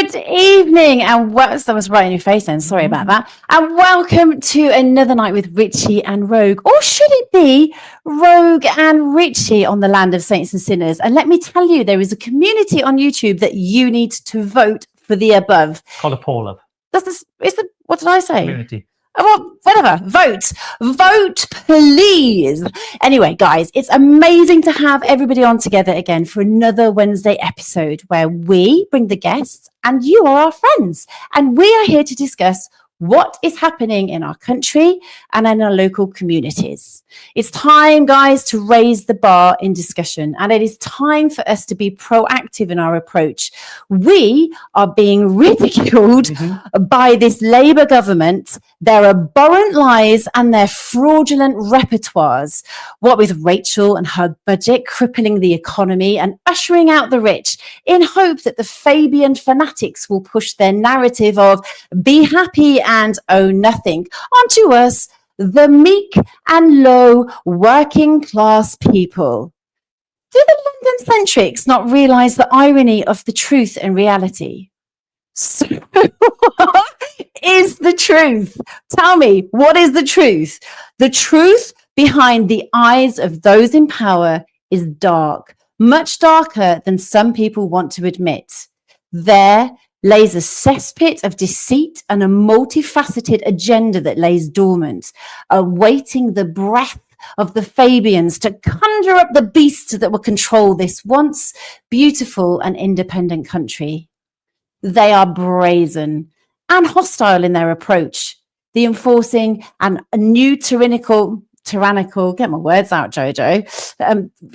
Good evening, and that was right in your face then, sorry about that. And welcome to another night with Richie and Rogue, or should it be Rogue and Richie on the land of saints and sinners? And let me tell you, there is a community on YouTube that you need to vote for the above. Called a poll of. What did I say? Community. Well, whatever. Vote, please. Anyway, guys, it's amazing to have everybody on together again for another Wednesday episode where we bring the guests and you are our friends. And we are here to discuss what is happening in our country and in our local communities. It's time, guys, to raise the bar in discussion, and it is time for us to be proactive in our approach. We are being ridiculed by this Labour government, their abhorrent lies and their fraudulent repertoires. What with Rachel and her budget crippling the economy and ushering out the rich in hope that the Fabian fanatics will push their narrative of be happy and own nothing onto us, the meek and low working class people. Do the London centrics not realise the irony of the truth and reality? So what is the truth? Tell me, what is the truth? The truth behind the eyes of those in power is dark, much darker than some people want to admit. There lays a cesspit of deceit and a multifaceted agenda that lays dormant, awaiting the breath of the Fabians to conjure up the beasts that will control this once beautiful and independent country. They are brazen and hostile in their approach, the enforcing and a new tyrannical, get my words out, Jojo,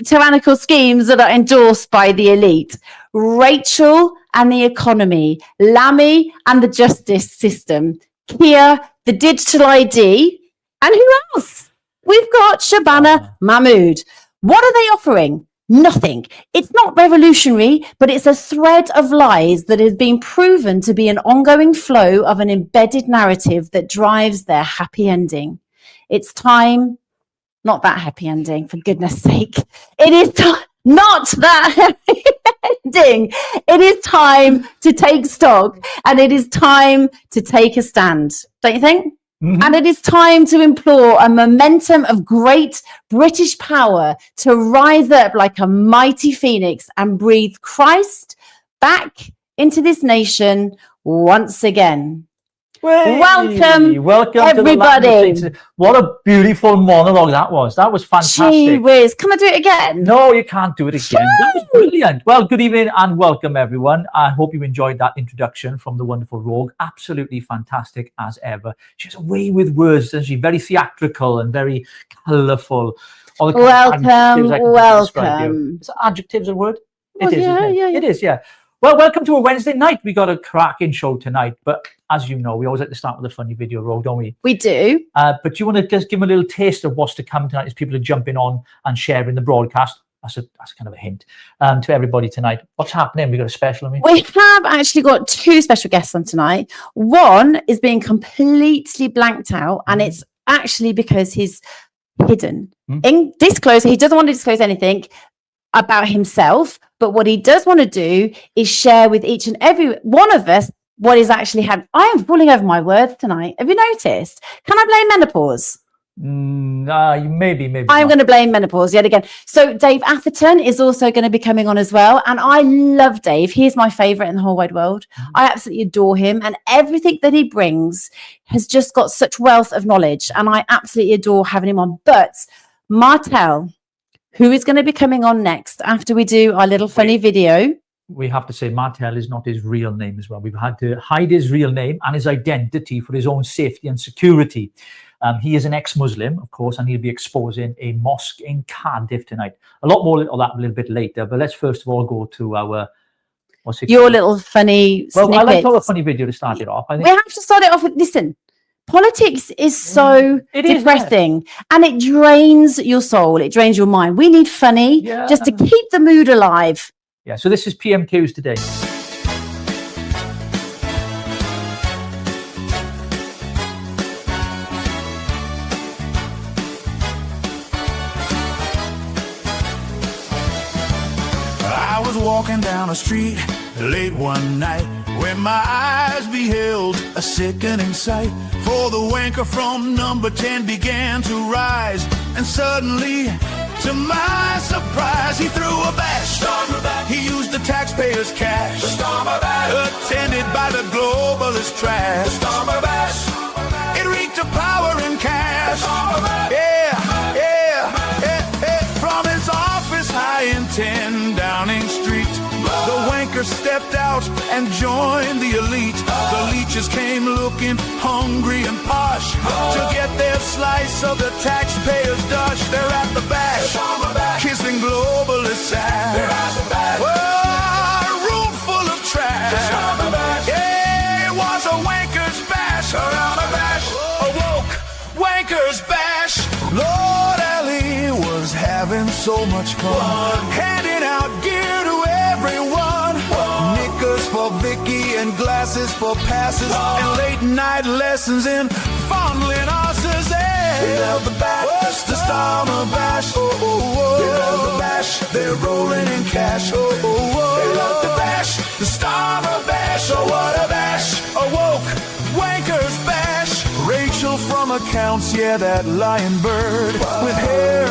tyrannical schemes that are endorsed by the elite. Rachel and the economy, Lammy and the justice system, Kia, the digital ID, and who else? We've got Shabana Mahmood. What are they offering? Nothing. It's not revolutionary, but it's a thread of lies that has been proven to be an ongoing flow of an embedded narrative that drives their happy ending. It's time, not that happy ending, for goodness sake. It is not that happy ending. It is time to take stock, and it is time to take a stand, don't you think? And it is time to implore a momentum of great British power to rise up like a mighty phoenix and breathe Christ back into this nation once again. Welcome everybody. What a beautiful monologue that was. That was fantastic. Gee whiz. Can I do it again? No, you can't do it again. That was brilliant. Well, good evening and welcome everyone. I hope you enjoyed that introduction from the wonderful Rogue. Absolutely fantastic as ever. She has a way with words, doesn't she? Very theatrical and very colourful. Welcome. Is adjectives a word? Well, it is, yeah, isn't it? yeah. It is, yeah. Well, welcome to a Wednesday night. We got a cracking show tonight, but as you know, we always like to start with a funny video, Rogue, don't we? We do. But you want to just give them a little taste of what's to come tonight as people are jumping on and sharing the broadcast. That's kind of a hint to everybody tonight. What's happening? We got a special on me. We have actually got two special guests on tonight. One is being completely blanked out, and it's actually because he's hidden. In disclosure, he doesn't want to disclose anything about himself, but what he does want to do is share with each and every one of us what is actually happening. I am falling over my words tonight. Have you noticed? Can I blame menopause? Maybe. I'm going to blame menopause yet again. So Dave Atherton is also going to be coming on as well. And I love Dave. He's my favourite in the whole wide world. I absolutely adore him. And everything that he brings has just got such wealth of knowledge. And I absolutely adore having him on. But Martel, who is going to be coming on next after we do our little funny video? We have to say Martel is not his real name as well. We've had to hide his real name and his identity for his own safety and security. He is an ex-Muslim, of course, and he'll be exposing a mosque in Cardiff tonight. A lot more of that a little bit later, but let's first of all go to our... Your little funny Well, I like snippets. a funny video to start it off. I think. We have to start it off with, listen, politics is so depressing, and it drains your soul. It drains your mind. We need funny just to keep the mood alive. Yeah, so this is PMQs today. I was walking down the street Late one night, when my eyes beheld a sickening sight, for the wanker from number 10 began to rise, and suddenly, to my surprise, he threw a bash. He used the taxpayers' cash, attended by the globalist trash. It reeked of power and cash. From his office high in 10 Downing Street, the wanker stepped out and joined the elite. The leeches came looking hungry and posh to get their slice of the taxpayers' dush. They're at the bash, kissing globalist ass. A room full of trash. Yeah, it was a wanker's bash. A woke wanker's bash. Lord Ali was having so much fun, handing out gear to everyone. Knickers for Vicky and glasses for passes, and late night lessons in fondling horses. They love the bash, the Starmer bash. They love the bash, they're rolling in cash. They love the bash, the Starmer bash. Oh, what a bash, a woke wanker's bash. Rachel from accounts, yeah, that lion bird with hair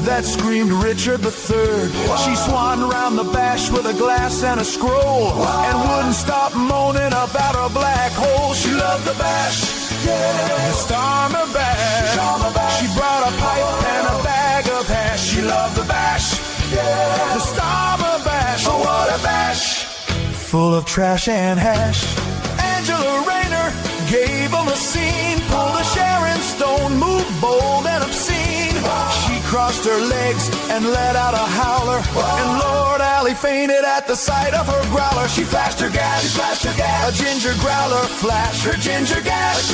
that screamed Richard III. She swung around the bash with a glass and a scroll, and wouldn't stop moaning about her black hole. She loved the bash, the Starmer bash. She brought a pipe and a bag of hash. She loved the bash, the Starmer bash. Oh, what a bash, full of trash and hash. Angela Rayner gave him a scene, pulled a Sharon Stone, moved bold and obscene. She crossed her legs and let out a howler, and Lord Ali fainted at the sight of her growler. She flashed her gas, a ginger growler flashed her ginger gas,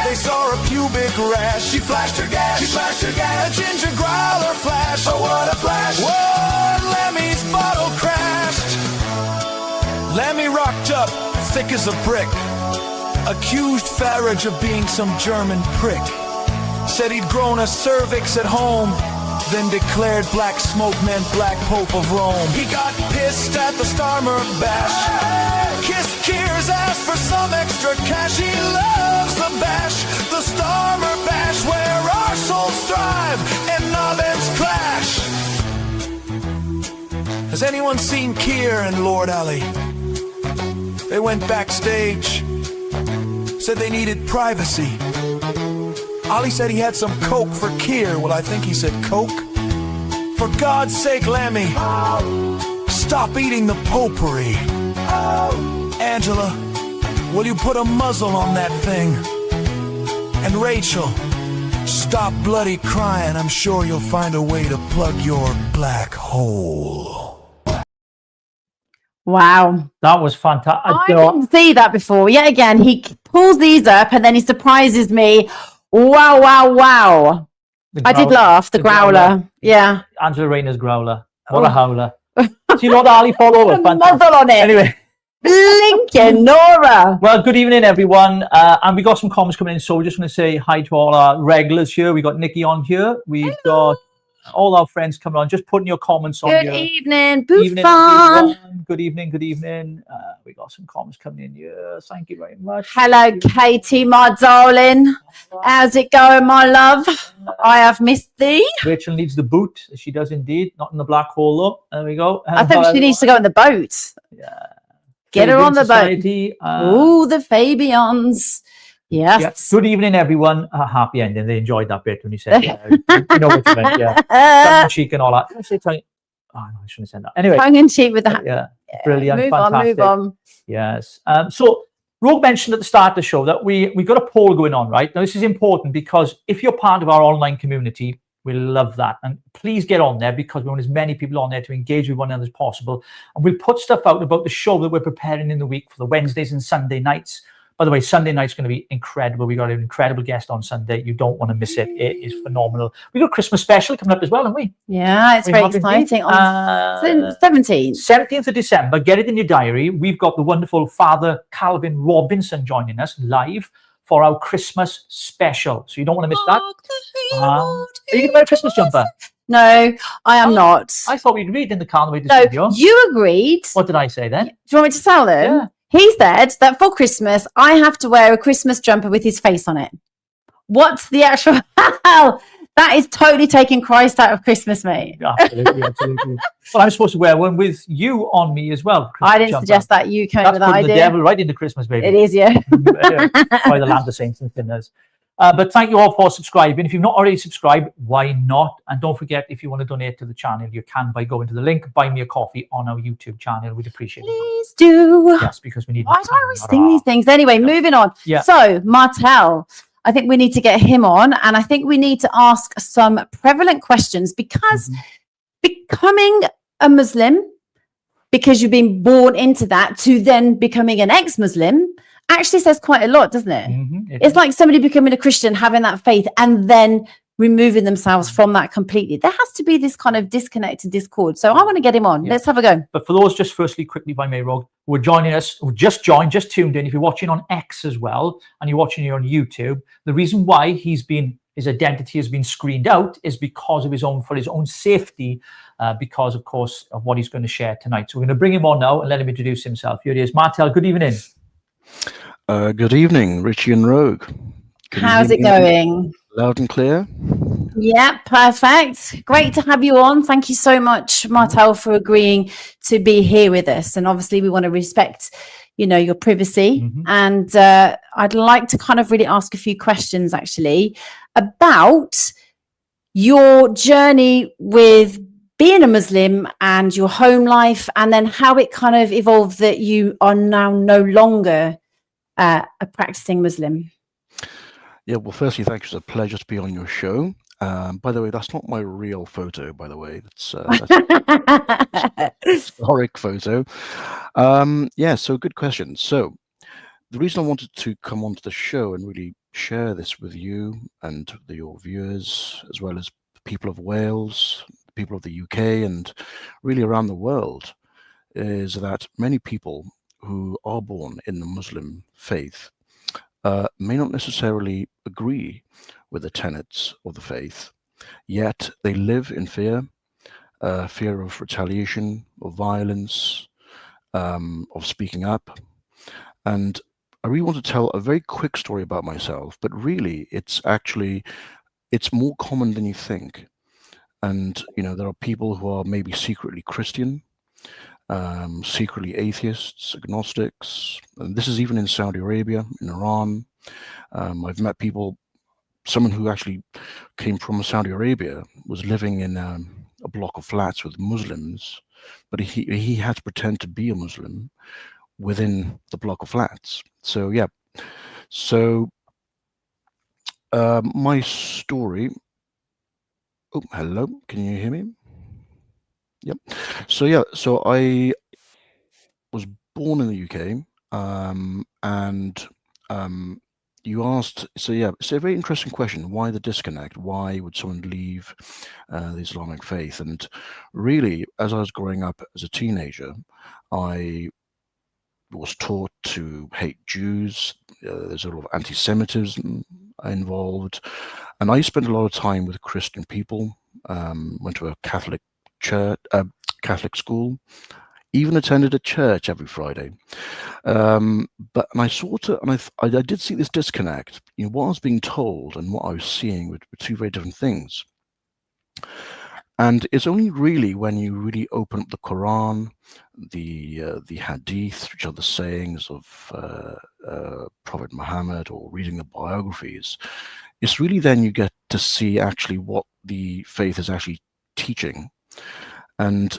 They saw a pubic rash. She flashed her gas, a ginger growler flash. Oh, what a flash! Whoa, Lemmy's bottle crashed. Lemmy rocked up, thick as a brick, accused Farage of being some German prick. Said he'd grown a cervix at home, then declared black smoke meant Black Pope of Rome. He got pissed at the Starmer bash, kissed Keir's ass for some extra cash. He loves the bash, the Starmer bash, where our souls strive and nothing's clash. Has anyone seen Keir and Lord Ali? They went backstage, said they needed privacy. Ali said he had some coke for Keir. Well, I think he said coke. For God's sake, Lemmy, stop eating the potpourri. Angela, will you put a muzzle on that thing? And Rachel, stop bloody crying. I'm sure you'll find a way to plug your black hole. Wow. That was fantastic. I didn't see that before. Yet again, he pulls these up and then he surprises me. Wow. I did laugh. The growler. Yeah. Angela Rayner's growler. What a howler. See what Ali followed? Muzzle on it. Anyway. Blinking Nora. Well, good evening, everyone. And we got some comments coming in, so we're just going to say hi to all our regulars here. We got Nikki on here. We've got all our friends coming on. Just putting your comments on here. Good evening, Buffon. Good evening. We got some comments coming in here. Thank you very much. Hello, Katie, my darling. How's it going, my love? I have missed thee. Rachel needs the boot. She does indeed. Not in the black hole, though. There we go. I think she needs to go in the boat. Yeah. Get her on the Society, boat. The Fabians. Yes. Yeah. Good evening, everyone. Happy ending. They enjoyed that bit when you said, you know what you meant, yeah. Tongue in cheek and all that. Did I say tongue? Oh, no, I shouldn't have said that. Anyway. Tongue in cheek with that. Yeah. Brilliant. Move fantastic. on. Yes. So, Rogue mentioned at the start of the show that we got a poll going on, right? Now, this is important because if you're part of our online community, we love that. And please get on there because we want as many people on there to engage with one another as possible. And we'll put stuff out about the show that we're preparing in the week for the Wednesdays and Sunday nights. By the way, Sunday night's going to be incredible. We got an incredible guest on Sunday. You don't want to miss it. It is phenomenal. We got a Christmas special coming up as well, haven't we? Yeah, it's very exciting. On 17th. 17th of December. Get it in your diary. We've got the wonderful Father Calvin Robinson joining us live for our Christmas special. So you don't want to miss that. Are you going to wear a Christmas jumper? No, I am not. I thought we agreed in the car on the way to No, studio. you agreed. What did I say then? Do you want me to tell them? Yeah. He said that for Christmas, I have to wear a Christmas jumper with his face on it. What's the actual hell? That is totally taking Christ out of Christmas, mate. Absolutely, absolutely. Well, I'm supposed to wear one with you on me as well. I didn't suggest that. You came That's with that putting idea. the devil right into Christmas, baby. It is, yeah. By the land of saints and sinners. But thank you all for subscribing. If you've not already subscribed, why not? And don't forget, if you want to donate to the channel, you can by going to the link, buy me a coffee on our YouTube channel. We'd appreciate it. Please do. Yes, because we need. Why do I always think these things? Anyway, moving on. Yeah. So, Martel, I think we need to get him on, and I think we need to ask some prevalent questions because becoming a Muslim, because you've been born into that, to then becoming an ex-Muslim actually says quite a lot, doesn't it? It's like somebody becoming a Christian, having that faith, and then removing themselves from that completely. There has to be this kind of disconnect and discord. So I want to get him on. Let's have a go. But for those, just firstly, quickly, if I may, Rogue, who are joining us, who just joined, just tuned in, if you're watching on X as well, and you're watching here on YouTube, the reason why his identity has been screened out is because of for his own safety, because, of course, of what he's going to share tonight. So we're going to bring him on now and let him introduce himself. Here he is. Martel, good evening. Good evening, Richie and Rogue. How's it going? Loud and clear. Yeah, perfect. Great to have you on. Thank you so much, Martel, for agreeing to be here with us. And obviously, we want to respect, your privacy. And I'd like to kind of really ask a few questions, actually, about your journey with being a Muslim and your home life, and then how it kind of evolved that you are now no longer a practicing Muslim. Yeah, well, firstly, thank you. It's a pleasure to be on your show. By the way, that's not my real photo, by the way. That's a historic photo. Yeah, so good question. So the reason I wanted to come onto the show and really share this with you and your viewers, as well as people of Wales, people of the UK, and really around the world, is that many people who are born in the Muslim faith may not necessarily agree with the tenets of the faith, yet they live in fear of retaliation, of violence, of speaking up. And I really want to tell a very quick story about myself, but really it's more common than you think. And, there are people who are maybe secretly Christian, secretly atheists, agnostics, and this is even in Saudi Arabia, in Iran. I've met someone who actually came from Saudi Arabia, was living in a block of flats with Muslims, but he had to pretend to be a Muslim within the block of flats. So yeah, my story. Oh, hello, can you hear me? Yep. So I was born in the UK, and you asked, it's a very interesting question. Why the disconnect? Why would someone leave the Islamic faith? And really, as I was growing up as a teenager, I was taught to hate Jews. There's a lot of anti-Semitism involved, and I spent a lot of time with Christian people. Went to a Catholic Catholic school, even attended a church every Friday. But I did see this disconnect. What I was being told and what I was seeing were two very different things. And it's only really when you really open up the Quran, the Hadith, which are the sayings of Prophet Muhammad, or reading the biographies, it's really then you get to see actually what the faith is actually teaching. And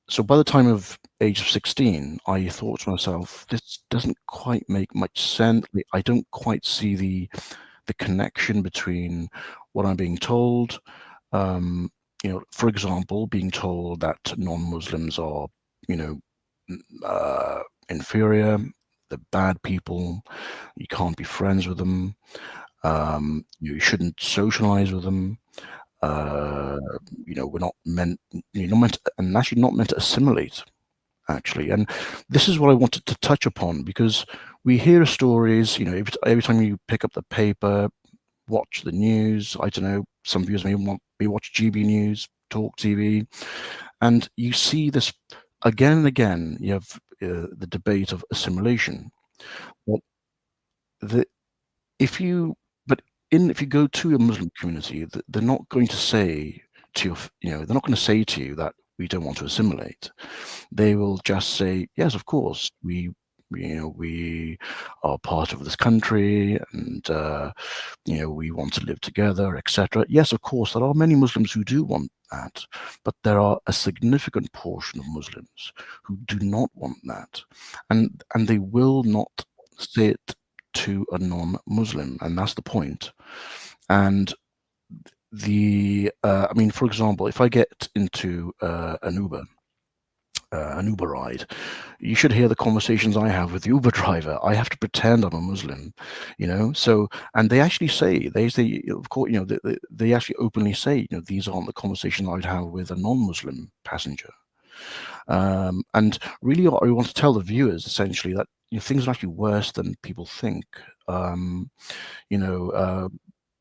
so by the time of age of 16, I thought to myself, this doesn't quite make much sense. I don't quite see the connection between what I'm being told. For example, being told that non-Muslims are, inferior, they're bad people, you can't be friends with them, you shouldn't socialize with them. We're not meant, and actually not meant to assimilate, actually. And this is what I wanted to touch upon, because we hear stories, every time you pick up the paper, watch the news, I don't know, some viewers may watch GB News, talk TV, and you see this again and again. You have the debate of assimilation. Well, if you go to a Muslim community, they're not going to say to you, they're not going to say to you that we don't want to assimilate. They will just say, yes, of course, we are part of this country, and we want to live together, etc. Yes, of course, there are many Muslims who do want that, but there are a significant portion of Muslims who do not want that, and they will not say it to a non-Muslim, and that's the point. And I mean, for example, if I get into an Uber ride, you should hear the conversations I have with the Uber driver. I have to pretend I'm a Muslim, so, and they actually say, of course, they actually openly say, these aren't the conversations I'd have with a non-Muslim passenger. And really what I want to tell the viewers essentially that things are actually worse than people think.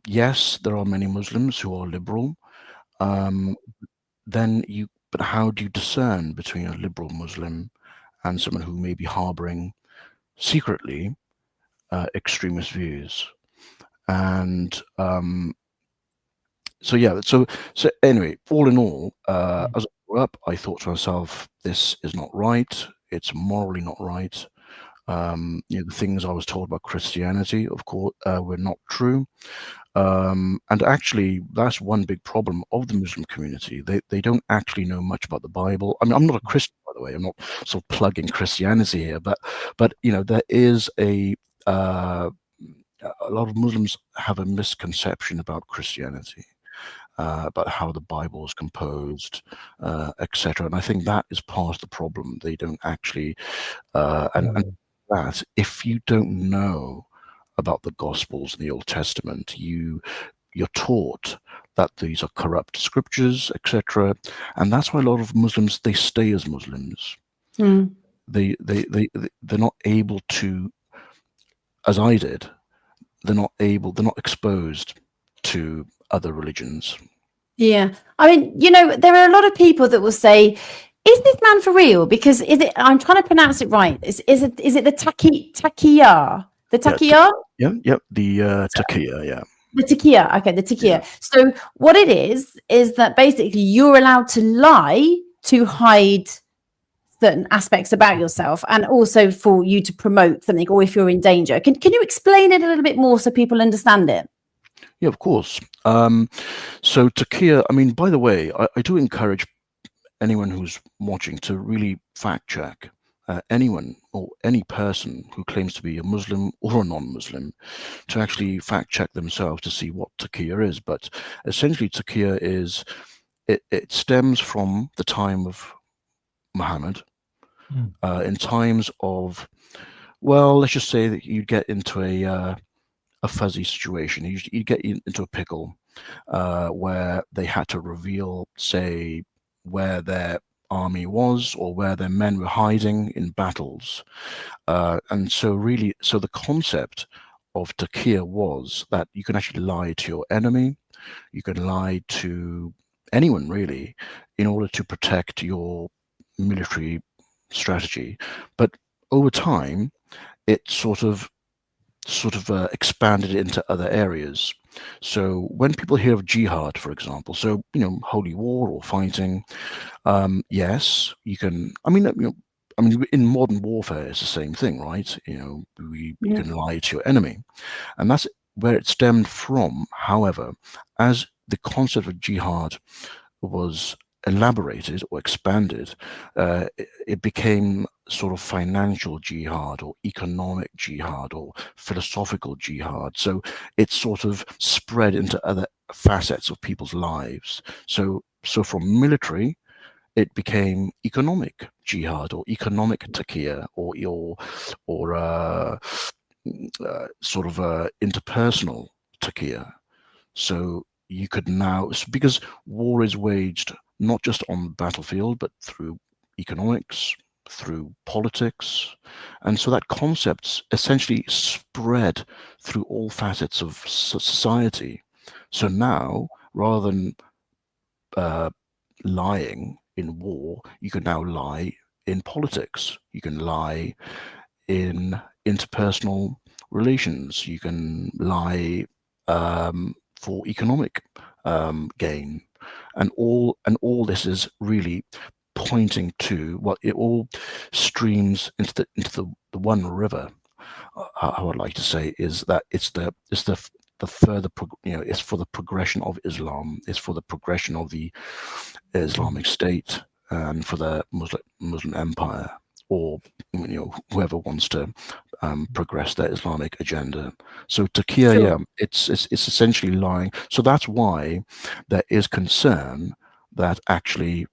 Yes, there are many Muslims who are liberal. But how do you discern between a liberal Muslim and someone who may be harboring secretly extremist views? And so anyway, all in all, as I grew up, I thought to myself, this is not right. It's morally not right. The things I was told about Christianity, of course, were not true. And actually, that's one big problem of the Muslim community. They don't actually know much about the Bible. I mean, I'm not a Christian, by the way. I'm not sort of plugging Christianity here, but there is a lot of Muslims have a misconception about Christianity, about how the Bible is composed, etc. And I think that is part of the problem. They don't actually, and that if you don't know about the Gospels and the Old Testament, you're taught that these are corrupt scriptures, etc. And that's why a lot of Muslims, they stay as Muslims. They're not able to, as I did, they're not exposed to other religions. Yeah. I mean, there are a lot of people that will say, is this man for real? Because I'm trying to pronounce it right. Is it the Taqiyya? The Taqiyya? Yeah, the Taqiyya, yeah. The Taqiyya, okay, the Taqiyya. Yeah. So what it is that basically you're allowed to lie to hide certain aspects about yourself, and also for you to promote something, or if you're in danger. Can you explain it a little bit more so people understand it? Yeah, of course. So Taqiyya, I mean, by the way, I do encourage anyone who's watching to really fact check anyone or any person who claims to be a Muslim or a non-Muslim to actually fact check themselves to see what Taqiyya is. But essentially Taqiyya is, it stems from the time of Muhammad, in times of, well, let's just say that you get into a fuzzy situation. You get into a pickle where they had to reveal, say, where their army was or where their men were hiding in battles. And so the concept of Taqiyya was that you can actually lie to your enemy, you can lie to anyone really, in order to protect your military strategy. But over time, it sort of expanded into other areas. So when people hear of jihad, for example, so holy war or fighting, yes, you can. I mean, in modern warfare, it's the same thing, right? You can lie to your enemy, and that's where it stemmed from. However, as the concept of jihad was elaborated or expanded, it became sort of financial jihad or economic jihad or philosophical jihad. So it sort of spread into other facets of people's lives. So from military, it became economic jihad or economic taqiyya or sort of interpersonal taqiyya. So you could now, because war is waged not just on the battlefield, but through economics, through politics. And so that concept essentially spread through all facets of society. So now, rather than lying in war, you can now lie in politics. You can lie in interpersonal relations. You can lie for economic gain, and all this is really pointing to what it all streams into the one river. I would like to say is that it's the further it's for the progression of Islam, it's for the progression of the Islamic State, and for the Muslim Empire, or whoever wants to progress their Islamic agenda. So Turkey, Sure. yeah, it's essentially lying. So that's why there is concern that actually,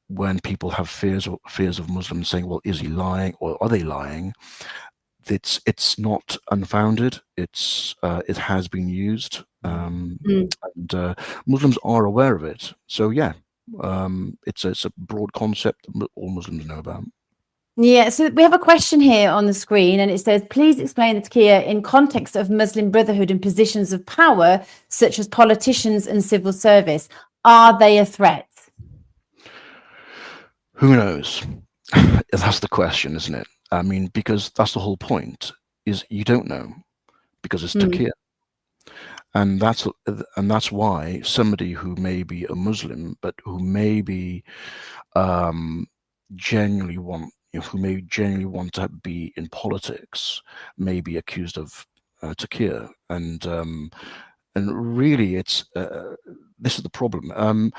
when people have fears of Muslims saying, well, is he lying or are they lying? It's not unfounded. It has been used, and Muslims are aware of it. So yeah, it's a broad concept that all Muslims know about. Yeah, so we have a question here on the screen, and it says, please explain the taqiyya in context of Muslim Brotherhood and positions of power, such as politicians and civil service. Are they a threat? Who knows? That's the question, isn't it? I mean, because that's the whole point, is you don't know, because it's taqiyya. And that's why somebody who may be a Muslim, but who may be genuinely want to be in politics, may be accused of taqiyya. And really, it's this is the problem.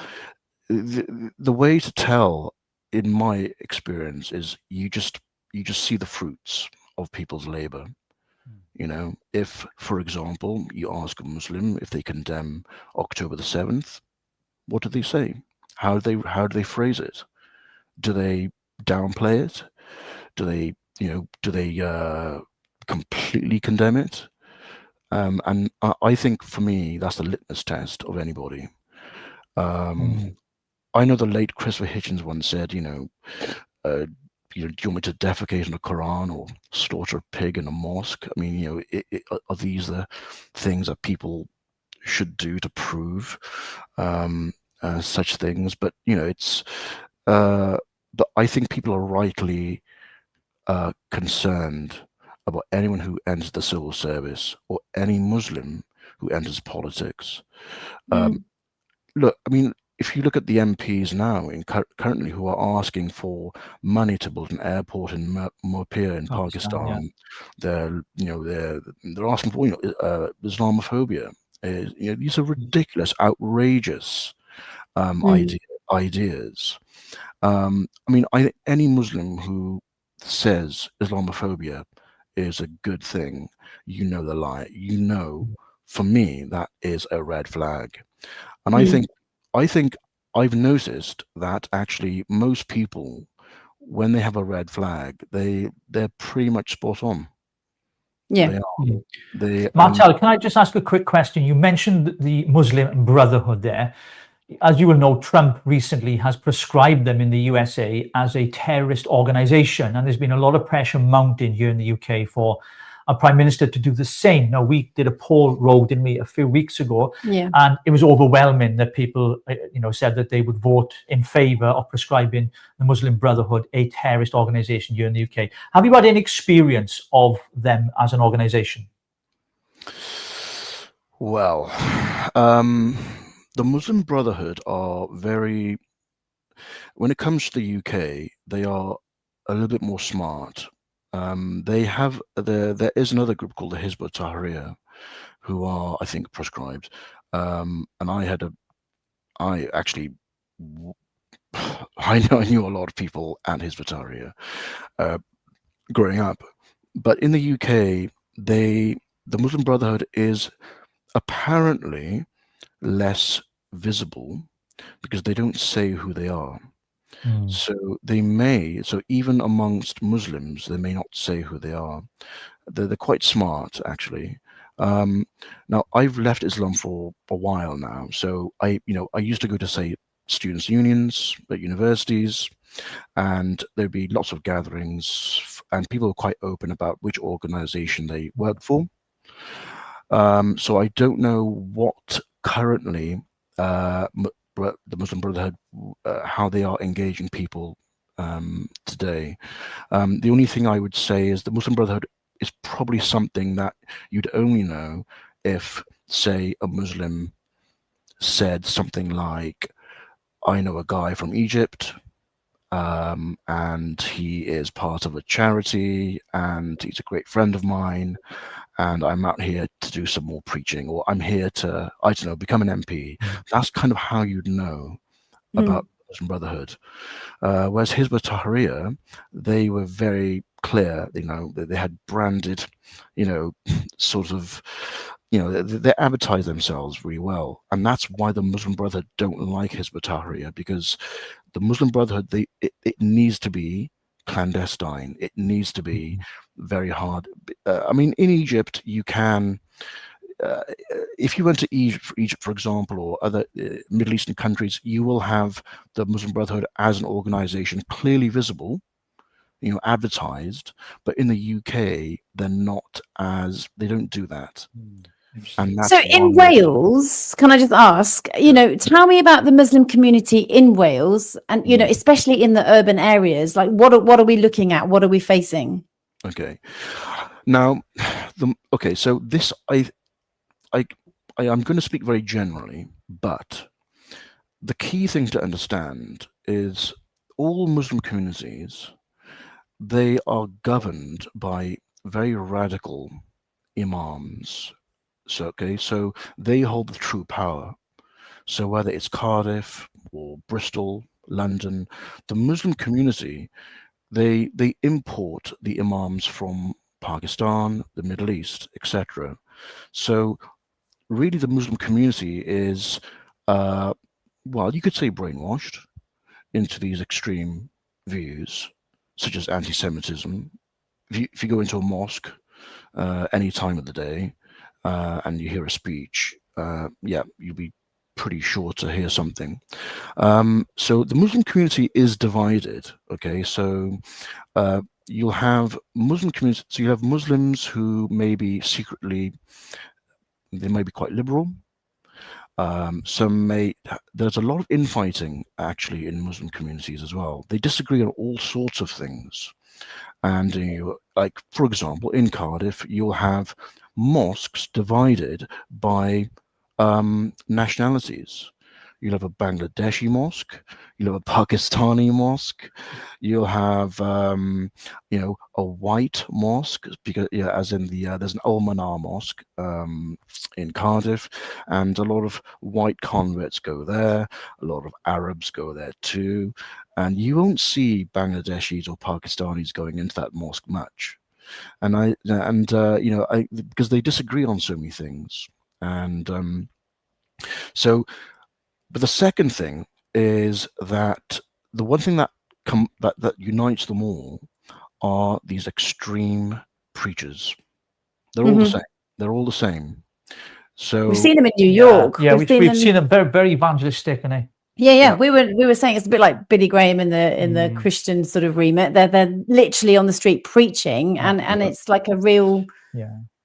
The way to tell, in my experience, is you just see the fruits of people's labor. If, for example, you ask a Muslim if they condemn October the 7th, what do they say? How do they phrase it? Do they downplay it? Do they completely condemn it? And I think, for me, that's the litmus test of anybody. I know the late Christopher Hitchens once said, do you want me to defecate in the Quran or slaughter a pig in a mosque? I mean, are these the things that people should do to prove such things? But but I think people are rightly concerned about anyone who enters the civil service or any Muslim who enters politics. Look, I mean, if you look at the MPs now, currently, who are asking for money to build an airport in Mopir in Pakistan, they're asking for Islamophobia. These are ridiculous, outrageous ideas. I mean, any Muslim who says Islamophobia is a good thing, they're lying. For me, that is a red flag. And I think I've noticed that actually most people, when they have a red flag, they're pretty much spot on. Yeah. Martel, can I just ask a quick question? You mentioned the Muslim Brotherhood there. As you will know, Trump recently has prescribed them in the USA as a terrorist organization, and there's been a lot of pressure mounting here in the UK for a prime minister to do the same. Now, we did a poll, Rogue, didn't we, a few weeks ago, and it was overwhelming that people, said that they would vote in favor of prescribing the Muslim Brotherhood a terrorist organization here in the UK. Have you had any experience of them as an organization? Well, the Muslim Brotherhood are very, when it comes to the UK, they are a little bit more smart. They have there is another group called the Hizb ut-Tahrir, who are, I think, proscribed. And I knew a lot of people at Hizb ut-Tahrir growing up, but in the UK, the Muslim Brotherhood is apparently less visible because they don't say who they are. So even amongst Muslims, they may not say who they are. They're quite smart, actually. Now, I've left Islam for a while now, so I used to go to, say, students' unions at universities, and there'd be lots of gatherings, and people were quite open about which organization they worked for. So I don't know what currently Muslim Brotherhood, how they are engaging people today. The only thing I would say is the Muslim Brotherhood is probably something that you'd only know if, say, a Muslim said something like, I know a guy from Egypt, and he is part of a charity, and he's a great friend of mine, and I'm out here to do some more preaching, or I'm here to, I don't know, become an MP. That's kind of how you'd know about Muslim Brotherhood. Whereas Hizb ut-Tahrir, they were very clear, you know, they had branded, you know, sort of, you know, they advertise themselves really well. And that's why the Muslim Brotherhood don't like Hizb ut-Tahrir, because the Muslim Brotherhood, it needs to be clandestine. It needs to be very hard. I mean, in Egypt, you can, if you went to Egypt, for example, or other Middle Eastern countries, you will have the Muslim Brotherhood as an organization clearly visible, you know, advertised. But in the UK, they're not as, they don't do that. And that's so in Wales, can I just ask, you know, tell me about the Muslim community in Wales, and, you know, especially in the urban areas, like what are we looking at? What are we facing? Okay. Now, so this, I'm going to speak very generally, but the key thing to understand is all Muslim communities, they are governed by very radical imams. So they hold the true power. So whether it's Cardiff or Bristol, London, the Muslim community, they import the imams from Pakistan, the Middle East, etc. So really the Muslim community is, well, you could say brainwashed into these extreme views, such as anti-Semitism. If you go into a mosque any time of the day and you hear a speech, yeah, you'll be pretty sure to hear something. So the Muslim community is divided. Okay, so you'll have Muslim communities. So you have Muslims who may be secretly, they may be quite liberal. There's a lot of infighting actually in Muslim communities as well. They disagree on all sorts of things. And like, for example, in Cardiff, you'll have mosques divided by nationalities. You'll have a Bangladeshi mosque, you'll have a Pakistani mosque, you'll have you know, a white mosque, because as in the there's an Al-Manar mosque in Cardiff, and a lot of white converts go there, a lot of Arabs go there too, and you won't see Bangladeshis or Pakistanis going into that mosque much. And you know, because they disagree on so many things. And so, but the second thing is that the one thing that unites them all are these extreme preachers. They're all the same. They're all the same. So we've seen them in New York. Yeah, we've seen them very, very evangelistic, and yeah. We were saying it's a bit like Billy Graham in the Christian sort of remit. They're literally on the street preaching, and it's like a real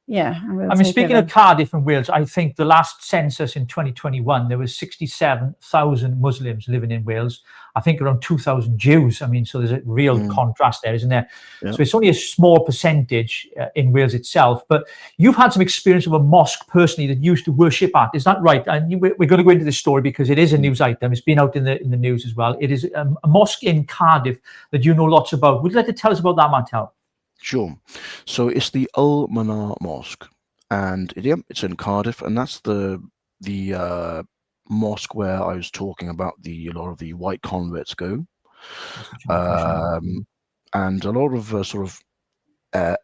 I mean, speaking of Cardiff and Wales, I think the last census in 2021, there was 67,000 Muslims living in Wales. I think around 2,000 Jews. I mean, so there's a real contrast there, isn't there? Yeah. So it's only a small percentage in Wales itself. But you've had some experience of a mosque personally that you used to worship at. Is that right? And we're going to go into this story because it is a news item. It's been out in the news as well. It is a mosque in Cardiff that you know lots about. Would you like to tell us about that, Martel? Sure. So it's the Al-Manar Mosque, and it's in Cardiff, and that's the mosque where I was talking about a lot of the white converts go, and a lot of sort of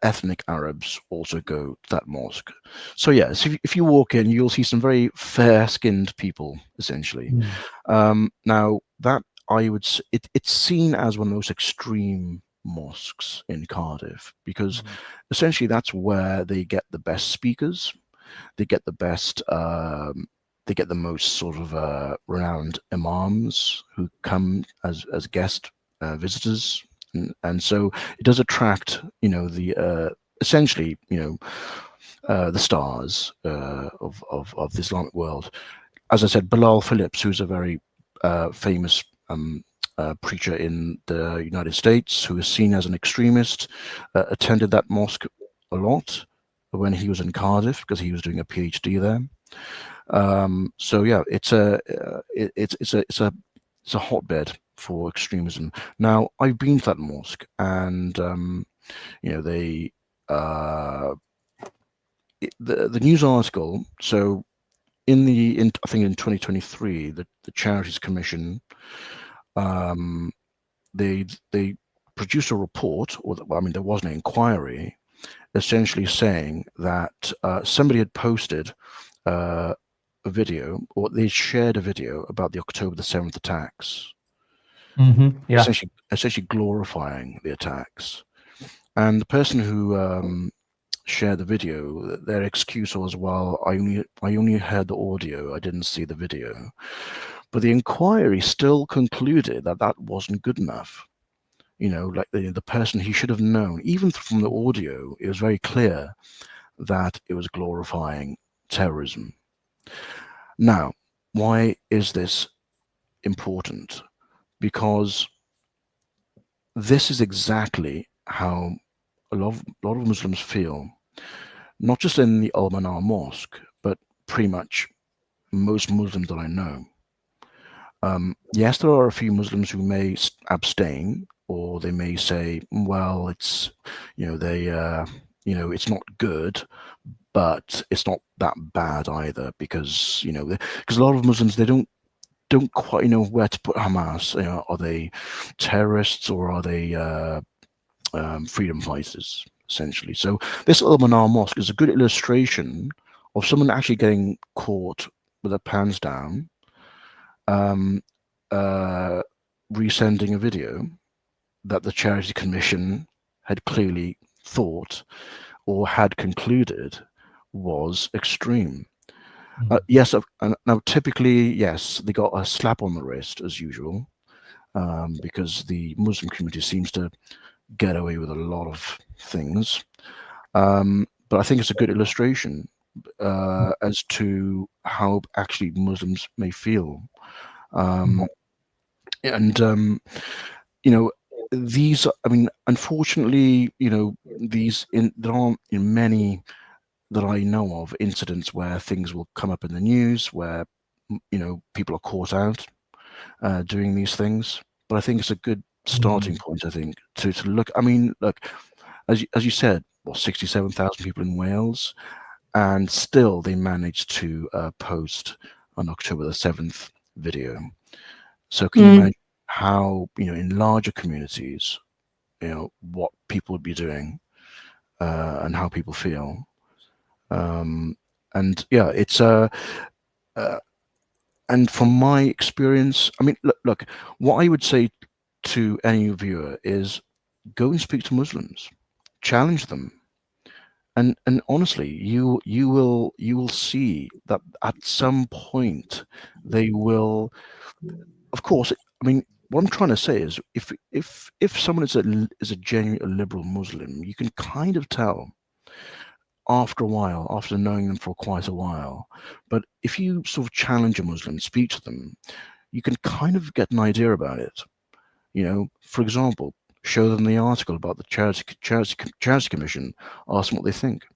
ethnic Arabs also go to that mosque. So yes, if you walk in, you'll see some very fair-skinned people, essentially. Now that it's seen as one of the most extreme mosques in Cardiff, because essentially that's where they get the best speakers, they get the best they get the most sort of renowned imams who come as guest visitors, and so it does attract, you know, the essentially, you know, the stars of the Islamic world. As I said, Bilal Phillips, who's a very famous preacher in the United States who is seen as an extremist, attended that mosque a lot when he was in Cardiff because he was doing a PhD there. So yeah, it's a hotbed for extremism. Now, I've been to that mosque, and they the news article. So I think in 2023, the Charities Commission, they produced a report, there was an inquiry, essentially saying that somebody had posted a video, or they shared a video about the October the 7th attacks, Yeah. essentially glorifying the attacks. And the person who shared the video, their excuse was, well, I only heard the audio, I didn't see the video. But the inquiry still concluded that that wasn't good enough. Like the person, he should have known, even from the audio, it was very clear that it was glorifying terrorism. Now, why is this important? Because this is exactly how a lot of Muslims feel, not just in the Al-Manar Mosque, but pretty much most Muslims that I know. Yes, there are a few Muslims who may abstain, or they may say, well, it's it's not good, but it's not that bad either, because because a lot of Muslims, they don't quite know where to put Hamas. Are they terrorists, or are they freedom fighters, essentially? So this Al-Manar Mosque is a good illustration of someone actually getting caught with their pants down, resending a video that the Charity Commission had clearly thought or had concluded was extreme. Yes, now typically, yes, they got a slap on the wrist as usual, because the Muslim community seems to get away with a lot of things. But I think it's a good illustration as to how actually Muslims may feel. These, unfortunately, there aren't many that I know of incidents where things will come up in the news where people are caught out doing these things. But I think it's a good starting point, I think, to look. Look, as you said, 67,000 people in Wales, and still they managed to post an October the 7th video. So can you imagine how, in larger communities, what people would be doing, and how people feel. And yeah, it's and from my experience, look, what I would say to any viewer is go and speak to Muslims, challenge them, and honestly, you will see that at some point they will. Of course, what I'm trying to say is, if someone is a genuine liberal Muslim, you can kind of tell after a while, after knowing them for quite a while. But if you sort of challenge a Muslim, speak to them, you can kind of get an idea about it. For example, show them the article about the Charity Commission, ask them what they think.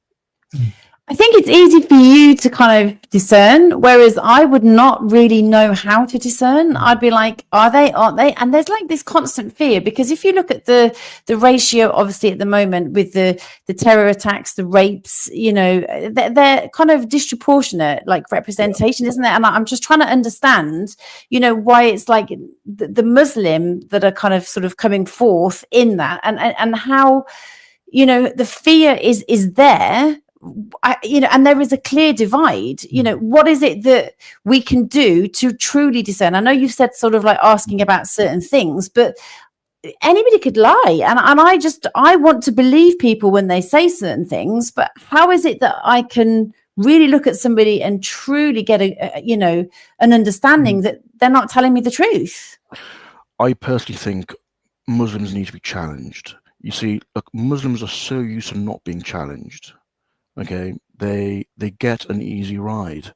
I think it's easy for you to kind of discern, whereas I would not really know how to discern. I'd be like, are they, aren't they? And there's like this constant fear, because if you look at the ratio, obviously at the moment with the terror attacks, the rapes, they're kind of disproportionate, like representation, isn't it? And I'm just trying to understand, why it's like the Muslim that are kind of sort of coming forth in that, and how, the fear is there. And there is a clear divide. What is it that we can do to truly discern? I know you've said sort of like asking about certain things, but anybody could lie, and I want to believe people when they say certain things. But how is it that I can really look at somebody and truly get an understanding that they're not telling me the truth? I personally think Muslims need to be challenged. You see, look, Muslims are so used to not being challenged. Okay, they get an easy ride.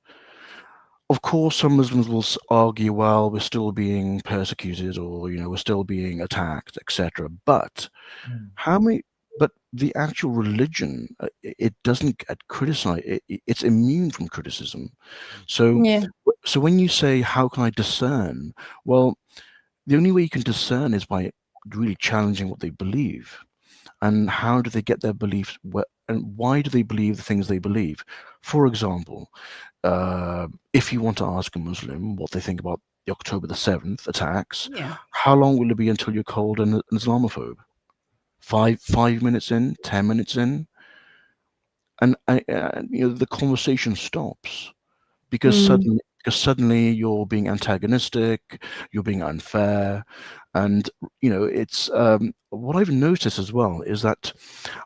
of course, some Muslims will argue, well, we're still being persecuted, or we're still being attacked, etc. But how many? But the actual religion, it doesn't get criticized. It's immune from criticism. So, Yeah. so when you say, how can I discern? Well, the only way you can discern is by really challenging what they believe. And how do they get their beliefs? And why do they believe the things they believe? For example, if you want to ask a Muslim what they think about the October the 7th attacks, how long will it be until you're called an Islamophobe? 5 minutes in, 10 minutes in, and the conversation stops because suddenly you're being antagonistic, you're being unfair, and it's what I've noticed as well is that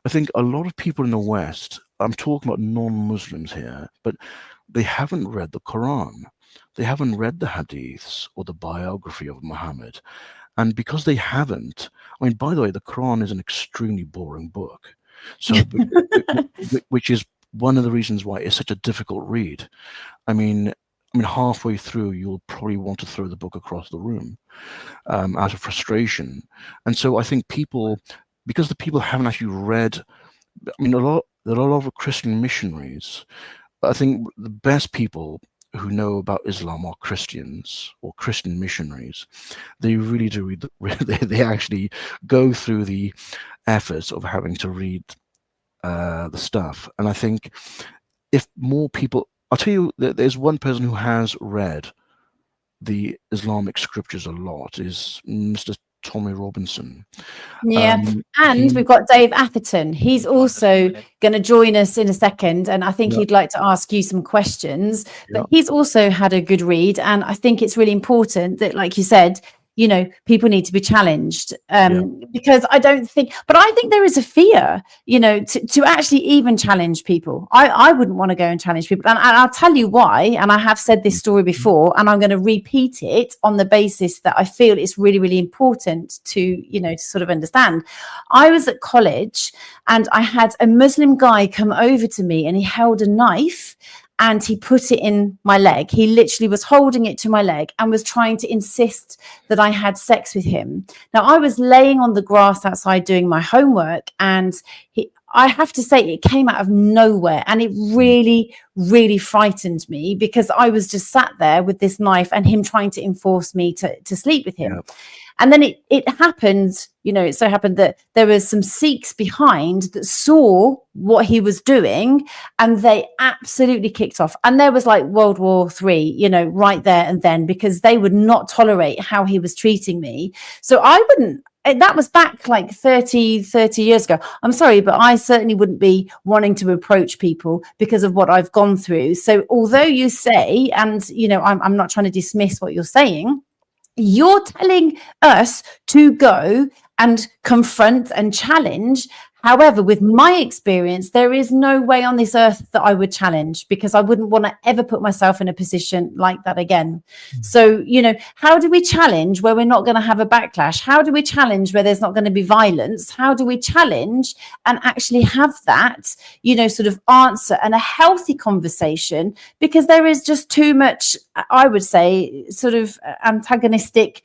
I think a lot of people in the West, I'm talking about non-Muslims here, but they haven't read the Quran, they haven't read the Hadiths or the biography of Muhammad. And because they haven't, I mean, by the way, the Quran is an extremely boring book, so which is one of the reasons why it's such a difficult read. I mean, halfway through, you'll probably want to throw the book across the room out of frustration. And so I think because the people haven't actually read, there are a lot of Christian missionaries, but I think the best people who know about Islam are Christians or Christian missionaries. They really do read. They actually go through the efforts of having to read the stuff. And I think if more people, I'll tell you, there's one person who has read the Islamic scriptures a lot, is Mr. Tommy Robinson. Yeah, and we've got Dave Atherton. He's also going to join us in a second, and I think he'd like to ask you some questions. But he's also had a good read, and I think it's really important that, like you said, people need to be challenged because I think there is a fear, to actually even challenge people. I wouldn't want to go and challenge people. And I'll tell you why. And I have said this story before, and I'm going to repeat it on the basis that I feel it's really, really important to sort of understand. I was at college and I had a Muslim guy come over to me, and he held a knife and he put it in my leg. He literally was holding it to my leg and was trying to insist that I had sex with him. Now, I was laying on the grass outside doing my homework, and I have to say, it came out of nowhere, and it really, really frightened me because I was just sat there with this knife and him trying to enforce me to sleep with him. And then it happened, it so happened that there was some Sikhs behind that saw what he was doing, and they absolutely kicked off. And there was like World War III, right there and then, because they would not tolerate how he was treating me. So that was back like 30 years ago. I'm sorry, but I certainly wouldn't be wanting to approach people because of what I've gone through. So although you say, and, I'm not trying to dismiss what you're saying, you're telling us to go and confront and challenge. However, with my experience, there is no way on this earth that I would challenge, because I wouldn't want to ever put myself in a position like that again. So, how do we challenge where we're not going to have a backlash? How do we challenge where there's not going to be violence? How do we challenge and actually have that, sort of answer and a healthy conversation? Because there is just too much, I would say, sort of antagonistic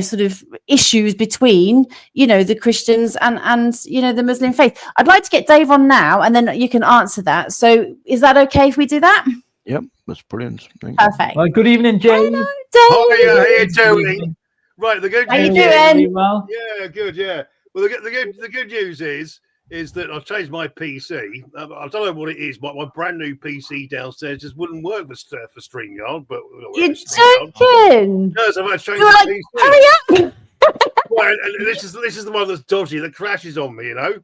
sort of issues between, the Christians and the Muslim faith. I'd like to get Dave on now, and then you can answer that. So is that okay if we do that? Yep, that's brilliant. Perfect. Well, good evening, Jay. Hello, Dave. Oh, yeah, how you doing? Right, the good How you news. doing? Well, Yeah, good. Yeah. Well, the good news is that I've changed my PC. I don't know what it is, but my brand new PC downstairs just wouldn't work for StreamYard. But You're joking. No, so I've had to change You're the like, PC. hurry up. Well, and this is the one that's dodgy that crashes on me, And so,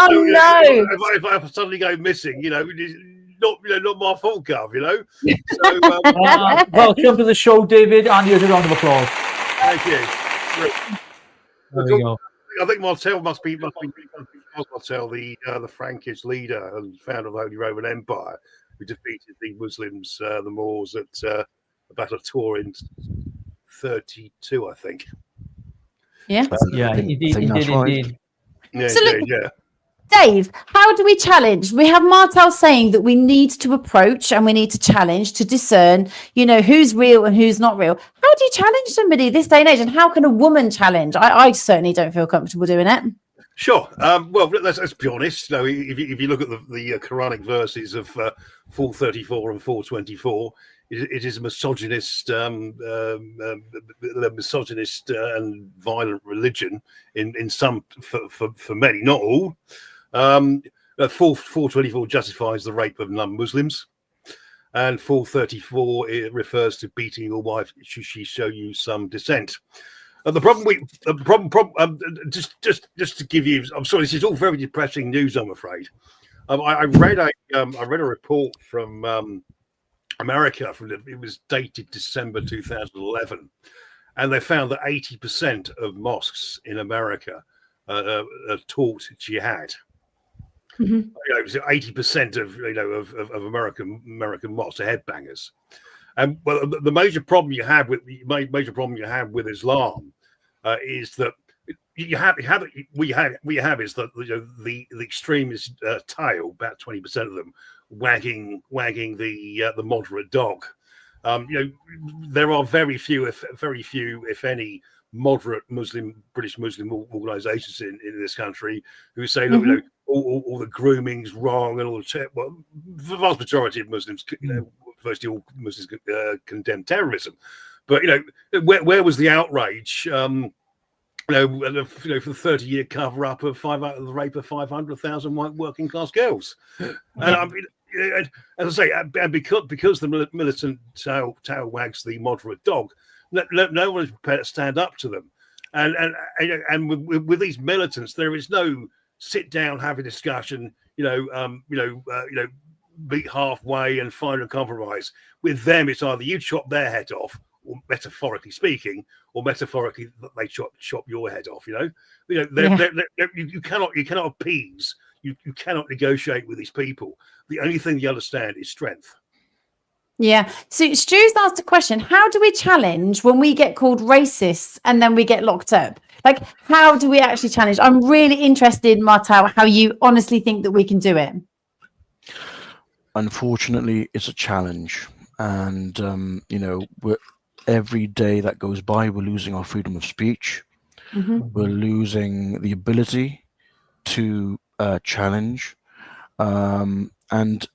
No. If I suddenly go missing, it's not my fault, Gov. So welcome to the show, David, and here's a round of applause. thank you. There we go. I think Martel must be Martel, the Frankish leader and founder of the Holy Roman Empire, who defeated the Muslims, the Moors, at the Battle of Tours in 32, I think. Yeah. Yeah, he did that's right. indeed. Yeah, So look, yeah. Dave, how do we challenge? We have Martel saying that we need to approach and we need to challenge to discern, who's real and who's not real. How do you challenge somebody this day and age? And how can a woman challenge? I certainly don't feel comfortable doing it. Sure. Well, let's be honest. If you look at the Quranic verses of 434 and 424, it is a misogynist and violent religion in some for many, not all. 424 justifies the rape of non-Muslims, and 434 it refers to beating your wife should she show you some dissent. Just to give you, I'm sorry, this is all very depressing news, I'm afraid. I read a report from America it was dated December 2011, and they found that 80% of mosques in America taught jihad. Mm-hmm. 80% of American mosques are headbangers, and well, the major problem you have with Islam is that the extremist tail, about 20% of them, wagging the moderate dog. There are very few, if any, moderate British Muslim organisations in this country who say, look, mm-hmm. All the grooming's wrong and all the the vast majority of Muslims, virtually all Muslims condemn terrorism. But where was the outrage? For the 30-year cover-up of the rape of 500,000 white working-class girls, and as I say, and because the militant tail wags the moderate dog, no one is prepared to stand up to them, and with these militants, there is no sit down, have a discussion, meet halfway and find a compromise. With them, it's either you chop their head off, or metaphorically speaking, or metaphorically they chop your head off. You cannot appease. You cannot negotiate with these people. The only thing you understand is strength. Yeah. So Stu's asked a question: how do we challenge when we get called racists and then we get locked up? Like, how do we actually challenge? I'm really interested, Martel, how you honestly think that we can do it. Unfortunately, it's a challenge, and every day that goes by, we're losing our freedom of speech. Mm-hmm. We're losing the ability to challenge. And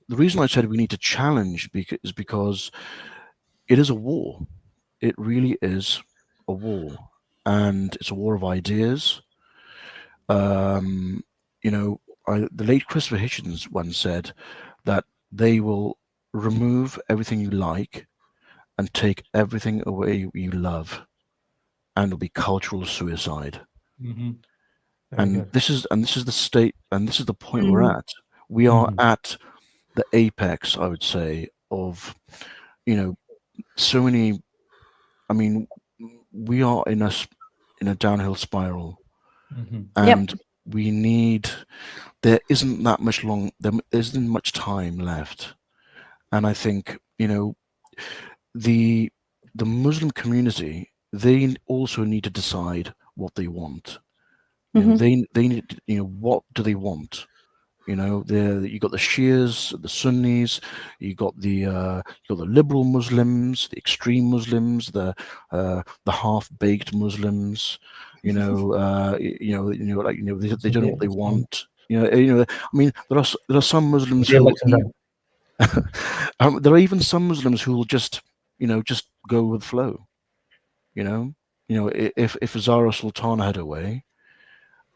the reason I said we need to challenge is because it is a war. It really is a war. And it's a war of ideas. The late Christopher Hitchens once said that they will remove everything you like and take everything away you love, and it'll be cultural suicide. Mm-hmm. And this is the state, and this is the point mm-hmm. we're at. We are mm-hmm. at the apex, I would say, of so many. I mean, we are in a downhill spiral, mm-hmm. and we need. There isn't much time left, and I think the Muslim community, they also need to decide what they want. Mm-hmm. They need, what do they want? You got the Shias, the Sunnis, you got the liberal Muslims, the extreme Muslims, the half-baked Muslims. They don't know what they want. I mean, there are some Muslims who there are even some Muslims who will just go with the flow. If Zara Sultana had her way,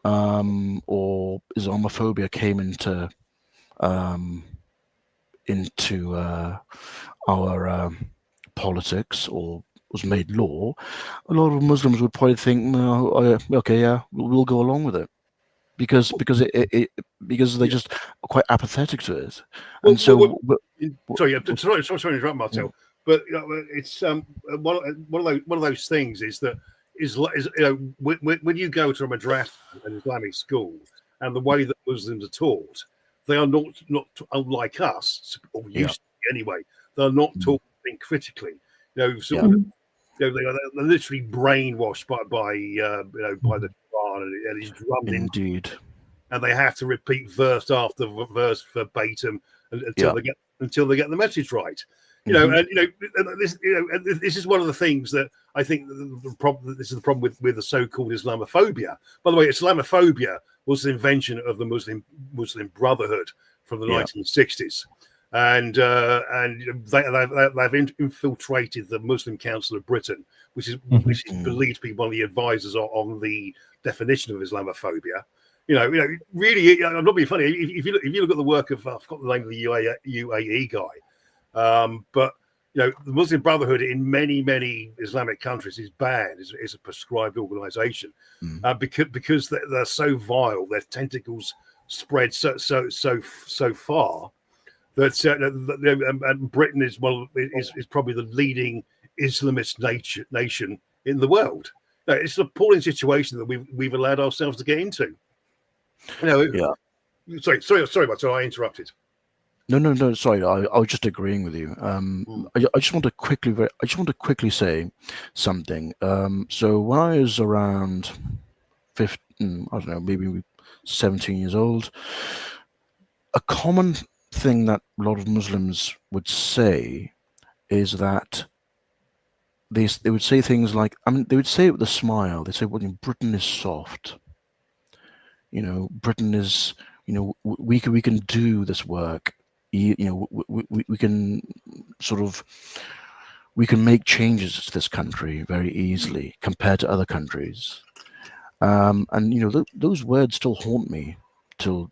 or Islamophobia came into our politics or was made law, a lot of Muslims would probably think, no, okay, yeah, we'll go along with it, because they just are quite apathetic to it. And sorry to interrupt, Martel, but it's one of those things is that when you go to a madrasa, an Islamic school, and the way that Muslims are taught, they are not unlike us, or used to be anyway. They're not taught to think critically. They're literally brainwashed by the Quran, and it's drummed Indeed. and they have to repeat verse after verse verbatim until they get the message right. You know, and this is one of the things that I think this is the problem with the so-called Islamophobia. By the way, Islamophobia was the invention of the Muslim Brotherhood from the 1960s, and they've infiltrated the Muslim Council of Britain, which is believed to be one of the advisors on the definition of Islamophobia. You know, really, I'm not being funny. If you look at the work of, I've got the name of the UAE guy, but you know, the Muslim Brotherhood in many Islamic countries is banned. Is a prescribed organisation because they're so vile. Their tentacles spread so far that and Britain is probably the leading Islamist nation in the world. No, it's an appalling situation that we've allowed ourselves to get into. You know, sorry, but I interrupted. No. Sorry, I was just agreeing with you. I just want to quickly say something. So when I was around 15, I don't know, maybe 17 years old, a common thing that a lot of Muslims would say is that they would say things like, I mean, they would say it with a smile. They say, "Well, Britain is soft. You know, Britain is, you know, we can do this work. You know, we can we can make changes to this country very easily compared to other countries." And you know, those words still haunt me till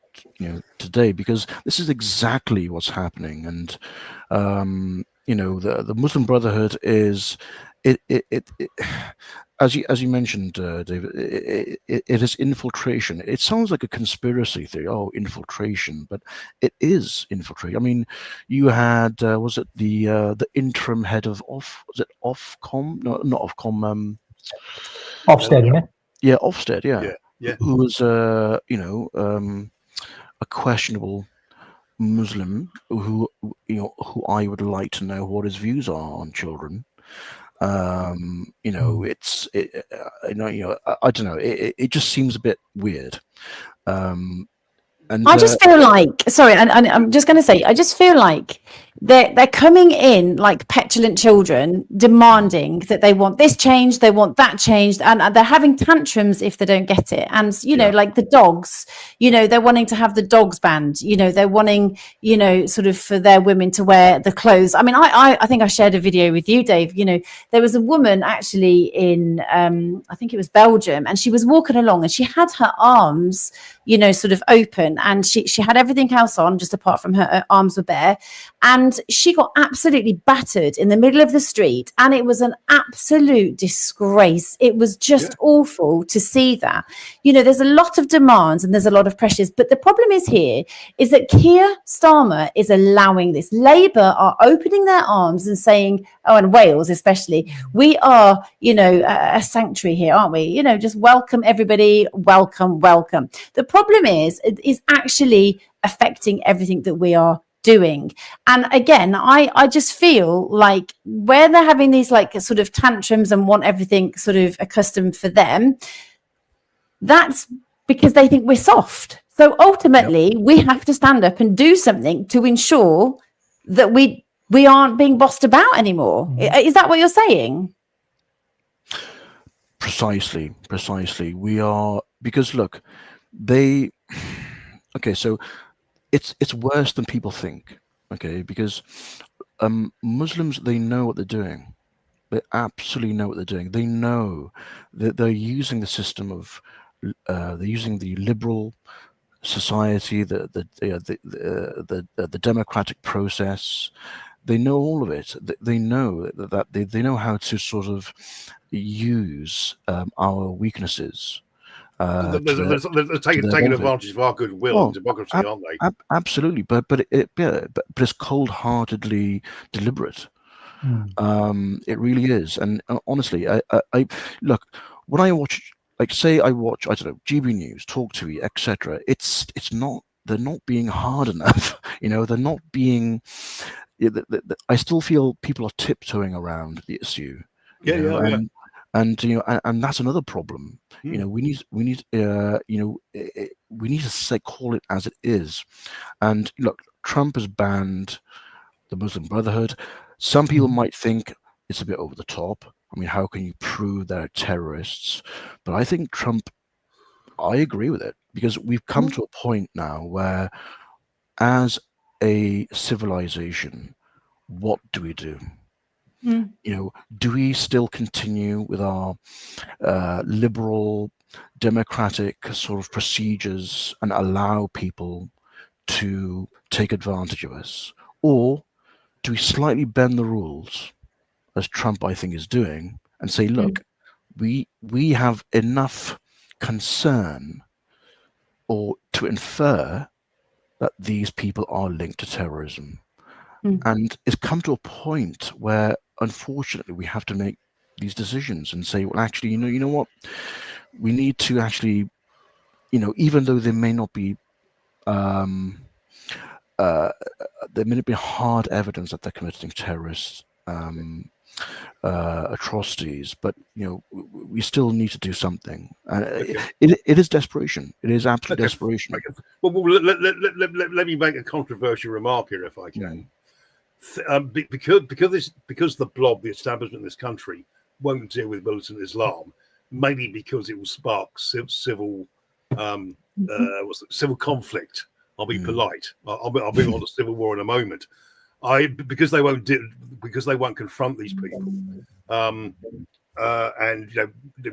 today, because this is exactly what's happening. And you know, the Muslim Brotherhood is it as you mentioned, David, it is infiltration. It sounds like a conspiracy theory. Oh, infiltration, but it is infiltration. I mean, you had was it the interim head of Ofcom? No, not Ofcom. Ofsted, isn't it? Yeah, Ofsted. Yeah. Who was a questionable Muslim who I would like to know what his views are on children. You know, I don't know. It just seems a bit weird. And I just feel like, sorry, and I'm just going to say, I just feel like they're coming in like petulant children, demanding that they want this changed, they want that changed, and they're having tantrums if they don't get it. And like the dogs, they're wanting to have the dogs banned. They're wanting, sort of for their women to wear the clothes. I mean, I think I shared a video with you, Dave. There was a woman actually in I think it was Belgium, and she was walking along and she had her arms sort of open, and she had everything else on just apart from her arms were bare, and she got absolutely battered in the middle of the street, and it was an absolute disgrace. It was just awful to see that. There's a lot of demands and there's a lot of pressures, but the problem is that Keir Starmer is allowing this. Labour are opening their arms and saying, and Wales especially, we are a sanctuary here, aren't we? Just welcome everybody, welcome. The problem is actually affecting everything that we are doing. And again, I just feel like where they're having these like sort of tantrums and want everything sort of accustomed for them, that's because they think we're soft. So ultimately we have to stand up and do something to ensure that we aren't being bossed about anymore. Is that what you're saying? Precisely. We are, because look, so it's worse than people think, because Muslims, they know what they're doing. They absolutely know what they're doing. They know that they're using the system of they're using the liberal society, the democratic process. They know all of it. They know that they know how to sort of use our weaknesses. They're taking advantage of our goodwill and democracy, aren't they? Absolutely, but it's cold-heartedly deliberate. It really is. And honestly, I look, when I watch, like, say I watch, I don't know, GB News, Talk TV, etc. It's not, they're not being hard enough. They're not being. I still feel people are tiptoeing around the issue. And and that's another problem. We need we need to say, call it as it is. And look, Trump has banned the Muslim Brotherhood. Some people might think it's a bit over the top. I mean, how can you prove they're terrorists? But I think Trump, I agree with it, because we've come to a point now where, as a civilization, what do we do? Do we still continue with our liberal, democratic sort of procedures and allow people to take advantage of us? Or do we slightly bend the rules, as Trump, I think, is doing, and say, look, we have enough concern or to infer that these people are linked to terrorism? And it's come to a point where, unfortunately, we have to make these decisions and say, well, actually, you know what, we need to actually, even though there may not be there may not be hard evidence that they're committing terrorist atrocities, but we still need to do something. It is desperation. It is absolute desperation. Well, let me make a controversial remark here, if I can. Because the blob, the establishment in this country, won't deal with militant Islam, maybe because it will spark civil conflict. I'll be polite. I'll move on to civil war in a moment. Because they won't confront these people, and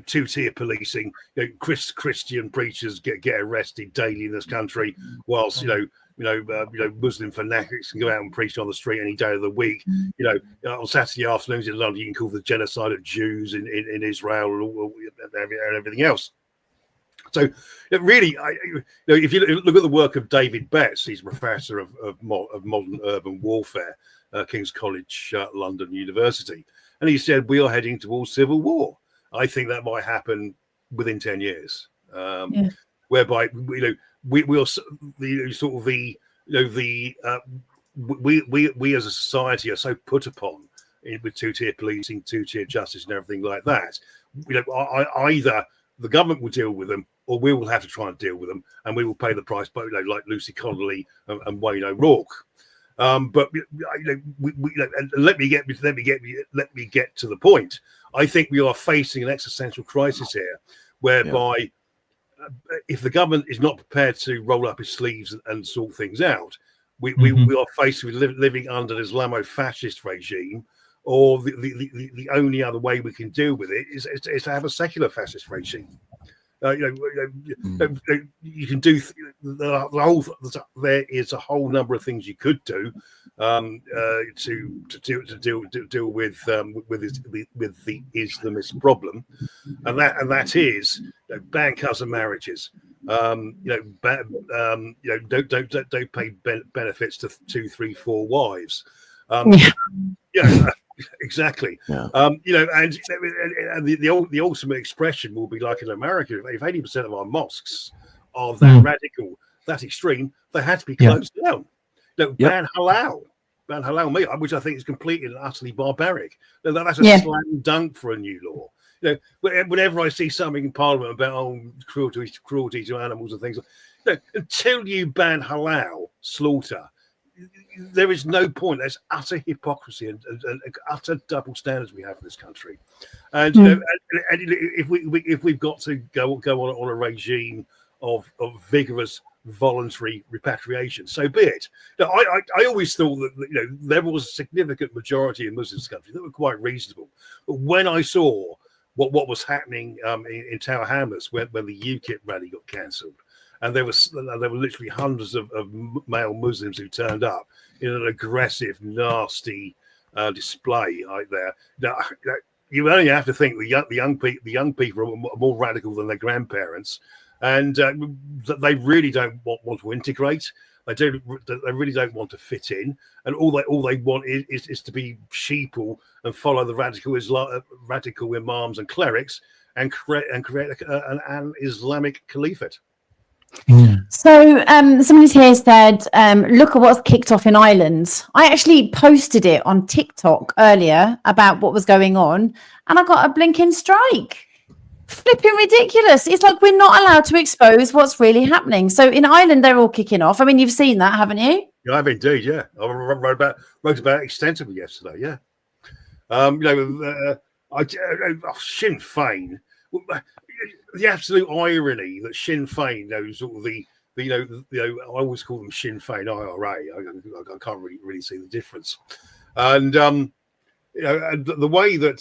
two-tier policing. Christian preachers get arrested daily in this country, whilst Muslim fanatics can go out and preach on the street any day of the week. On Saturday afternoons in London, you can call the genocide of Jews in Israel and everything else. So, really, if you look at the work of David Betts, he's a professor of modern urban warfare, King's College London University, and he said we are heading towards civil war. I think that might happen within 10 years, whereby we as a society are so put upon with two-tier policing, two-tier justice, and everything like that. Either the government will deal with them, or we will have to try and deal with them, and we will pay the price, like Lucy Connolly and Wayne O'Rourke. But let me get to the point. I think we are facing an existential crisis here, whereby if the government is not prepared to roll up its sleeves and sort things out, we are faced with living under an Islamo-fascist regime, or the only other way we can deal with it is to have a secular fascist regime. You can do there is a whole number of things you could do to deal with the Islamist problem, and that is ban cousin marriages. Don't pay benefits to 2, 3, 4 wives. Exactly. Yeah. And the ultimate expression will be like in America. If 80% of our mosques are that radical, that extreme, they had to be closed down. Ban halal meat, which I think is completely and utterly barbaric. That's a slam dunk for a new law. Whenever I see something in Parliament about cruelty to animals and things, until you ban halal slaughter, there is no point. There's utter hypocrisy and utter double standards we have in this country. And if we've got to go on a regime of vigorous voluntary repatriation, so be it. I always thought that there was a significant majority in Muslims country that were quite reasonable. But when I saw what was happening in Tower Hamlets when the UKIP rally got cancelled, and there were literally hundreds of male Muslims who turned up in an aggressive, nasty display out there. Now, you only have to think the young people are more radical than their grandparents, and they really don't want to integrate. They really don't want to fit in, and all they want is to be sheeple and follow the radical imams and clerics and create an Islamic caliphate. So somebody's here said, look at what's kicked off in Ireland. I actually posted it on TikTok earlier about what was going on, and I got a blinking strike. Flipping ridiculous. It's like we're not allowed to expose what's really happening. So in Ireland, they're all kicking off. I mean, you've seen that, haven't you? Yeah, I've indeed. Yeah, I wrote about it extensively yesterday. Yeah, Sinn Féin. The absolute irony that Sinn Féin, sort of I always call them Sinn Féin IRA. I can't really see the difference, and and the way that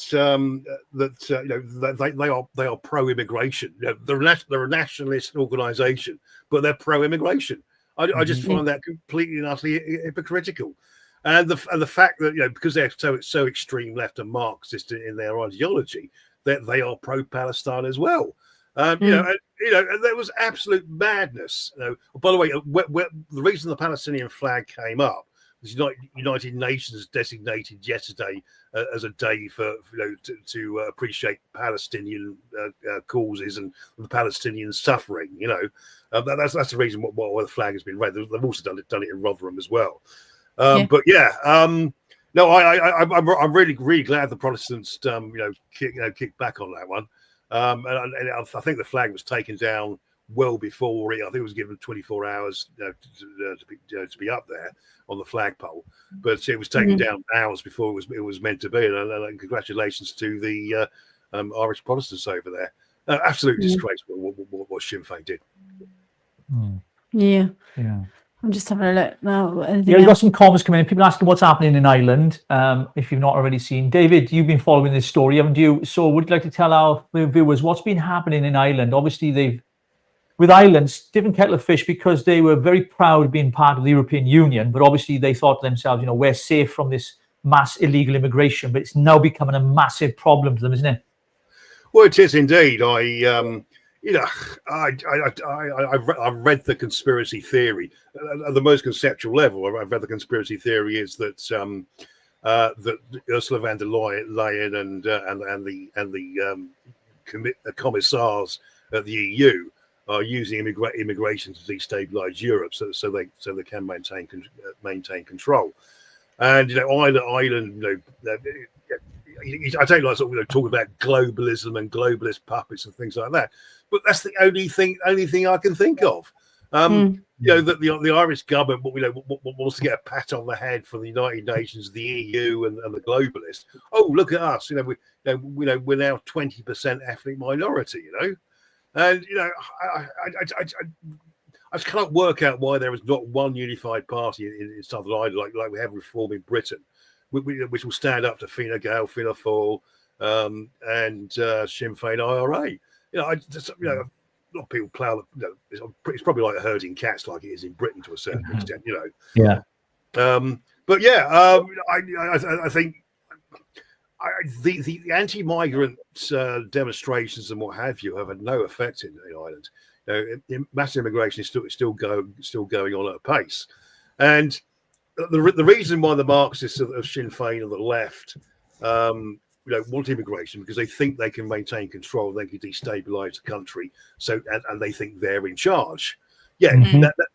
they are pro-immigration. They're a nationalist organisation, but they're pro-immigration. I just find that completely and utterly hypocritical, and the fact that because they're so extreme left and Marxist in their ideology, that they are pro-Palestine as well. And there was absolute madness. By the way, the reason the Palestinian flag came up was United Nations designated yesterday as a day for to appreciate Palestinian causes and the Palestinian suffering. That's the reason why the flag has been red. They've also done it in Rotherham as well. But I'm really glad the Protestants kicked back on that one. And I think the flag was taken down well before I think it was given 24 hours to be up there on the flagpole, but it was taken down hours before it was meant to be. And congratulations to the Irish Protestants over there. Absolute disgrace what Sinn Féin did. Yeah. I'm just having a look now. Yeah, we've got some comments coming in. People asking what's happening in Ireland. If you've not already seen, David, you've been following this story, haven't you? So, would you like to tell our viewers what's been happening in Ireland? Obviously, with Ireland, different kettle of fish, because they were very proud of being part of the European Union, but obviously they thought to themselves, we're safe from this mass illegal immigration, but it's now becoming a massive problem to them, isn't it? Well, it is indeed. I've read the conspiracy theory at the most conceptual level. I've read the conspiracy theory is that that Ursula von der Leyen and the commissars at the EU are using immigration to destabilise Europe, so they can maintain control. And Ireland, I don't like sort of talk about globalism and globalist puppets and things like that, but that's the only thing I can think of. That the Irish government wants to get a pat on the head from the United Nations, the EU, and the globalists. Oh, look at us! We're now 20% ethnic minority. And I just cannot work out why there is not one unified party in Southern Ireland like we have Reform in Britain, which will stand up to Fine Gael, Fianna Fáil, and Sinn Féin IRA. A lot of people plough. It's probably like herding cats, like it is in Britain to a certain extent. Yeah. But yeah, I think the anti-migrant demonstrations and what have you have had no effect in Ireland. Mass immigration is still going on at a pace, and the reason why the Marxists of Sinn Féin and the left want immigration because they think they can maintain control, they can destabilise the country, and they think they're in charge. Yeah,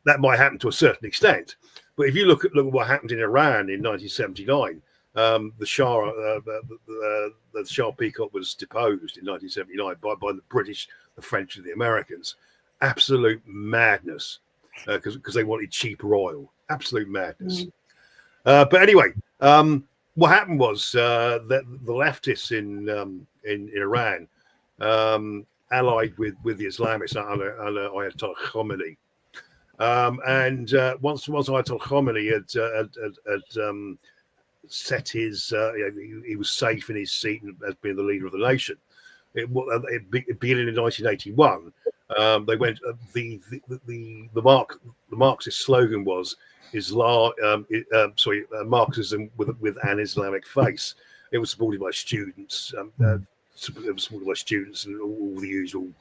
that might happen to a certain extent, but if you look at what happened in Iran in 1979. The Shah Peacock was deposed in 1979 by the British, the French, and the Americans. Absolute madness, because they wanted cheaper oil. Absolute madness. But anyway, what happened was that the leftists in Iran allied with the Islamists under Ayatollah Khomeini, and once Ayatollah Khomeini had set his he was safe in his seat as being the leader of the nation. Beginning in 1981, they went. The Marxist slogan was Marxism with an Islamic face. It was supported by students. It was supported by students and all the usual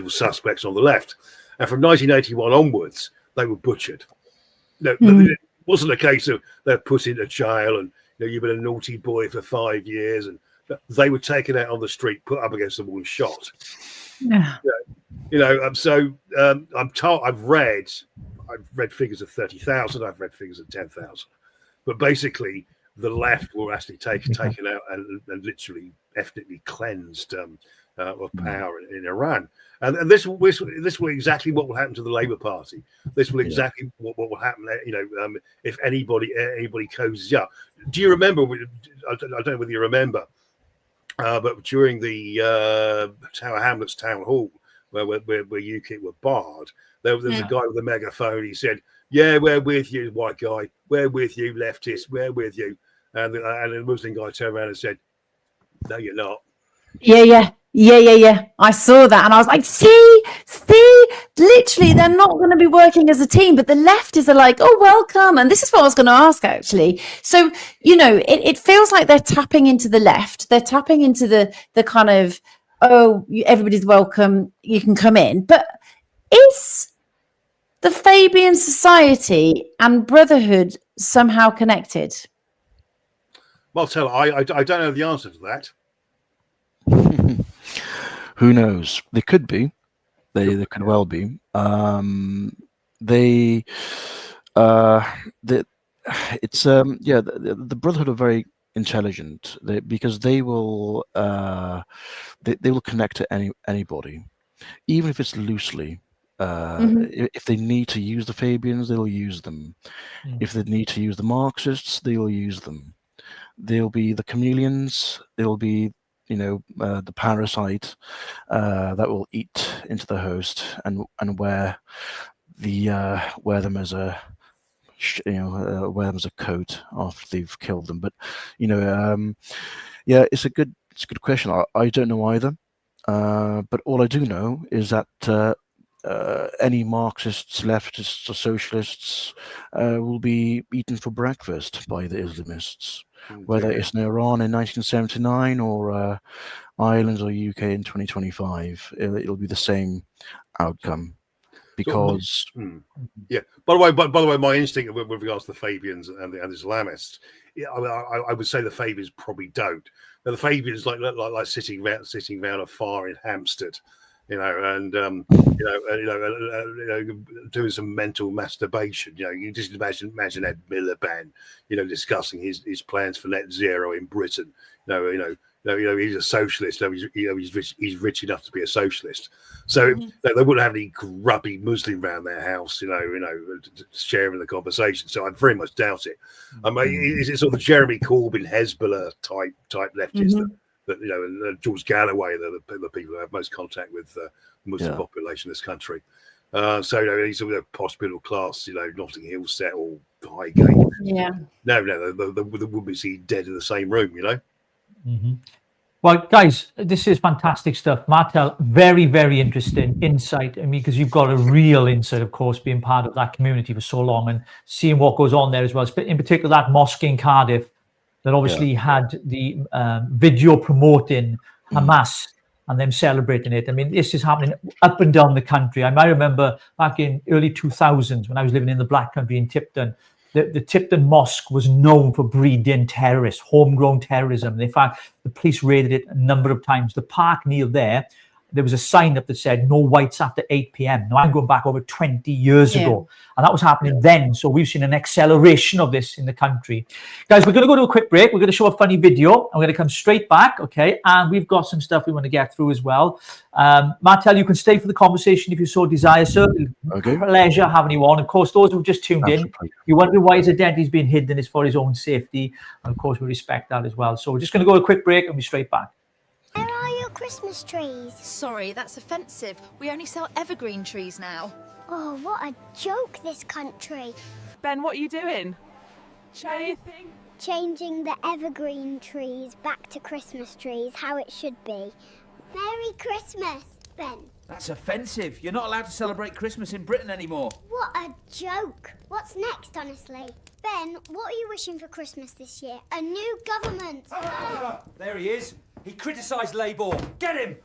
suspects on the left. And from 1981 onwards, they were butchered. It wasn't a case of they're put into jail and you've been a naughty boy for 5 years, and they were taken out on the street, put up against the wall, and shot. Yeah. I'm told I've read figures of 30,000. I've read figures of 10,000, but basically the left were actually taken out and literally ethnically cleansed of power in Iran. And this will exactly what will happen to the Labour Party. This will exactly what will happen. If anybody cozies up. Do you remember? I don't know whether you remember, but during the Tower Hamlets town hall, where UKIP were barred, there's a guy with a megaphone. He said, "Yeah, we're with you, white guy. We're with you, leftists. We're with you." And the Muslim guy turned around and said, "No, you're not." Yeah. I saw that and I was like, see, literally, they're not going to be working as a team, but the leftists are like, oh, welcome. And this is what I was going to ask, actually. So, it feels like they're tapping into the left. They're tapping into the kind of, everybody's welcome, you can come in. But is the Fabian Society and Brotherhood somehow connected? Well, I don't know the answer to that. Who knows? They could be. They could well be. The Brotherhood are very intelligent because they will connect to anybody, even if it's loosely. If they need to use the Fabians, they'll use them. If they need to use the Marxists, they'll use them. There'll be the chameleons. There'll be the parasite that will eat into the host and wear them as a coat after they've killed them. But it's a good question. I don't know either. But all I do know is that any Marxists, leftists, or socialists will be eaten for breakfast by the Islamists. Whether it's in Iran in 1979 or Ireland or UK in 2025, it'll be the same outcome. Because By the way, my instinct with regards to the Fabians and the Islamists, I would say the Fabians probably don't. Now, the Fabians like sitting around a fire in Hampstead, doing some mental masturbation. You just imagine Ed Miliband, discussing his plans for net zero in Britain. He's a socialist. He's rich enough to be a socialist. So they wouldn't have any grubby Muslim around their house, sharing the conversation. So I very much doubt it. I mean, is it sort of Jeremy Corbyn, Hezbollah type leftist that George Galloway, the people who have most contact with the Muslim population in this country. So he's sort of a posh middle class, Notting Hill set or Highgate. Yeah. No, they wouldn't be seen dead in the same room, Well, guys, this is fantastic stuff. Martel, very, very interesting insight. I mean, because you've got a real insight, of course, being part of that community for so long and seeing what goes on there as well. In particular, that mosque in Cardiff that obviously had the video promoting Hamas and them celebrating it. I mean, this is happening up and down the country. I might remember back in early 2000s when I was living in the Black Country in Tipton, the Tipton Mosque was known for breeding terrorists, homegrown terrorism. In fact, the police raided it a number of times. The park near there was a sign up that said no whites after 8 p.m. Now, I'm going back over 20 years ago, and that was happening then. So we've seen an acceleration of this in the country. Guys, we're going to go to a quick break. We're going to show a funny video. I'm going to come straight back, okay? And we've got some stuff we want to get through as well. Martel, you can stay for the conversation if you so desire, sir. Okay. Pleasure having you on. Of course, those who've just tuned in, you wonder why his identity's been hidden. It's for his own safety. And of course, we respect that as well. So we're just going to go to a quick break and be straight back. Where are your Christmas trees? Sorry, that's offensive. We only sell evergreen trees now. Oh, what a joke, this country. Ben, what are you doing? Changing the evergreen trees back to Christmas trees, how it should be. Merry Christmas, Ben. That's offensive. You're not allowed to celebrate Christmas in Britain anymore. What a joke. What's next, honestly? Ben, what are you wishing for Christmas this year? A new government. There he is. He criticised Labour. Get him!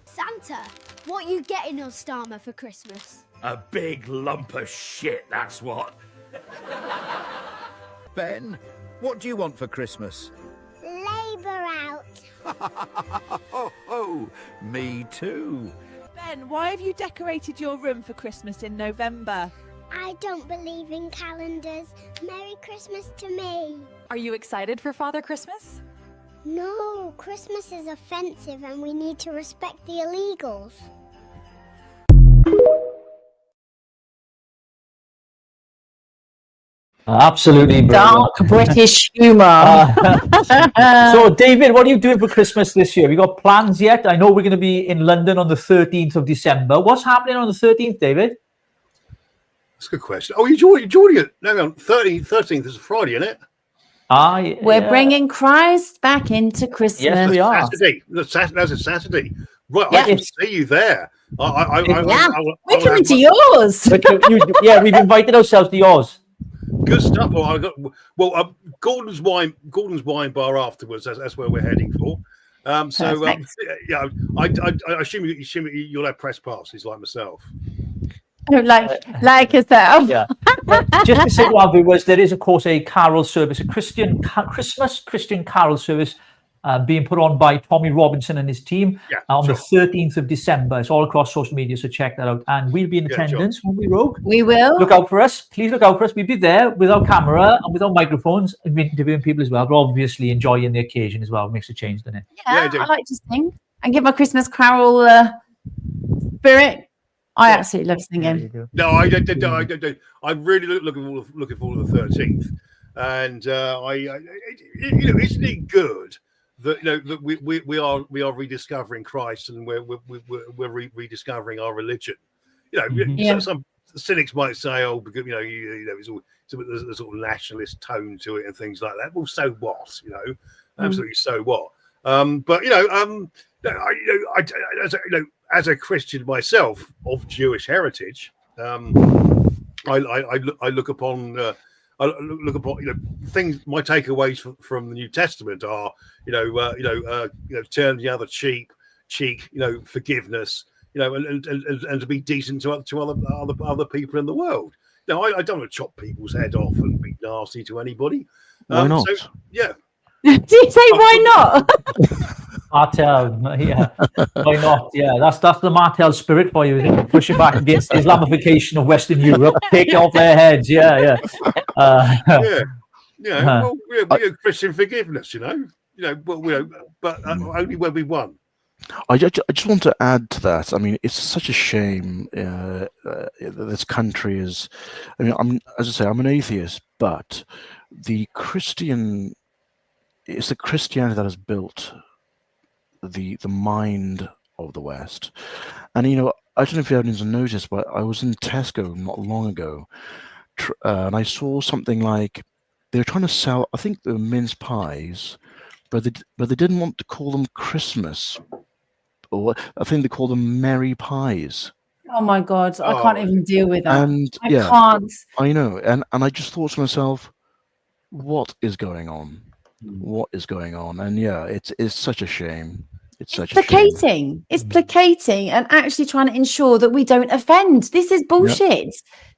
Santa, what are you getting us, Starmer, for Christmas? A big lump of shit, that's what. Ben, what do you want for Christmas? Labour out. Oh, know. Me too. Ben, why have you decorated your room for Christmas in November? I don't believe in calendars. Merry Christmas to me. Are you excited for Father Christmas? No, Christmas is offensive and we need to respect the illegals. Absolutely brilliant. Dark British humour. So, David, what are you doing for Christmas this year? Have you got plans yet? I know we're going to be in London on the 13th of December. What's happening on the 13th, David? That's a good question. Oh, you're joining it. No, 13th is a Friday, isn't it? We're bringing Christ back into Christmas. Yes, we are. Saturday. That's a Saturday. Right, Yeah. I can see you there. We're coming to yours. Yeah, we've invited ourselves to yours. Good stuff. Gordon's wine bar afterwards. That's where we're heading for. I assume you'll have press passes like myself. like yourself. Yeah. Just to say to our viewers, there is, of course, a carol service, a Christmas Christian carol service being put on by Tommy Robinson and his team on the 13th of December. It's all across social media, so check that out. And we'll be in attendance, won't we, Rogue? We will. Look out for us. Please look out for us. We'll be there with our camera and with our microphones, interviewing people as well, but obviously enjoying the occasion as well. It makes a change, doesn't it? Yeah, I like to sing and give my Christmas carol spirit. I absolutely love singing. No, I don't. I'm really looking forward to the 13th, and isn't it good that that we are rediscovering Christ and we're rediscovering our religion? Some cynics might say, oh, because it's all there's a sort of nationalist tone to it and things like that. Well, so what? Absolutely, so what? As a Christian myself of Jewish heritage, I look upon things. My takeaways from the New Testament are turn the other cheek, forgiveness, and to be decent to other people in the world. Now, I don't want to chop people's head off and be nasty to anybody. Why not? So, yeah. Did you say why not? Martel, yeah. Why not? Yeah, that's the Martel spirit for you, isn't it? Pushing back against the Islamification of Western Europe, take it off their heads. Yeah. Well, we're Christian forgiveness, but only when we won. I just want to add to that. I mean, it's such a shame this country is. I mean, I'm an atheist, but it's the Christianity that has built the mind of the West. And I don't know if you haven't noticed, but I was in Tesco not long ago, and I saw something like they were trying to sell, I think, the mince pies, but they didn't want to call them Christmas, or I think they called them Merry Pies. Oh my God, I can't even deal with that. And I can't. I know, and I just thought to myself, what is going on? What is going on? And it's such a shame. It's placating. It's placating and actually trying to ensure that we don't offend. This is bullshit.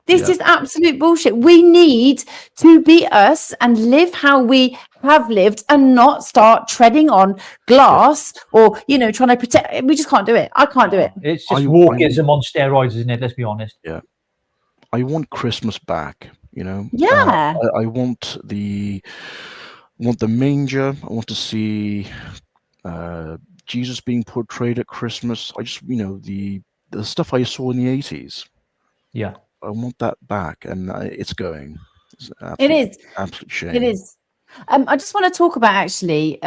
This is absolute bullshit. We need to be us and live how we have lived and not start treading on glass or, trying to protect. We just can't do it. I can't do it. It's just wokeism on steroids, isn't it? Let's be honest. Yeah. I want Christmas back, Yeah. I want the manger. I want to see Jesus being portrayed at Christmas. I just, the stuff I saw in the 80s. Yeah. I want that back, and it's going. It is. Absolute shame. It is. I just want to talk about actually.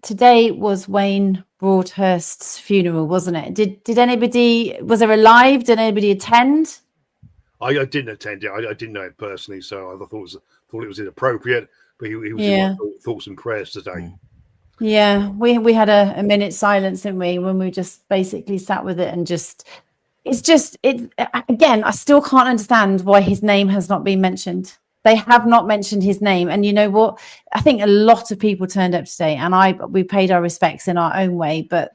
Today was Wayne Broadhurst's funeral, wasn't it? Did anybody? Was there a live? Did anybody attend? I didn't attend it. I didn't know it personally, so I thought it was inappropriate. But he was in my thoughts and prayers today. Yeah, we had a minute silence, didn't we? When we just basically sat with it and just. Again, I still can't understand why his name has not been mentioned. They have not mentioned his name. And you know what? I think a lot of people turned up today and we paid our respects in our own way, but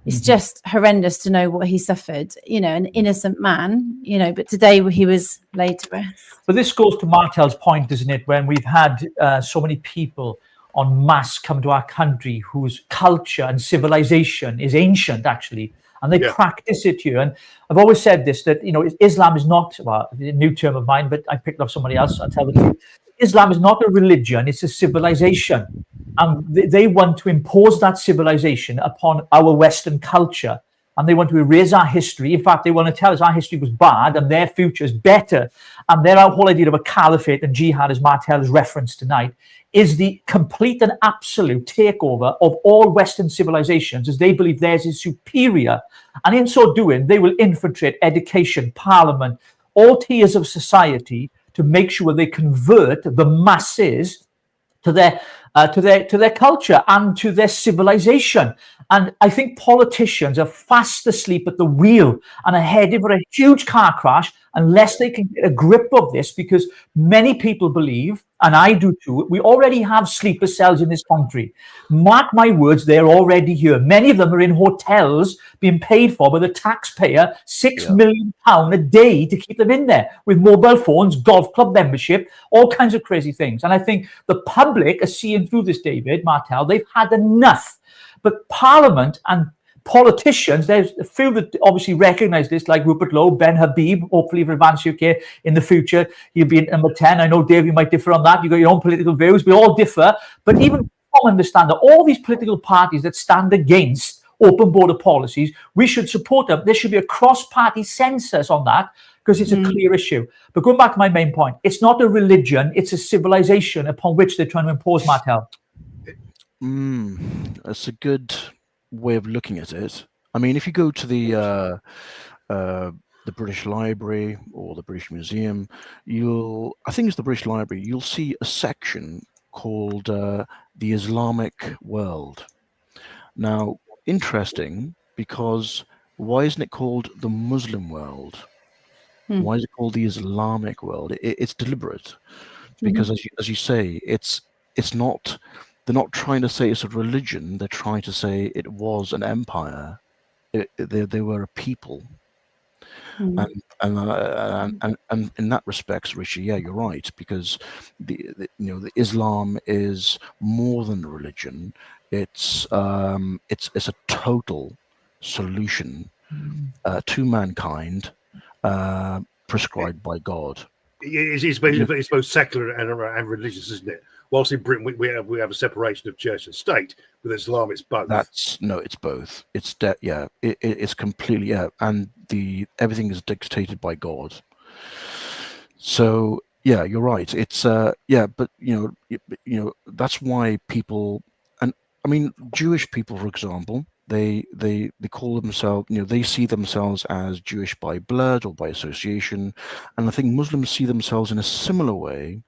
it's just horrendous to know what he suffered, an innocent man, but today he was laid to rest. But this goes to Martel's point, doesn't it? When we've had so many people en masse come to our country whose culture and civilization is ancient, actually, and they practice it here. And I've always said this, that, you know, Islam is not, well, a new term of mine, but I picked up somebody else, I'll tell the truth. Islam is not a religion, it's a civilization. And they want to impose that civilization upon our Western culture. And they want to erase our history. In fact, they want to tell us our history was bad and their future is better. And their whole idea of a caliphate and jihad, as Martel has referenced tonight, is the complete and absolute takeover of all Western civilizations, as they believe theirs is superior. And in so doing, they will infiltrate education, parliament, all tiers of society to make sure they convert the masses to their culture and to their civilization. And I think politicians are fast asleep at the wheel and are headed for a huge car crash unless they can get a grip of this, because many people believe, and I do too, we already have sleeper cells in this country. Mark my words, they're already here. Many of them are in hotels being paid for by the taxpayer, £6 million a day to keep them in there, with mobile phones, golf club membership, all kinds of crazy things. And I think the public are seeing through this, David, Martel. They've had enough. But Parliament and politicians, there's a few that obviously recognise this, like Rupert Lowe, Ben Habib, hopefully for Advance UK in the future, he'll be at number 10. I know, Dave, you might differ on that. You've got your own political views. We all differ. But even I understand that all these political parties that stand against open border policies, we should support them. There should be a cross-party census on that, because it's a clear issue. But going back to my main point, it's not a religion, it's a civilization upon which they're trying to impose, Martel. That's a good way of looking at it. I mean, if you go to the British Library or the British Museum, I think it's the British Library, you'll see a section called the Islamic world. Now, interesting, because why isn't it called the Muslim world? Why is it called the Islamic world? It's deliberate, because as you say, it's not. They're not trying to say it's a religion. They're trying to say it was an empire. They were a people, and in that respect, Richie, yeah, you're right, because the Islam is more than a religion. It's a total solution to mankind, prescribed by God. It's both secular and religious, isn't it? Whilst in Britain we have a separation of church and state, with Islam it's both. It's both. It's completely and everything is dictated by God. So yeah, you're right. It's but that's why people, and I mean Jewish people, for example, they call themselves, they see themselves as Jewish by blood or by association, and I think Muslims see themselves in a similar way,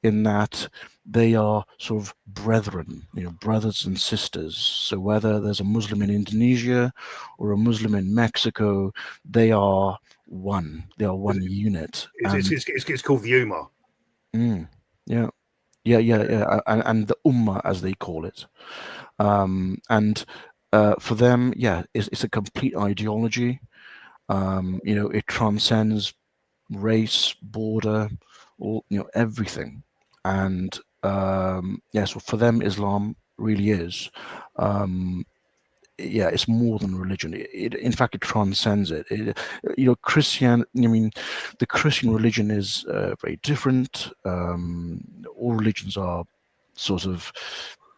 in that they are sort of brethren, brothers and sisters. So whether there's a Muslim in Indonesia or a Muslim in Mexico, they are one. They are one unit. It's called the Ummah. And the Ummah, as they call it. For them, it's a complete ideology. It transcends race, border, everything. And so for them, Islam really is, it's more than religion. In fact, it transcends it. The Christian religion is very different. All religions are sort of,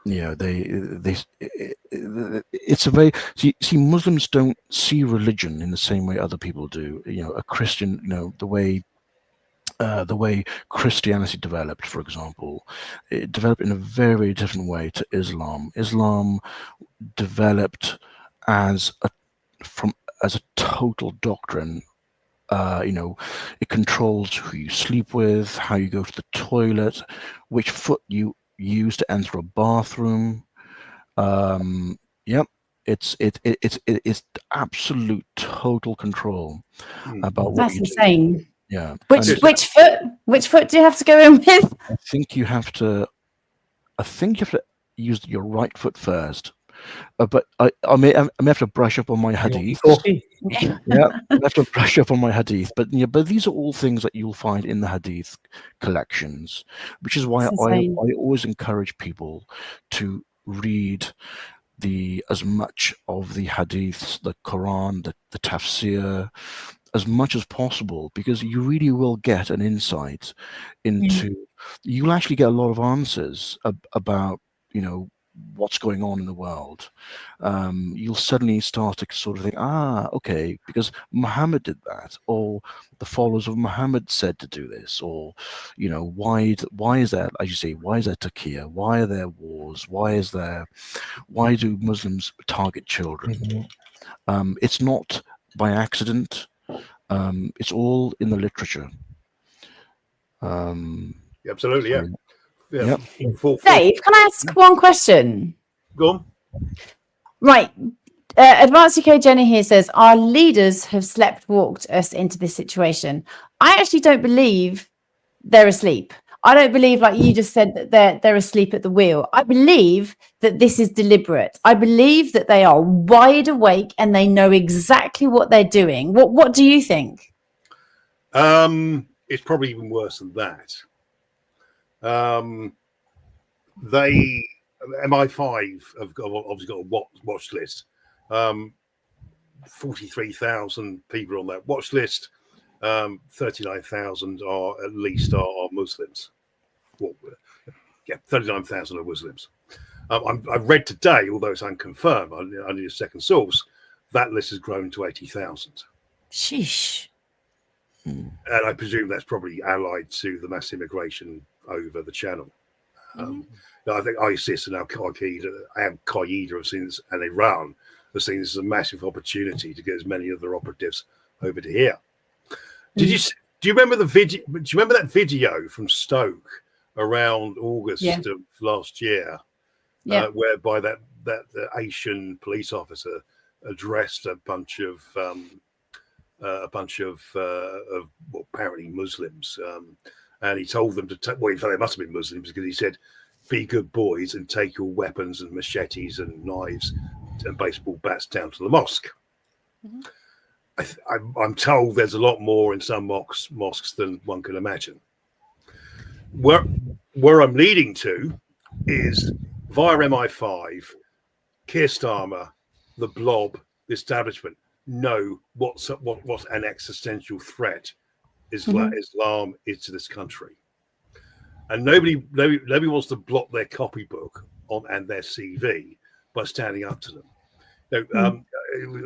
it's a very, see, Muslims don't see religion in the same way other people do. A Christian, the way Christianity developed, for example, it developed in a very, very different way to Islam. Islam developed as a total doctrine. It controls who you sleep with, how you go to the toilet, which foot you use to enter a bathroom. It's absolute total control about what you insane. Do. Yeah. Which foot do you have to go in with? I think you have to use your right foot first, but I may have to brush up on my hadith. Yeah, I have to brush up on my hadith. But yeah, but these are all things that you'll find in the hadith collections, which is why I always encourage people to read as much of the hadiths, the Quran, the tafsir, as much as possible, because you really will get an insight into, you'll actually get a lot of answers about, what's going on in the world. You'll suddenly start to sort of think, okay, because Muhammad did that, or the followers of Muhammad said to do this, or why is there, as you say, why is there taqiyya, why are there wars, why do Muslims target children? It's not by accident. It's all in the literature. Absolutely, yeah. Dave, can I ask one question? Go on. Right. Advanced UK Jenny here says, our leaders have walked us into this situation. I actually don't believe they're asleep. I don't believe, like you just said, that they're asleep at the wheel. I believe that this is deliberate. I believe that they are wide awake and they know exactly what they're doing. What do you think? It's probably even worse than that. MI5 have obviously got a watch list. 43,000 people on that watch list. 39,000 are Muslims. Well, yeah, 39,000 are Muslims. I've read today, although it's unconfirmed, I need a second source, that list has grown to 80,000. Sheesh. And I presume that's probably allied to the mass immigration over the channel. I think ISIS and Al-Qaeda have seen this, and Iran have seen this as a massive opportunity to get as many of their operatives over to here. Do you remember the video? Do you remember that video from Stoke around August of last year, whereby that Asian police officer addressed a bunch of apparently Muslims, and he told them to take. Well, in fact, they must have been Muslims, because he said, "Be good boys and take your weapons and machetes and knives and baseball bats down to the mosque." I'm told there's a lot more in some mosques than one can imagine. Where I'm leading to is via MI5, Keir Starmer, the Blob, the establishment know what an existential threat Islam is to this country, and nobody wants to block their copybook and their CV by standing up to them.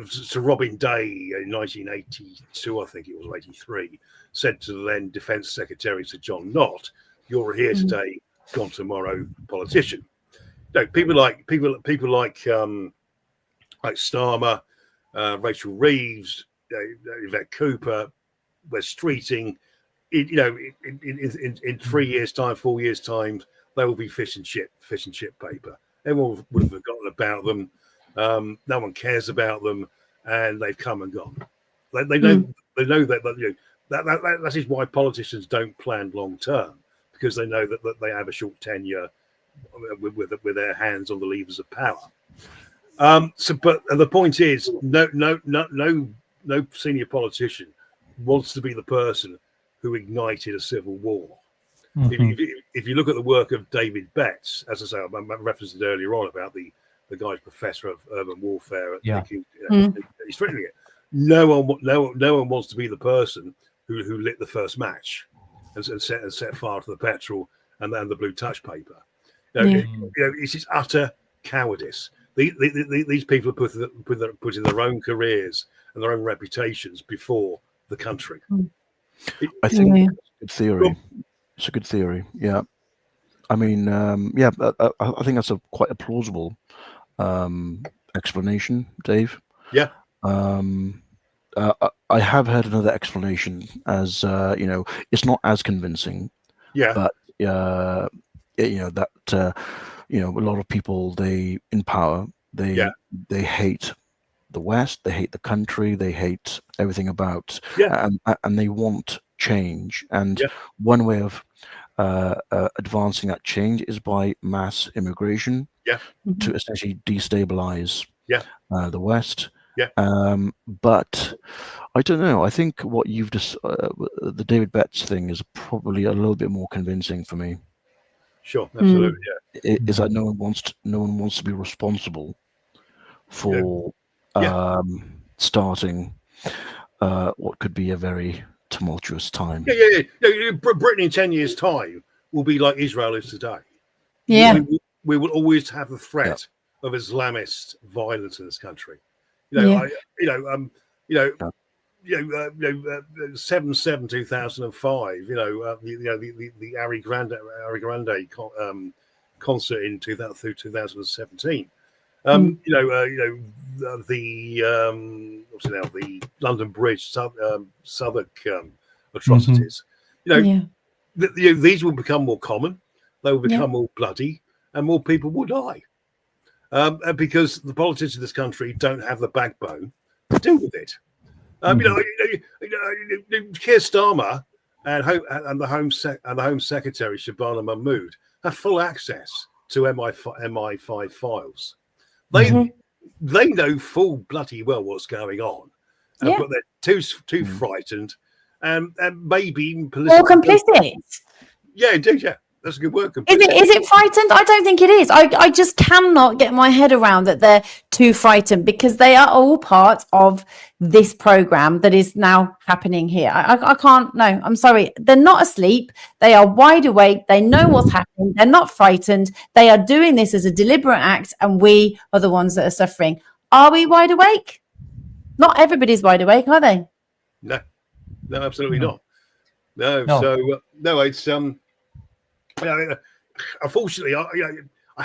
Sir Robin Day in 1982, I think it was, 83, said to the then Defence Secretary, Sir John Knott, "You're here today, gone tomorrow, politician." People like Starmer, Rachel Reeves, Yvette Cooper, Wes Streeting. In 3 years' time, 4 years' time, they will be fish and chip paper. Everyone would have forgotten about them. No one cares about them, and they've come and gone. They know that is why politicians don't plan long term, because they know that they have a short tenure with their hands on the levers of power. But the point is, no senior politician wants to be the person who ignited a civil war. If you look at the work of David Betts, as I say, I referenced it earlier on about the guy's professor of urban warfare. He's threatening it. No one wants to be the person who lit the first match and set fire to the petrol and the blue touch paper. It's just utter cowardice. These people are putting their own careers and their own reputations before the country. I think it's a good theory. It's a good theory. Yeah. I mean, I think that's quite a plausible explanation, Dave. Yeah. I have heard another explanation as it's not as convincing. Yeah. But a lot of people in power they hate the West, they hate the country, they hate everything about, and they want change. And one way of advancing that change is by mass immigration to essentially destabilize the West. But I don't know. I think what you've just the David Betts thing is probably a little bit more convincing for me. Sure, absolutely, Is that no one wants to be responsible for starting what could be a very tumultuous time. Britain in 10 years' time will be like Israel is today. Yeah, we will always have the threat of Islamist violence in this country. 7/7/2005. The Ari Grande concert in 2017. The London Bridge, Southwark atrocities. These will become more common. They will become more bloody, and more people will die. Because the politicians of this country don't have the backbone to deal with it. Keir Starmer and the Home Secretary Shabana Mahmood have full access to MI5 files. They know full bloody well what's going on, but they're too frightened and maybe even or complicit. Yeah, indeed. Yeah, that's a good word. Is it frightened? I don't think it is. I just cannot get my head around that they're too frightened, because they are all part of this program that is now happening here. I can't. No, I'm sorry. They're not asleep. They are wide awake. They know what's happening. They're not frightened. They are doing this as a deliberate act, and we are the ones that are suffering. Are we wide awake? Not everybody's wide awake, are they? No, absolutely not. No. So no, it's unfortunately, I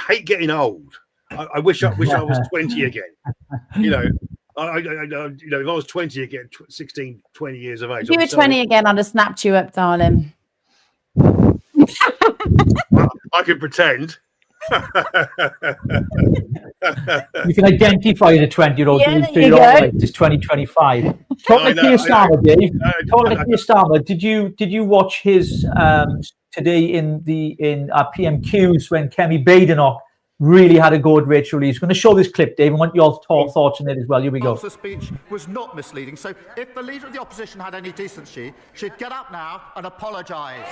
hate getting old. I wish I was 20 again. If I was 20 again, 16, 20 years of age. If you were 20 again, I'd have snapped you up, darling. I can pretend. You can identify the 20-year-old. It's 2025. Talking to Keir Starmer, Dave. Talking to Keir Starmer, did you watch his today in PMQs when Kemi Badenoch really had a go at Rachel Lee? He's going to show this clip, Dave. I want your thoughts on it as well. Here we go. The speech was not misleading. So if the leader of the opposition had any decency, she'd get up now and apologise.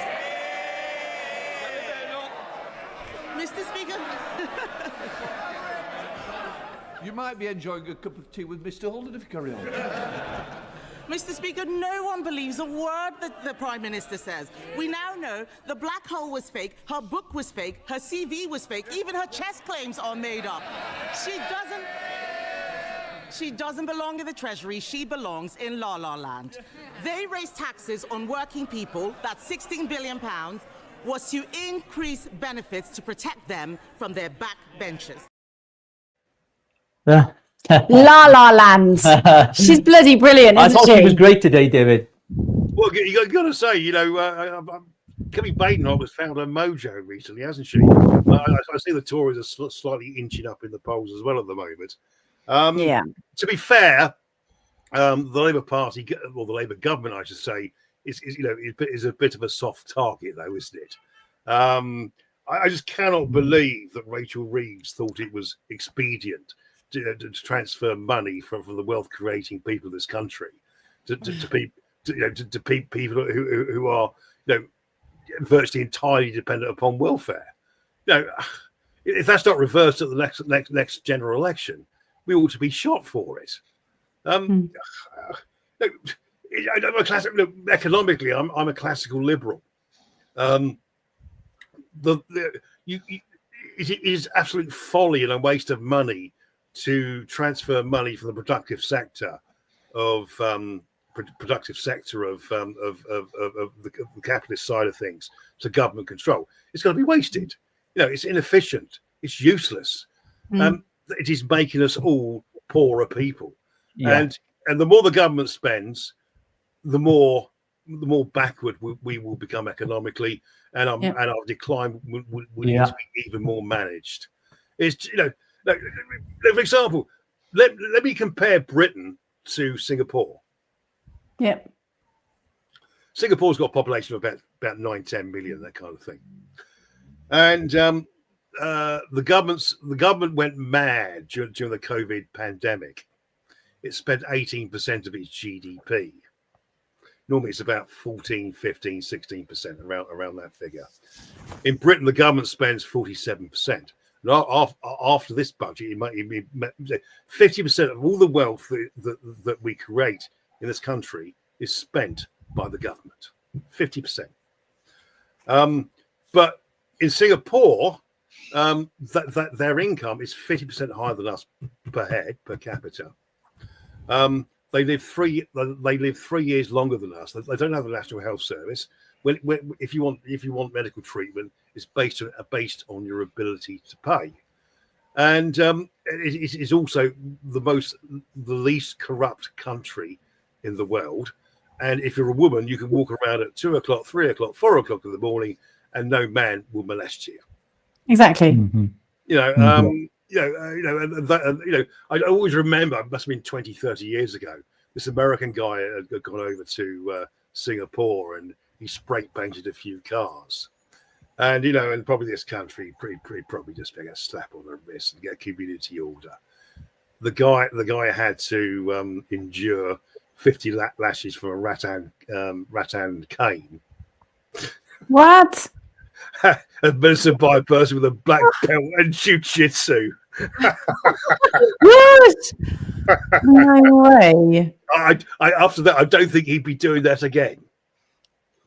Mr. Speaker. You might be enjoying a cup of tea with Mr. Holden if you carry on. Mr. Speaker, no one believes a word that the Prime Minister says. We now know the black hole was fake, her book was fake, her CV was fake, even her chess claims are made up. She doesn't belong in the Treasury, she belongs in La La Land. They raised taxes on working people, that's £16 billion, was to increase benefits to protect them from their backbenchers. La La Land. She's bloody brilliant, isn't I thought she was great today, David. Well, you got to say, Kemi Badenoch has found her mojo recently, hasn't she? I see the Tories are slightly inching up in the polls as well at the moment. To be fair, the Labour Party, or the Labour government, I should say, is a bit of a soft target, though, isn't it? I just cannot believe that Rachel Reeves thought it was expedient to transfer money from the wealth-creating people of this country to people who are virtually entirely dependent upon welfare. If that's not reversed at the next general election, we ought to be shot for it. Economically, I'm a classical liberal. It is absolute folly and a waste of money to transfer money from the productive sector of the capitalist side of things to government control. It's going to be wasted. It's inefficient. It's useless. It is making us all poorer people. And the more the government spends, the more backward we will become economically, and our decline will need to be even more managed. It's for example, let me compare Britain to Singapore. Singapore's got a population of about 9-10 million, that kind of thing. And the government went mad during the COVID pandemic. It spent 18% of its GDP. Normally it's about 14, 15, 16%, around that figure. In Britain, the government spends 47%. And after this budget, 50% of all the wealth that we create in this country is spent by the government. 50%. But in Singapore, their income is 50% higher than us per capita. They live 3 years longer than us. They don't have the National Health Service. If you want medical treatment, it's based on your ability to pay, and it is also the least corrupt country in the world. And if you're a woman, you can walk around at 2 o'clock, 3 o'clock, 4 o'clock in the morning, and no man will molest you. Exactly. Mm-hmm. I always remember, it must have been 20, 30 years ago, this American guy had gone over to Singapore, and he spray painted a few cars. And, and probably this country probably just get a slap on the wrist and get a community order. The guy had to endure 50 lashes from a rattan cane. What? Administered by a person with a black belt and jiu-jitsu. What? No way. After that, I don't think he'd be doing that again.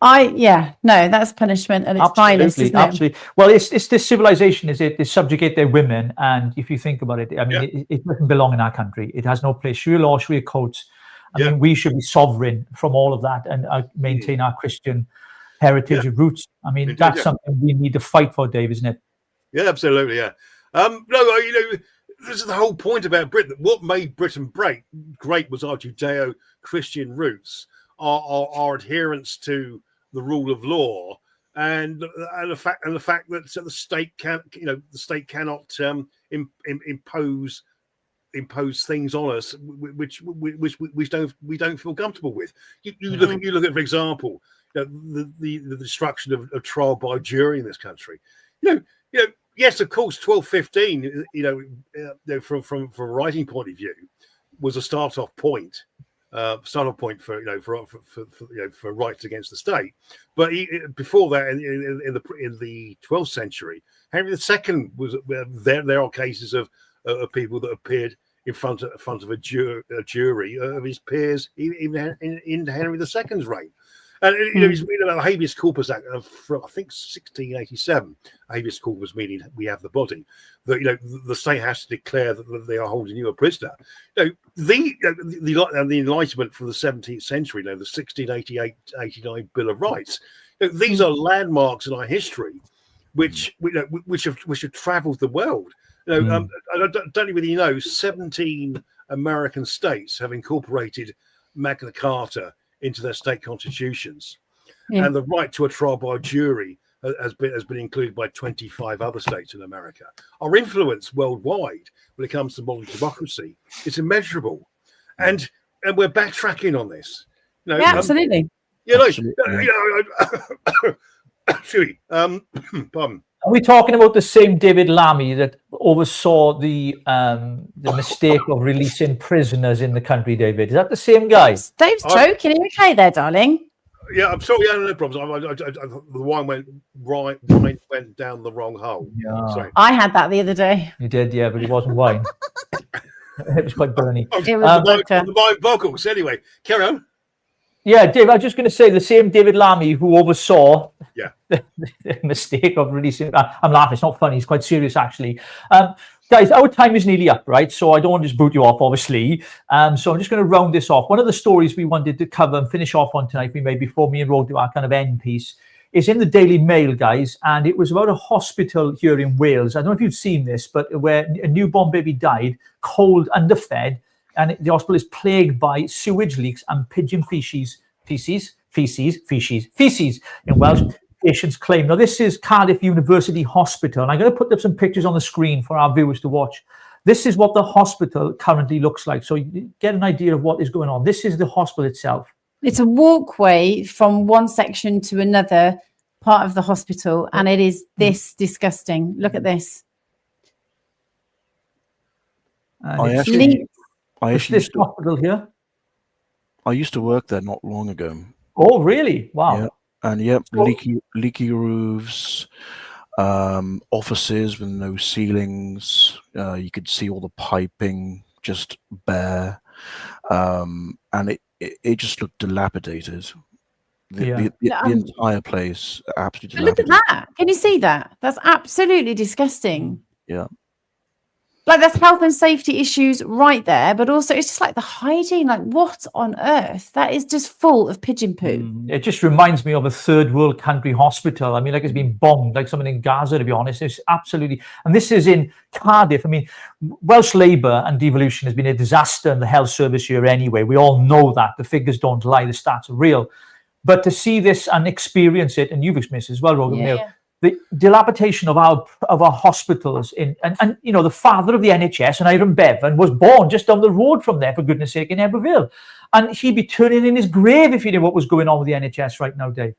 No, that's punishment and it's violence, isn't it? Absolutely. Well, it's this civilization, they subjugate their women, and if you think about it, I mean, it doesn't belong in our country. It has no place. Sharia law, Sharia codes. I mean, we should be sovereign from all of that and maintain our Christian heritage and roots. I mean, that's something we need to fight for, Dave, isn't it? Yeah, absolutely. Yeah. This is the whole point about Britain. What made Britain great was our Judeo-Christian roots, our adherence to the rule of law, and the fact that the state cannot impose things on us which we don't feel comfortable with. You look at, for example, the destruction of trial by jury in this country. Yes, of course, 1215. From a writing point of view, was a start off point for rights against the state. But before that, in the 12th century, Henry II was there are cases of people that appeared in front of a jury of his peers, even in Henry II's reign. And he's reading about the Habeas Corpus Act from, I think, 1687. Habeas Corpus meaning we have the body. That the state has to declare that they are holding you a prisoner. The Enlightenment from the 17th century, the 1688-89 Bill of Rights. These are landmarks in our history, which have travelled the world. I don't really know. 17 American states have incorporated Magna Carta into their state constitutions, and the right to a trial by jury has been included by 25 other states in America. Our influence worldwide when it comes to modern democracy is immeasurable, and we're backtracking on this. Absolutely. Pardon. Are we talking about the same David Lammy that oversaw the mistake of releasing prisoners in the country, David? Is that the same guy? Dave's joking. Are you okay there, darling? Yeah, I'm sorry. Yeah, no problems. The wine went down the wrong hole. Yeah. Sorry. I had that the other day. You did, yeah, but it wasn't wine. It was quite burny. It was the wine vocals. Anyway, carry on. Yeah, Dave, I was just going to say the same David Lammy who oversaw the mistake of releasing. I'm laughing. It's not funny. It's quite serious, actually. Guys, our time is nearly up, right? So I don't want to just boot you off, obviously. So I'm just going to round this off. One of the stories we wanted to cover and finish off on tonight, before me and Rogue do our kind of end piece, is in the Daily Mail, guys. And it was about a hospital here in Wales. I don't know if you've seen this, but where a newborn baby died, cold, underfed. And the hospital is plagued by sewage leaks and pigeon feces in Welsh. Patients claim. Now, this is Cardiff University Hospital. And I'm going to put up some pictures on the screen for our viewers to watch. This is what the hospital currently looks like. So you get an idea of what is going on. This is the hospital itself. It's a walkway from one section to another part of the hospital, and it is this disgusting. Look at this. I actually this hospital here. I used to work there not long ago. Oh, really? Wow. Yeah. And leaky roofs, offices with no ceilings. You could see all the piping just bare, and it just looked dilapidated. The entire place absolutely Look dilapidated. at that. Can you see that? That's absolutely disgusting. Yeah. Like, that's health and safety issues right there, but also it's just like the hygiene. Like, what on earth? That is just full of pigeon poo. It just reminds me of a third world country hospital. I mean, like it's been bombed, like something in Gaza, to be honest. It's absolutely, and this is in Cardiff. I mean, Welsh Labour and devolution has been a disaster in the health service here anyway. We all know that. The figures don't lie, the stats are real. But to see this and experience it, and you've experienced it as well, Rogue, the dilapidation of our hospitals and you know, the father of the NHS, and Iron Bevan, was born just down the road from there, for goodness sake, in Eberville. And he'd be turning in his grave if he knew what was going on with the NHS right now, Dave.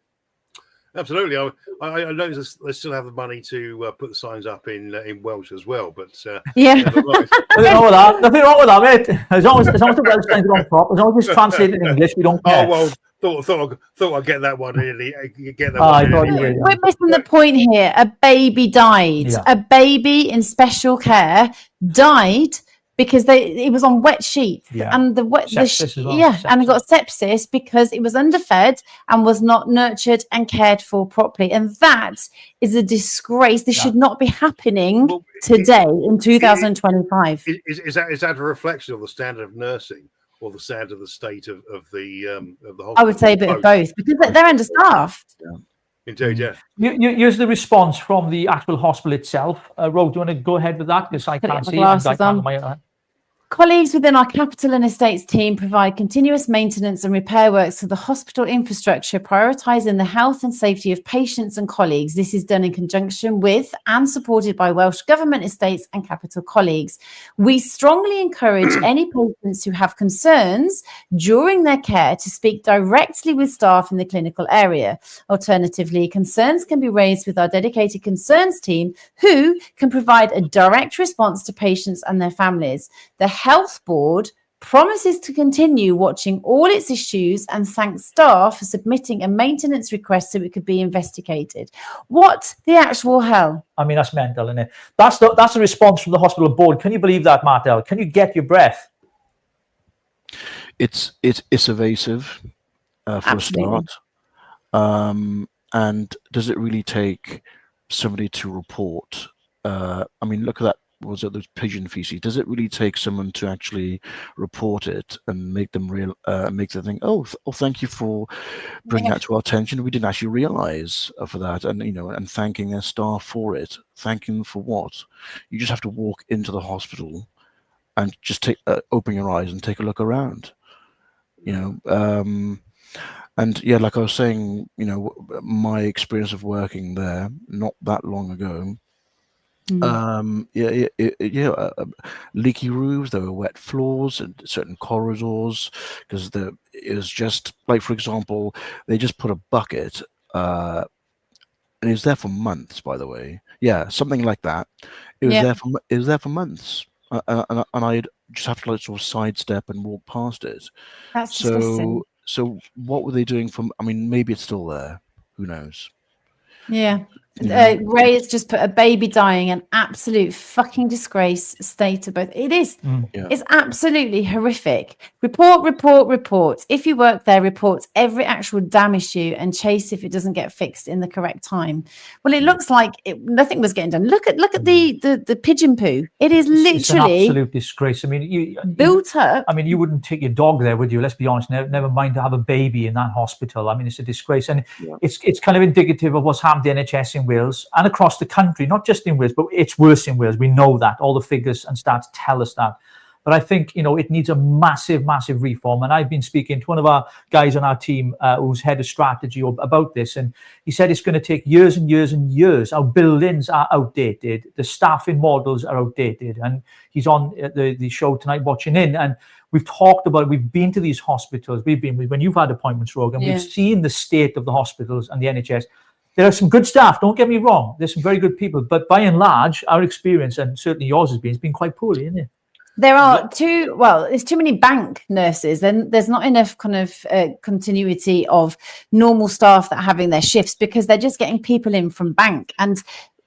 Absolutely. I noticed they still have the money to put the signs up in Welsh as well, but yeah. Nothing wrong with that. Nothing wrong with that, mate. As long as the Welsh signs are on top, as long as it's translated in English, we don't care. Oh well. Thought I'd get that one. We're missing the point here. A baby died. Yeah. A baby in special care died because it was on wet sheets, and and it got sepsis because it was underfed and was not nurtured and cared for properly, and that is a disgrace. This should not be happening today in 2025. Is that a reflection of the standard of nursing? Or the standard of the state of the hospital? I would say a bit of both, because they're understaffed. Yeah. Indeed, yeah. Here's the response from the actual hospital itself. Rogue, do you want to go ahead with that? Because I can't see. Colleagues within our capital and estates team provide continuous maintenance and repair works to the hospital infrastructure, prioritising the health and safety of patients and colleagues. This is done in conjunction with and supported by Welsh Government estates and capital colleagues. We strongly encourage any patients who have concerns during their care to speak directly with staff in the clinical area. Alternatively, concerns can be raised with our dedicated concerns team, who can provide a direct response to patients and their families. The Health Board promises to continue watching all its issues and thanks staff for submitting a maintenance request so it could be investigated. What the actual hell? I mean, that's mental, isn't it? That's the response from the hospital board. Can you believe that, Martel? Can you get your breath? It's evasive for a start. And does it really take somebody to report? I mean, look at that. Was it those pigeon feces? Does it really take someone to actually report it and make them make them think, oh, thank you for bringing that to our attention. We didn't actually realize for that, and and thanking their staff for it. Thanking them for what? You just have to walk into the hospital and just open your eyes and take a look around. And yeah, like I was saying, my experience of working there not that long ago. Leaky roofs, there were wet floors and certain corridors because it was just like, for example, they just put a bucket and it was there for months, by the way. Yeah, something like that. It was there for months, and I'd just have to sort of sidestep and walk past it. That's disgusting. So what were they doing I mean, maybe it's still there, who knows. Yeah. Ray has just put a baby dying, an absolute fucking disgrace state of both. It is. It's absolutely horrific. Report. If you work there, report every actual damn issue and chase if it doesn't get fixed in the correct time. Well, it looks like nothing was getting done. Look at the pigeon poo. It is literally it's an absolute disgrace. I mean, you built up. I mean, you wouldn't take your dog there, would you? Let's be honest. Never mind to have a baby in that hospital. I mean, it's a disgrace, and it's kind of indicative of what's happened to NHS in Wales and across the country, not just in Wales, but it's worse in Wales. We know that. All the figures and stats tell us that. But I think, it needs a massive, massive reform. And I've been speaking to one of our guys on our team who's head of strategy about this. And he said it's going to take years and years and years. Our buildings are outdated. The staffing models are outdated. And he's on the show tonight watching in. And we've talked about, we've been to these hospitals, when you've had appointments, Rogue, and we've seen the state of the hospitals and the NHS. There are some good staff, don't get me wrong. There's some very good people, but by and large, our experience, and certainly yours has been, it's been quite poorly, isn't it? There are there's too many bank nurses, and there's not enough kind of continuity of normal staff that are having their shifts, because they're just getting people in from bank, and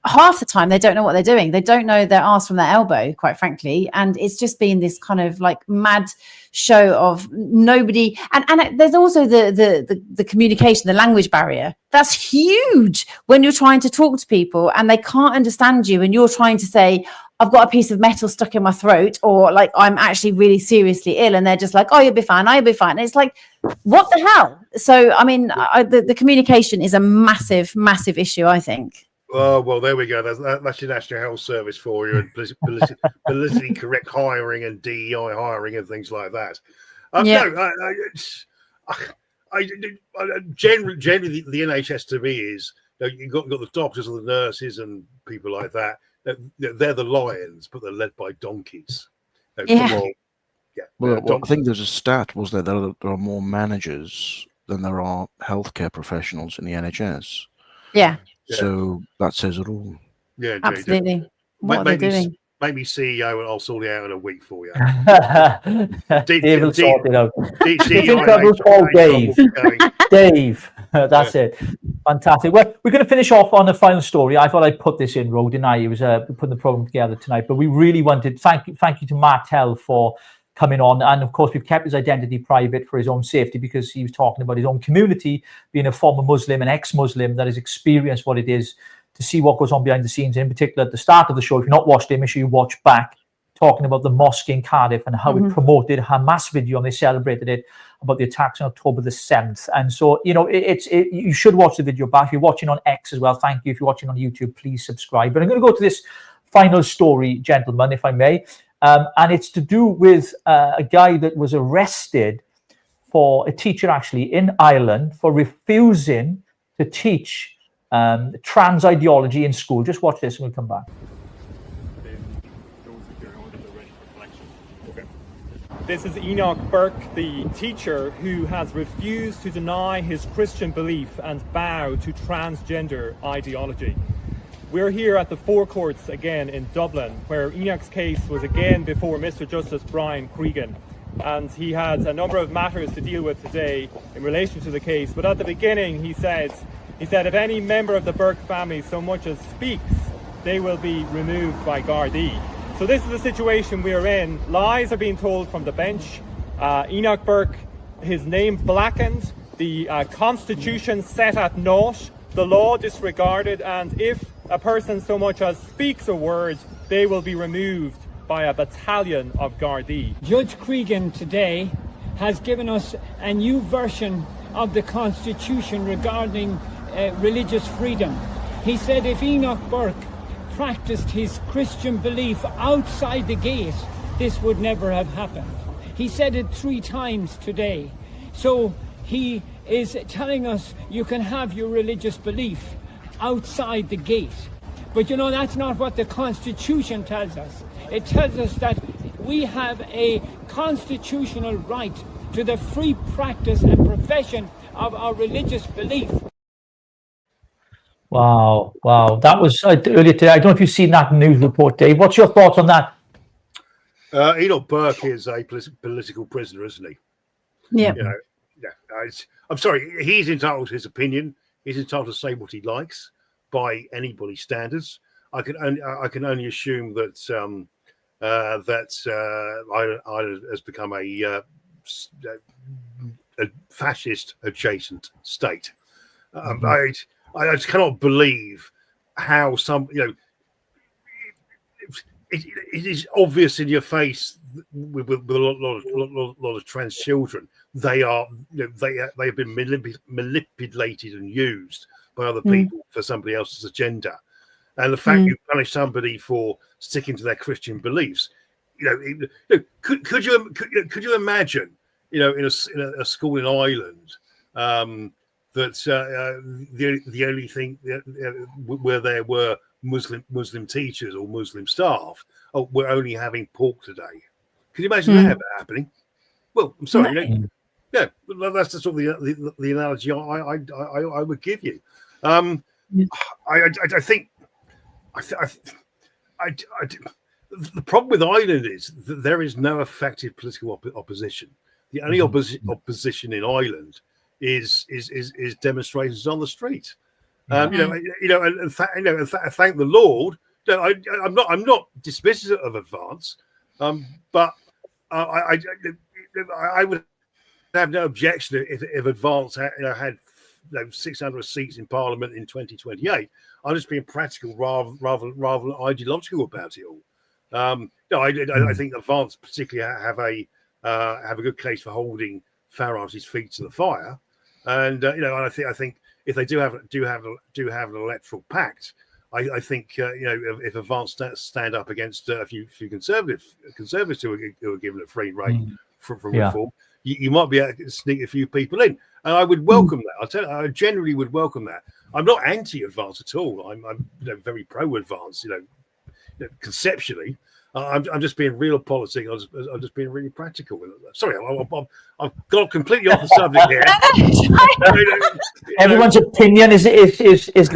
half the time they don't know what they're doing. They don't know their arse from their elbow, quite frankly. And it's just been this kind of like mad show of nobody. And there's also the communication, the language barrier. That's huge when you're trying to talk to people and they can't understand you, and you're trying to say, I've got a piece of metal stuck in my throat, or like I'm actually really seriously ill, and they're just like, oh, you'll be fine, you'll be fine. And it's like, what the hell? So I mean, the communication is a massive issue, I think. Oh, well, there we go. That's your National Health Service for you, and politically correct hiring and DEI hiring and things like that. Generally, the NHS to me is, you've got the doctors and the nurses and people like that. They're the lions, but they're led by donkeys. Well, I think there's a stat, was there are more managers than there are healthcare professionals in the NHS. Yeah. So that says it all. Yeah, absolutely. What are they doing? Make me CEO and I'll sort it out in a week for you. Dave will sort it out. Dave. That's it. Fantastic. Well, we're going to finish off on the final story. I thought I'd put this in, Rogue, didn't I? It was putting the program together tonight, but we really wanted, thank you to Martel for coming on. And of course, we've kept his identity private for his own safety, because he was talking about his own community, being a former Muslim, an ex-Muslim that has experienced what it is to see what goes on behind the scenes. In particular, at the start of the show, if you've not watched it, make sure you watch back, talking about the mosque in Cardiff and how it promoted Hamas video, and they celebrated it, about the attacks on October the 7th. And so, you should watch the video back. If you're watching on X as well, thank you. If you're watching on YouTube, please subscribe. But I'm going to go to this final story, gentlemen, if I may. And it's to do with a guy that was arrested, for a teacher actually in Ireland, for refusing to teach trans ideology in school. Just watch this and we'll come back. This is Enoch Burke, the teacher who has refused to deny his Christian belief and bow to transgender ideology. We're here at the forecourts again in Dublin, where Enoch's case was again before Mr. Justice Brian Cregan. And he had a number of matters to deal with today in relation to the case. But at the beginning, he said, if any member of the Burke family so much as speaks, they will be removed by Gardaí. So this is the situation we're in. Lies are being told from the bench. Enoch Burke, his name blackened, the Constitution set at naught, the law disregarded, and if a person so much as speaks a word, they will be removed by a battalion of Gardaí. Judge Cregan today has given us a new version of the Constitution regarding religious freedom. He said if Enoch Burke practiced his Christian belief outside the gate, this would never have happened. He said it 3 times today. So he is telling us you can have your religious belief outside the gate. But that's not what the Constitution tells us. It tells us that we have a constitutional right to the free practice and profession of our religious belief. Wow. That was earlier today. I don't know if you've seen that news report, Dave. What's your thoughts on that? Enoch Burke is a political prisoner, isn't he? Yeah. I'm sorry. He's entitled to his opinion. He's entitled to say what he likes by anybody's standards. I can only assume that Ireland has become a fascist adjacent state. I just cannot believe how it is obvious in your face with a lot of trans children. They are they have been manipulated and used by other people for somebody else's agenda. And the fact you punish somebody for sticking to their Christian beliefs, could you imagine, in a school in Ireland, that the only thing where there were Muslim teachers or Muslim staff were only having pork today? Could you imagine that happening? Well, I'm sorry. Yeah, that's the sort of the analogy I would give you. I think the problem with Ireland is that there is no effective political opposition. The only opposition in Ireland is demonstrations on the street. And thank the Lord. I'm not dismissive of advance, but I would have no objection if advance had 600 seats in Parliament in 2028. I'm just being practical rather than ideological about it all. I think advance particularly have a good case for holding Farage's feet to the fire, and I think if they do have an electoral pact, I think if advance stand up against a few conservatives who are given a free rein from reform, you might be able to sneak a few people in, and I would welcome that. I generally would welcome that. I'm not anti-advance at all. I'm very pro-advance. Conceptually. I'm just being real politic. I'm just being really practical. Sorry, I've got completely off the subject here. Everyone's opinion is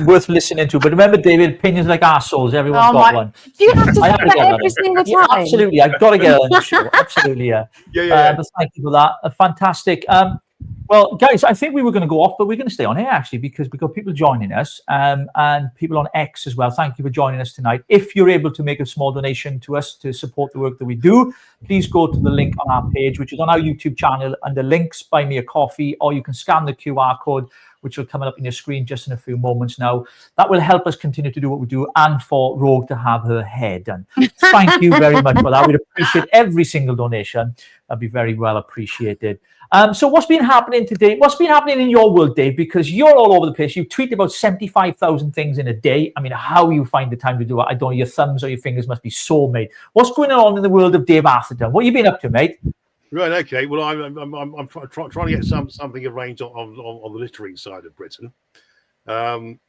worth listening to. But remember, David, opinions like arseholes. Everyone's got one. Do you have to say that every single time? Yeah, absolutely. I've got to get on the show. Absolutely, yeah. But thank you for that. Fantastic. Well, guys, I think we were going to go off, but we're going to stay on here, actually, because we've got people joining us and people on X as well. Thank you for joining us tonight. If you're able to make a small donation to us to support the work that we do, please go to the link on our page, which is on our YouTube channel, under links, buy me a coffee, or you can scan the QR code, which will come up on your screen just in a few moments now. That will help us continue to do what we do and for Rogue to have her hair done. Thank you very much for that. We'd appreciate every single donation. That'd be very well appreciated. So what's been happening today? What's been happening in your world, Dave? Because you're all over the place. You tweet about 75,000 things in a day. I mean, how you find the time to do it, I don't know. Your thumbs or your fingers must be sore, mate. What's going on in the world of Dave Atherton? What have you been up to, mate? Right. Okay. Well, I'm trying to get something arranged on the literary side of Britain. I'm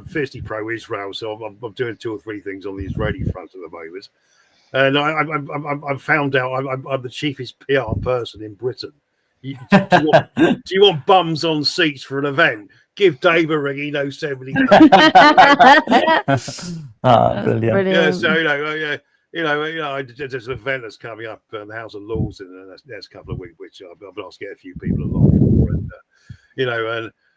fiercely pro-Israel, so I'm doing 2 or 3 things on the Israeli front at the moment. And I've found out I'm the cheapest PR person in Britain. Do you want bums on seats for an event? Give Dave a ring. He knows so many. Brilliant. Yeah. So there's an event that's coming up in the House of Lords in the next couple of weeks, which I've asked to get a few people along for.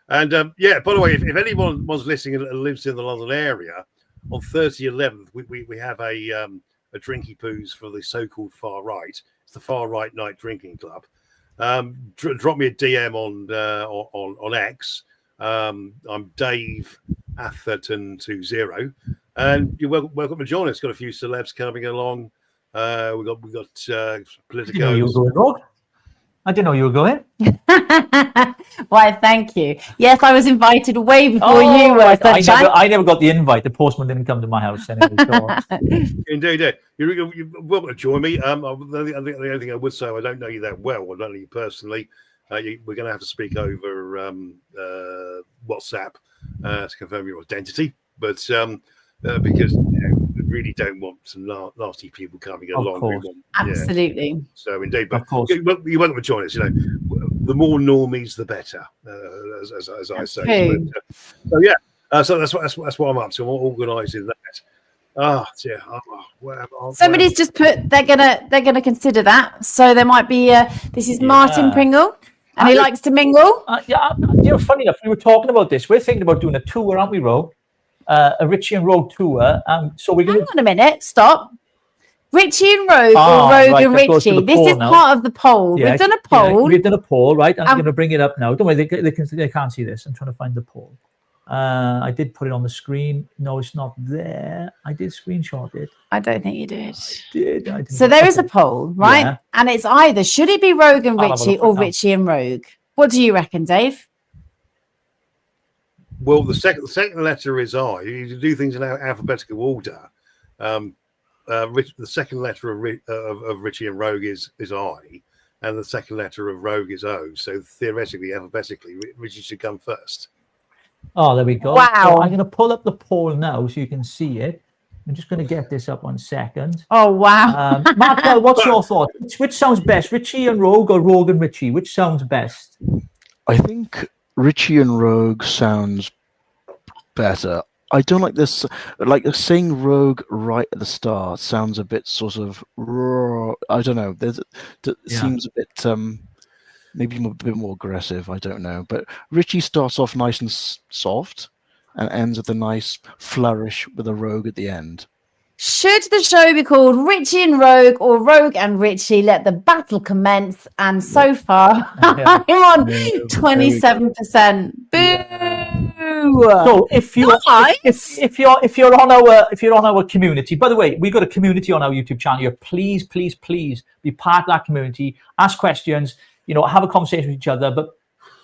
And by the way, if anyone's listening and lives in the London area, on 30/11 we have a drinky poos for the so-called far right. It's the Far Right Night Drinking Club. Drop me a DM on X. I'm Dave Atherton20, and you're welcome to join us. Got a few celebs coming along. We got politicos. You were going, Rogue? I didn't know you were going. Why, thank you. Yes, I was invited way before you were. I never got the invite. The postman didn't come to my house anyway. Indeed. You're welcome to join me. The only thing I would say, I don't know you that well. I don't know you personally. We're going to have to speak over WhatsApp to confirm your identity. But because we really don't want some nasty people coming along. Absolutely. So indeed, but of course, you're welcome to join us. The more normies, the better, as I say. So that's what I'm up to. I'm organising that. Somebody's just put they're gonna consider that. So there might be this is Martin Pringle, and he likes to mingle. Funny enough, we were talking about this. We're thinking about doing a tour, aren't we, Rogue? A Richie and Rogue tour. So we're going. Hang on a minute. Stop. Richie and Rogue, or Rogue and Richie. This is part of the poll. Yeah, we've done a poll. We've done a poll, right? I'm going to bring it up now. Don't worry, they can't see this. I'm trying to find the poll. I did put it on the screen. No, it's not there. I did screenshot it. I don't think you did. I did. So there is a poll, right? Yeah. And it's either should it be Rogue and Richie or Richie and Rogue? What do you reckon, Dave? Well, the second letter is I. You do things in alphabetical order. The second letter of Richie and Rogue is I, and the second letter of Rogue is O. So theoretically, alphabetically, Richie should come first. Oh, there we go. Wow. So I'm going to pull up the poll now so you can see it. I'm just going to get this up 1 second. Oh, wow. Martel, what's your thought? Which sounds best, Richie and Rogue or Rogue and Richie? Which sounds best? I think Richie and Rogue sounds better. I don't like this, like saying Rogue right at the start sounds a bit sort of raw. I don't know. It seems a bit maybe a bit more aggressive. I don't know. But Richie starts off nice and soft and ends with a nice flourish with a Rogue at the end. Should the show be called Richie and Rogue or Rogue and Richie? Let the battle commence. And so far, I'm on 27%. Boo! So if you're on our community, by the way, we've got a community on our YouTube channel here. Please be part of that community. Ask questions. Have a conversation with each other, but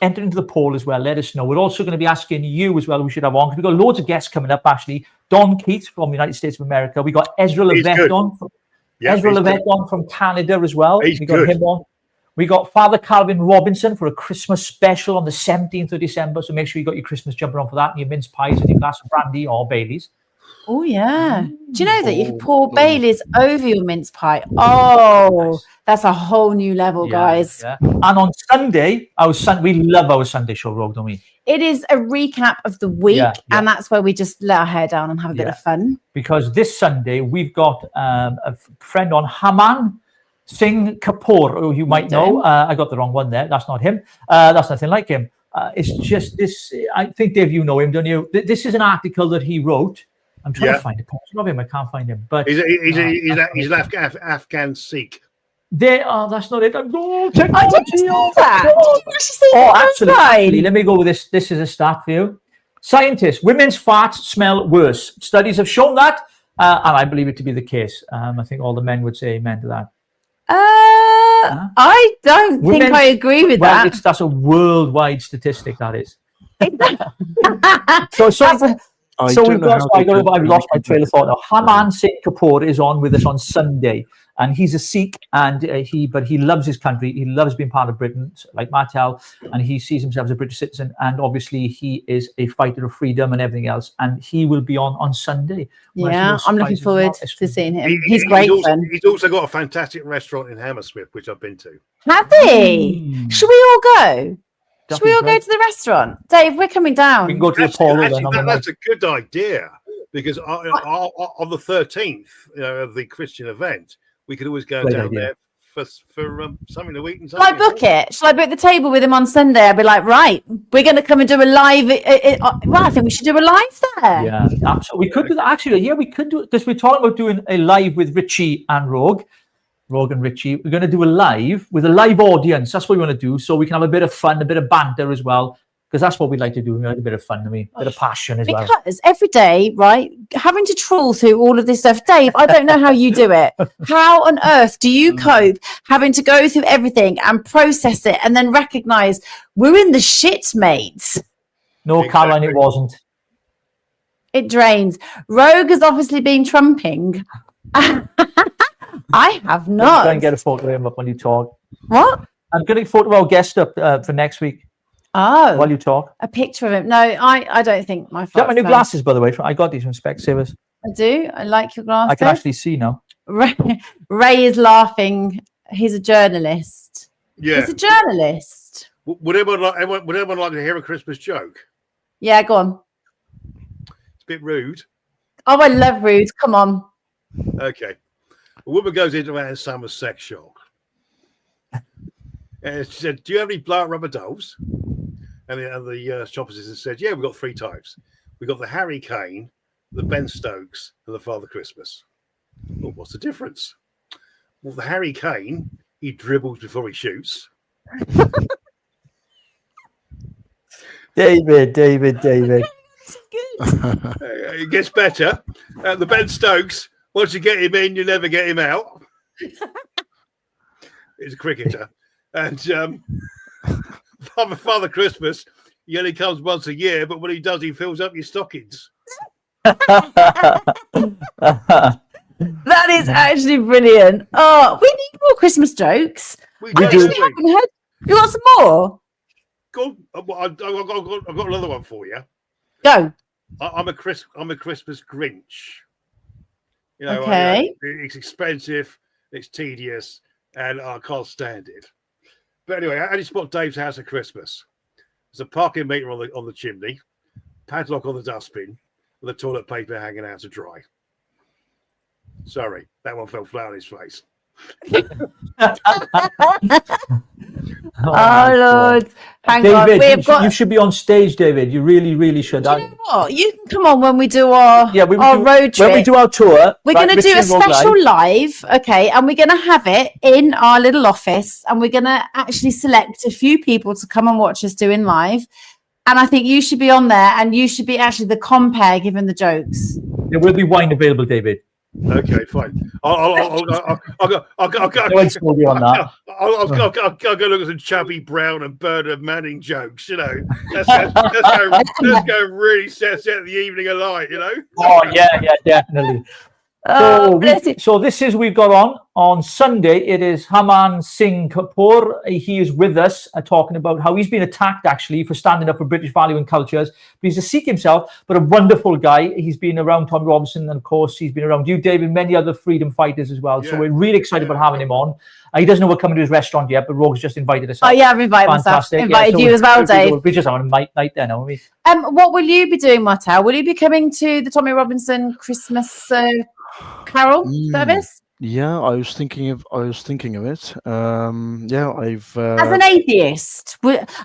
enter into the poll as well. Let us know. We're also going to be asking you as well. We should have on because we've got loads of guests coming up. Actually, Don Keith from the United States of America. We got Ezra Levette on. Ezra Levette on from Canada as well. We got him on. We got Father Calvin Robinson for a Christmas special on the 17th of December. So make sure you got your Christmas jumper on for that and your mince pies and your glass of brandy or Baileys. Oh, yeah. Do you know that you can pour Baileys over your mince pie? Oh, that's a whole new level, guys. Yeah. And on Sunday, we love our Sunday show, Rogue, don't we? It is a recap of the week, and that's where we just let our hair down and have a bit of fun. Because this Sunday, we've got a friend on, Haman Singh Kapoor, who you might know. I got the wrong one there. That's not him. That's nothing like him. It's just this. I think, Dave, you know him, don't you? This is an article that he wrote. I'm trying to find a picture of him. I can't find him. But he's an Afghan Sikh. That's not it. I didn't see that. Actually, let me go with this. This is a stat for you. Scientists, women's farts smell worse. Studies have shown that, and I believe it to be the case. I think all the men would say amen to that. I don't think I agree with that. That's a worldwide statistic, that is. I've lost my trail of thought now. Haman Singh Kapoor is on with us on Sunday, and he's a Sikh, and he loves his country. He loves being part of Britain, like Martel, and he sees himself as a British citizen. And obviously, he is a fighter of freedom and everything else. And he will be on Sunday. Yeah, I'm looking forward to seeing him. He's great. He's also got a fantastic restaurant in Hammersmith, which I've been to. Have he? Should we all go? Should we all go to the restaurant? Dave, we're coming down. We can go to the polo then. That's a good idea, because on the 13th of the Christian event, we could always go down there for something to eat and something. Shall I book it? Shall I book the table with him on Sunday? I'll be like, right, we're going to come and do a live. I think we should do a live there. Yeah, absolutely. We could do that. Actually, yeah, we could do it, because we're talking about doing a live with Richie and Rogue and Richie. We're going to do a live with a live audience. That's what we want to do, so we can have a bit of fun, a bit of banter as well, because that's what we like to do. We like a bit of fun, a bit of passion as well. Because every day, right, having to trawl through all of this stuff, Dave, I don't know how you do it. How on earth do you cope having to go through everything and process it and then recognise we're in the shit, mates? No, exactly. Caroline, it wasn't. It drains. Rogue has obviously been trumping. I have not. Try and get a photo of him up when you talk. What? I'm getting a photo of our guest up for next week. Oh. While you talk. A picture of him. No, I don't think my. You got my new glasses, by the way. I got these from Specsavers. I do. I like your glasses. I can actually see now. Ray is laughing. He's a journalist. Yeah. He's a journalist. Would anyone like to hear a Christmas joke? Yeah, go on. It's a bit rude. Oh, I love rude. Come on. Okay. A woman goes into Anne Summers' sex shop. And she said, "Do you have any blow-up rubber dolls?" And the shop assistant said, "Yeah, we've got 3 types. We've got the Harry Kane, the Ben Stokes, and the Father Christmas." Well, what's the difference? Well, the Harry Kane, he dribbles before he shoots. David. It gets better. The Ben Stokes, once you get him in, you never get him out. He's a cricketer. And Father Christmas, he only comes once a year, but when he does, he fills up your stockings. That is actually brilliant. Oh, we need more Christmas jokes. We haven't heard. You got some more? Go on. I've got another one for you. Go. I'm a Christmas Grinch. You know, Okay. It's expensive, it's tedious, and I can't stand it. But anyway, how do you spot Dave's house at Christmas? There's a parking meter on the chimney, padlock on the dustbin, with the toilet paper hanging out to dry. Sorry, that one fell flat on his face. Oh, Lord. Hang on. David, you should be on stage, David. You really, really should. Do you know what? You can come on when we do our road trip. When we do our tour. We're going to do a special live, okay, and we're going to have it in our little office, and we're going to actually select a few people to come and watch us doing live. And I think you should be on there, and you should be actually the compere giving the jokes. There will be wine available, David. Okay, fine. I'll go look at some Chubby Brown and Bernard Manning jokes. You know, let's go really set the evening alight. You know. Oh yeah, definitely. So this is we've got on Sunday. It is Haman Singh Kapoor. He is with us talking about how he's been attacked actually for standing up for British value and cultures. But he's a Sikh himself, but a wonderful guy. He's been around Tom Robinson, and of course he's been around you, David, many other freedom fighters as well. Yeah. So we're really excited about having him on. He doesn't know we're coming to his restaurant yet, but Rogue's just invited us. Oh yeah, I've invited myself. Invited you as well, Dave. We're just having a night then, aren't we? What will you be doing, Martel? Will you be coming to the Tommy Robinson Christmas Carol service? Yeah, I was thinking of it. I've as an atheist.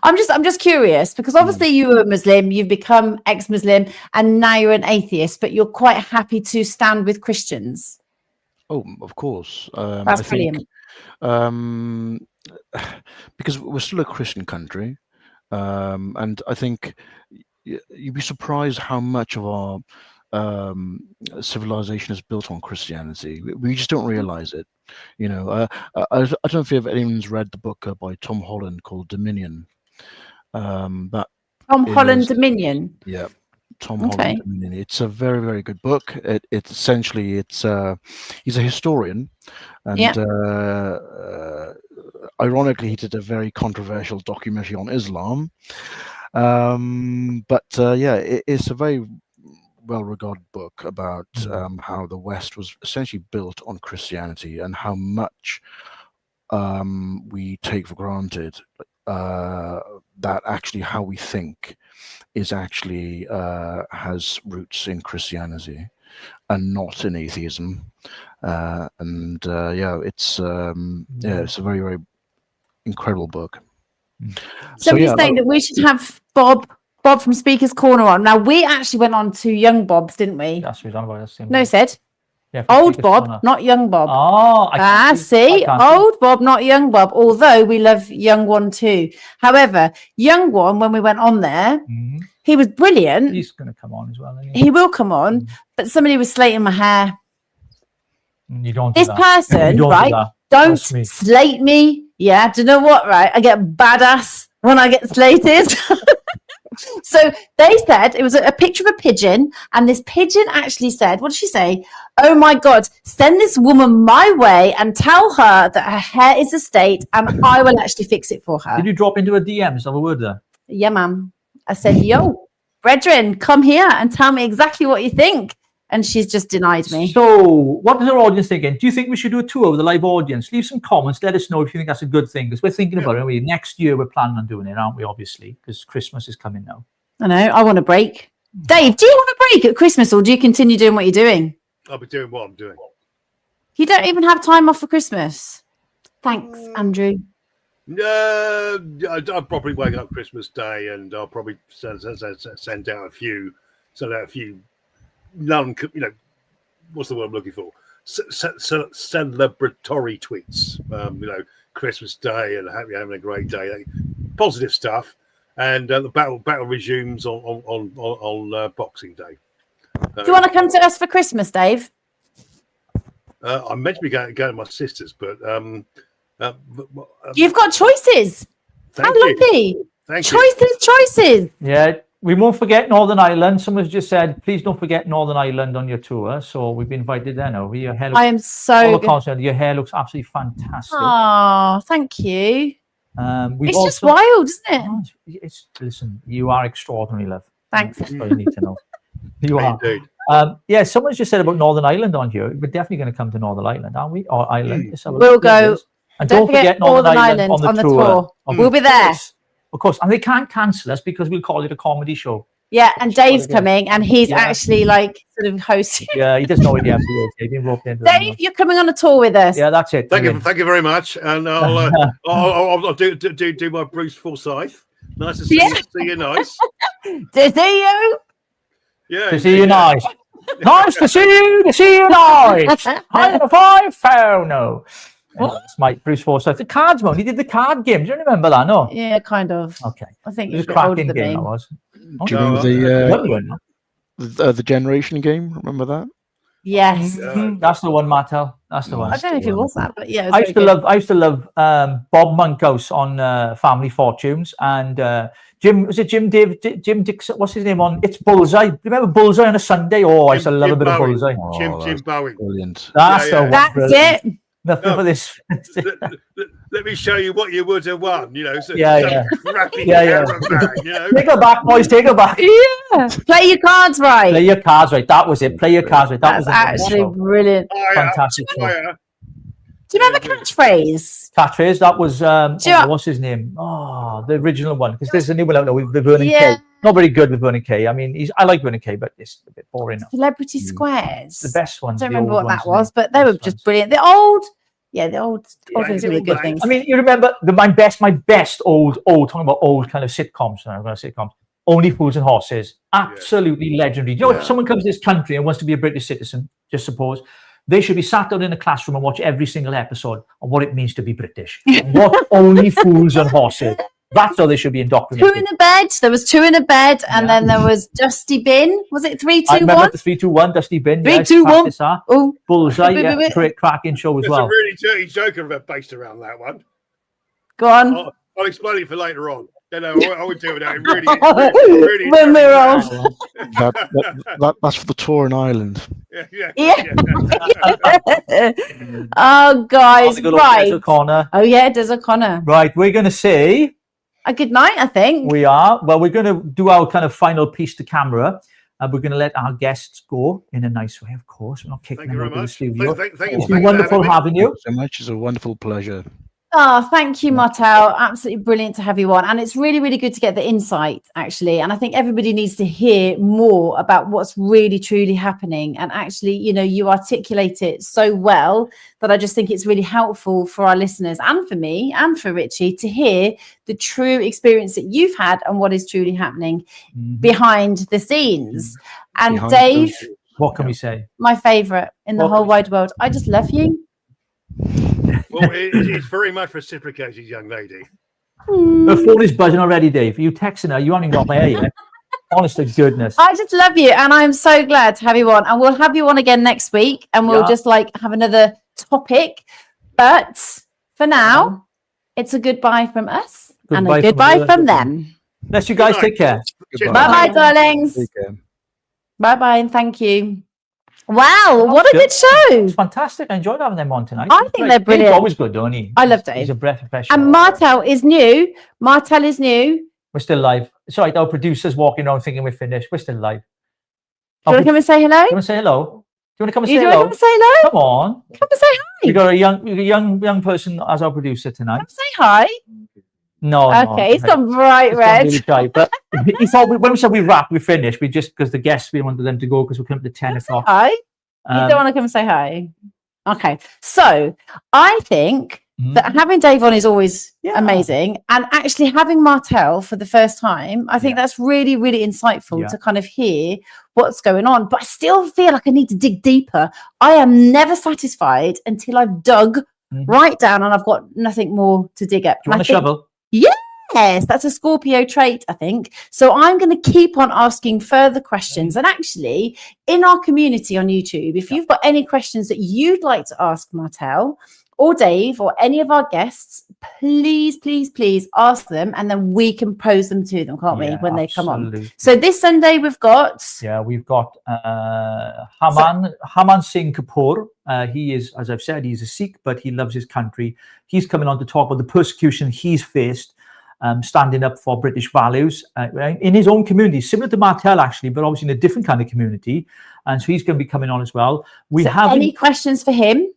I'm just curious because obviously you were a Muslim, you've become ex-Muslim, and now you're an atheist, but you're quite happy to stand with Christians. Oh, of course. That's brilliant. Because we're still a Christian country, and I think you'd be surprised how much of our civilization is built on Christianity. We just don't realize it. You know, I don't know if anyone's read the book by Tom Holland called Dominion. Tom Holland Dominion. Yeah, Tom Holland Dominion. It's a very, very good book. It's essentially he's a historian, and ironically, he did a very controversial documentary on Islam. It's a very well-regarded book about how the West was essentially built on Christianity and how much we take for granted that actually how we think is actually has roots in Christianity and not in atheism. It's a very, very incredible book. Somebody's saying that we should have Bob from Speaker's Corner on. Now, we actually went on to Young Bob's, didn't we? That's what I'm about. No, said. Yeah, old Bob, not Young Bob. Oh, see? Old Bob, not Young Bob, although we love Young One too. However, Young One, when we went on there, he was brilliant. He's going to come on as well. He will come on, but somebody was slating my hair. You don't this do that. person, don't right? Don't slate me. Yeah, do you know what, right? I get badass when I get slated. So they said it was a picture of a pigeon, and this pigeon actually said, what did she say? Oh my God, send this woman my way and tell her that her hair is a state and I will actually fix it for her. Did you drop into a DM? Is that a word there? Yeah, ma'am. I said, yo, brethren, come here and tell me exactly what you think. And she's just denied me. So what is our audience thinking? Do you think we should do a tour with a live audience? Leave some comments. Let us know if you think that's a good thing. Because we're thinking about it. Next year, we're planning on doing it, aren't we? Obviously, because Christmas is coming now. I know. I want a break. Dave, do you want a break at Christmas, or do you continue doing what you're doing? I'll be doing what I'm doing. You don't even have time off for Christmas. Thanks, Andrew. No, I'll probably wake up Christmas Day, and I'll probably send out a few what's the word I'm looking for? Celebratory tweets. Christmas Day and having a great day, positive stuff. And the battle resumes on Boxing Day. Do you want to come to us for Christmas, Dave? I'm meant to be going to my sister's, but you've got choices. How lucky! Thank you. Choices. Yeah. We won't forget Northern Ireland. Someone's just said, please don't forget Northern Ireland on your tour. So we've been invited there now. Your hair looks, I am so your hair looks absolutely fantastic. Oh, thank you. It's just wild, isn't it? Listen, you are extraordinary, love. Thanks. That's what you need to know. You are. Indeed. Yeah, someone's just said about Northern Ireland on here. We're definitely going to come to Northern Ireland, aren't we? Or Ireland. Let's have a We'll look. There it go. is. And don't forget Northern Ireland on the tour. We'll be there. Of course. And they can't cancel us because we'll call it a comedy show. Yeah, and Dave's coming, and he's actually like sort of hosting. Yeah, he doesn't know it yet. He's been roped into Dave, you're coming on a tour with us. Yeah, that's it. Thank you very much, and I'll do my Bruce Forsyth. Nice to see you. See you. Nice. To see you. Yeah. To see you. Nice. Nice to see you. To see you. Nice. High on a 5. Oh no. It's Mike Bruce Forsyth. The cards one. He did the card game. Do you remember that? No. Yeah, kind of. Okay. I think it was a a cracking game. That was. Do you remember the generation game? Remember that? Yes. That's the one, Martel. That's the one. I don't know if it was that, but yeah. It was I used to love Bob Monkhouse on Family Fortunes, and Jim Dixon, what's his name on It's Bullseye. Remember Bullseye on a Sunday? Oh, I used to love a bit of Bullseye. Jim Bowie. Brilliant. That's the one. That's Brilliant. it. Nothing for this. Let me show you what you would have won. You know, so crappy caravan, you know. Take her back, boys. Take her back. Yeah. Play your cards right. Play your cards right. That was it. Play your cards right. That's actually brilliant. Fantastic. Do you remember catchphrase? Catchphrase. That was what's his name? Oh, the original one. Because there's a new one out now with Vernon Kay. Not very good with Vernon Kay. I mean, I like Vernon Kay, but it's a bit boring. Celebrity Squares. The best ones. I don't remember what that was, but they were just brilliant. The old things were the good things. I mean, you remember my best old talking about old kind of sitcoms. Only Fools and Horses. Absolutely legendary. You know, if someone comes to this country and wants to be a British citizen, just suppose, they should be sat down in a classroom and watch every single episode on what it means to be British. What Only Fools and Horses. That's how they should be indoctrinated. 2 in a bed. There was 2 in a bed, and then there was Dusty Bin. Was it 3, 2, 1? I remember the 3, 2, 1 Dusty Bin. 3, 2, 1. Oh, Bullseye. Great cracking show as well. There's a really dirty joke based around that one. Go on. I'll explain it for later on. No, I would do it. Really. When we're off. That's for the tour in Ireland. Oh, guys, right. Des O'Connor. Oh, yeah, Des O'Connor. Right, we're going to say a good night, I think. We are. Well, we're going to do our kind of final piece to camera. And we're going to let our guests go in a nice way, of course. We're not kicking them out of the studio. It's been wonderful having you. So much. It's a wonderful pleasure. Oh, thank you, Martel. Absolutely brilliant to have you on. And it's really, really good to get the insight, actually. And I think everybody needs to hear more about what's really, truly happening. And actually, you know, you articulate it so well that I just think it's really helpful for our listeners and for me and for Richie to hear the true experience that you've had and what is truly happening behind the scenes. And Dave, what can we say? My favorite in the whole wide world. I just love you. Well, it's very much reciprocated, young lady. Her phone is buzzing already, Dave. Are you texting her? You haven't got my hair yet. Honest to goodness. I just love you, and I'm so glad to have you on. And we'll have you on again next week, and we'll just have another topic. But for now, it's a goodbye from us and a goodbye from them. Bless you guys. Take care. Bye-bye, darlings. Bye-bye, and thank you. Wow, what a good show. It's fantastic. I enjoyed having them on tonight. I think they're brilliant. He's always good, don't he? I love Dave. He's a breath of fresh air. And Martel is new. We're still live. It's all right. Our producer's walking around thinking we're finished. We're still live. Do you want to come and say hello? Do you want to say hello? Do you want to come and say hello? Come and say hello? Come on. Come and say hi. We got a young person as our producer tonight. Come say hi. No. Okay, he's gone bright red. Really shy, but he thought when we said we wrapped, we finished. We just because the guests we wanted them to go because we come to 10 o'clock. Hi. You don't want to come and say hi? Okay. So I think that having Dave on is always amazing. And actually having Martel for the first time, I think that's really, really insightful to kind of hear what's going on. But I still feel like I need to dig deeper. I am never satisfied until I've dug right down and I've got nothing more to dig up. Do you want a shovel? Yes, that's a Scorpio trait, I think. So I'm going to keep on asking further questions. And actually, in our community on YouTube, if you've got any questions that you'd like to ask Martel or Dave or any of our guests, please, please, please ask them. And then we can pose them to them, can't we, when they come on. So this Sunday we've got... we've got Haman Singh Kapoor. He is, as I've said, he's a Sikh, but he loves his country. He's coming on to talk about the persecution he's faced standing up for British values in his own community, similar to Martel actually, but obviously in a different kind of community. And so he's going to be coming on as well. We have any questions for him,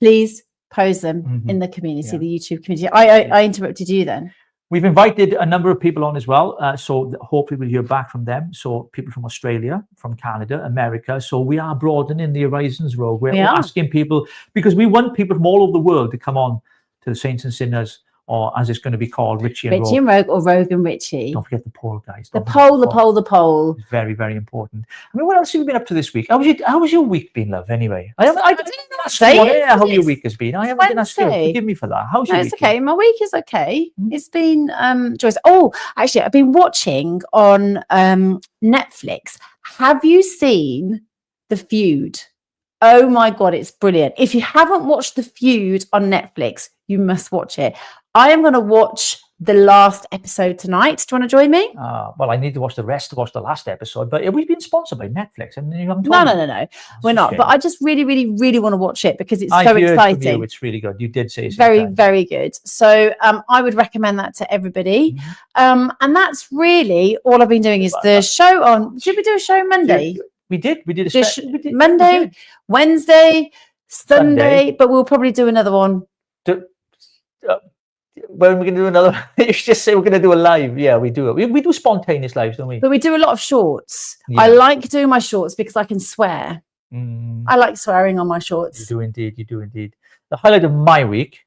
please pose them in the community, the YouTube community. I interrupted you then. We've invited a number of people on as well, so hopefully we'll hear back from them. So people from Australia, from Canada, America. So we are broadening the horizons, Rogue. We're asking people, because we want people from all over the world to come on to the Saints and Sinners, or as it's going to be called, Richie and Rogue. Richie and Rogue, or Rogue and Richie. Don't forget the poll, guys. The poll. It's very, very important. I mean, what else have you been up to this week? How was your week been, love, anyway? I didn't ask you how your week has been. I haven't been asked you. Forgive me for that. How's your week? It's okay. My week is okay. It's been joyous. Oh, actually, I've been watching on Netflix. Have you seen The Feud? Oh my God, it's brilliant. If you haven't watched The Feud on Netflix, you must watch it. I am going to watch the last episode tonight. Do you want to join me? Well, I need to watch the rest to watch the last episode, but we've been sponsored by Netflix. And you haven't No. We're not. But I just really, really, really want to watch it because it's so exciting. From you, it's really good. You did say very, very good. So I would recommend that to everybody. And that's really all I've been doing is the show on. Did we do a show Monday? We did. We did a Monday, Wednesday, Sunday, but we'll probably do another one. When we're going to do another, you should just say we're going to do a live. Yeah, we do it. We do spontaneous lives, don't we? But we do a lot of shorts. Yeah. I like doing my shorts because I can swear. I like swearing on my shorts. You do indeed. You do indeed. The highlight of my week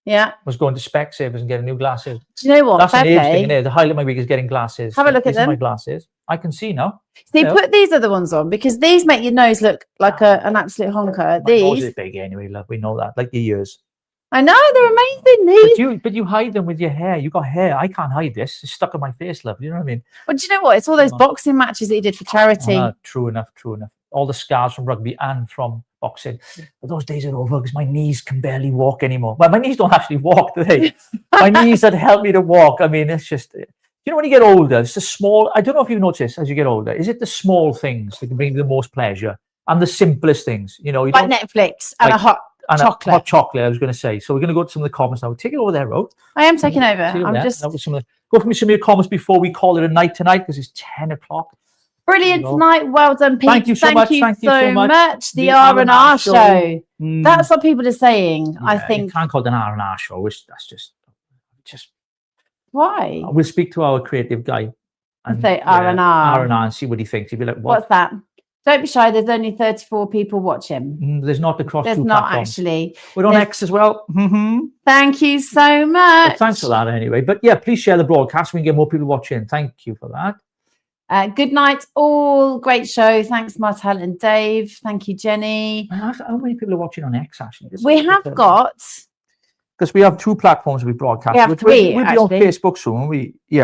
was going to Specsavers and getting new glasses. Do you know what? That's an age thing, isn't it? The highlight of my week is getting glasses. Have a look at them. My glasses. I can see now. See, put these other ones on because these make your nose look like an absolute honker. My nose is big anyway, love. We know that. Like your ears. I know, they're amazing. These. But you hide them with your hair. You got hair. I can't hide this. It's stuck on my face, love. You know what I mean? Well, do you know what? It's all those boxing matches that you did for charity. True enough. All the scars from rugby and from boxing. But those days are over because my knees can barely walk anymore. Well, my knees don't actually walk, do they? My knees that help me to walk. I mean, it's just... You know, when you get older, it's the small... I don't know if you've noticed as you get older. Is it the small things that can bring you the most pleasure? And the simplest things, you know... Like Netflix and a hot... chocolate. Hot chocolate, I was going to say. So we're going to go to some of the comments now. Take it over there, Rogue. I am taking over. I'm just... Go from some of your comments before we call it a night tonight because it's 10 o'clock. Brilliant tonight. Well done, Pete. Thank you so much. Thank you so much. The R&R show. That's what people are saying, I think. You can't call it an R&R show. That's just... Why? We'll speak to our creative guy. And say R&R. R&R and see what he thinks. He'll be like, what's that? Don't be shy. There's only 34 people watching. There's not across There's two not platforms. actually. We're on X as well. Thank you so much. Well, thanks for that anyway. But yeah, please share the broadcast. We can get more people watching. Thank you for that. Good night, all. Great show. Thanks, Martel and Dave. Thank you, Jenny. How many people are watching on X, actually? We have got... Because we have two platforms we broadcast. We have three, We'll be on Facebook soon.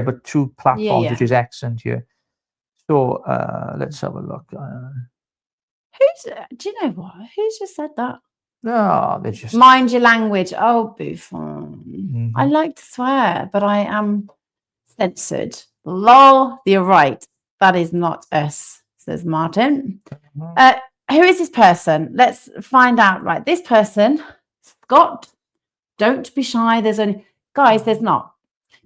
But two platforms, which is X and here. So let's have a look. Do you know what? Who's just said that? No, they just... Mind your language. Oh, bouffon. I like to swear, but I am censored. Lol, you're right. That is not us, says Martin. Who is this person? Let's find out. Right, this person, Scott. Don't be shy. There's only... Guys, there's not.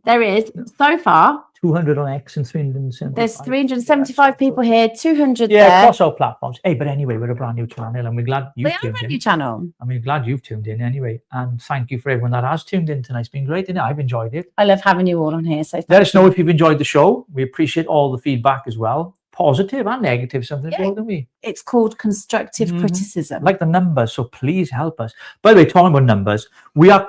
There is, so far... 200 on X and 375. There's 375 people here, 200 there. Yeah, across our platforms. Hey, but anyway, we're a brand new channel and we're glad you've tuned in. We are a brand new channel. I mean, glad you've tuned in anyway. And thank you for everyone that has tuned in tonight. It's been great, isn't it? I've enjoyed it. I love having you all on here. So let us know if you've enjoyed the show. We appreciate all the feedback as well. Positive and negative, something as well, don't we? It's called constructive criticism. Like the numbers, so please help us. By the way, talking about numbers, we're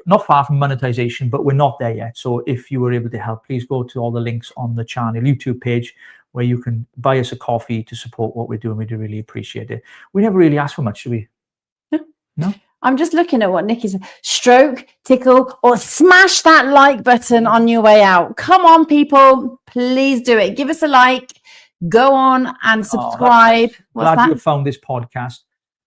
not far from monetization, but we're not there yet. So if you were able to help, please go to all the links on the channel YouTube page where you can buy us a coffee to support what we're doing. We do really appreciate it. We never really ask for much, do we? No? I'm just looking at what Nikki's stroke, tickle, or smash that like button on your way out. Come on, people. Please do it. Give us a like. Go on and subscribe. Glad you found this podcast.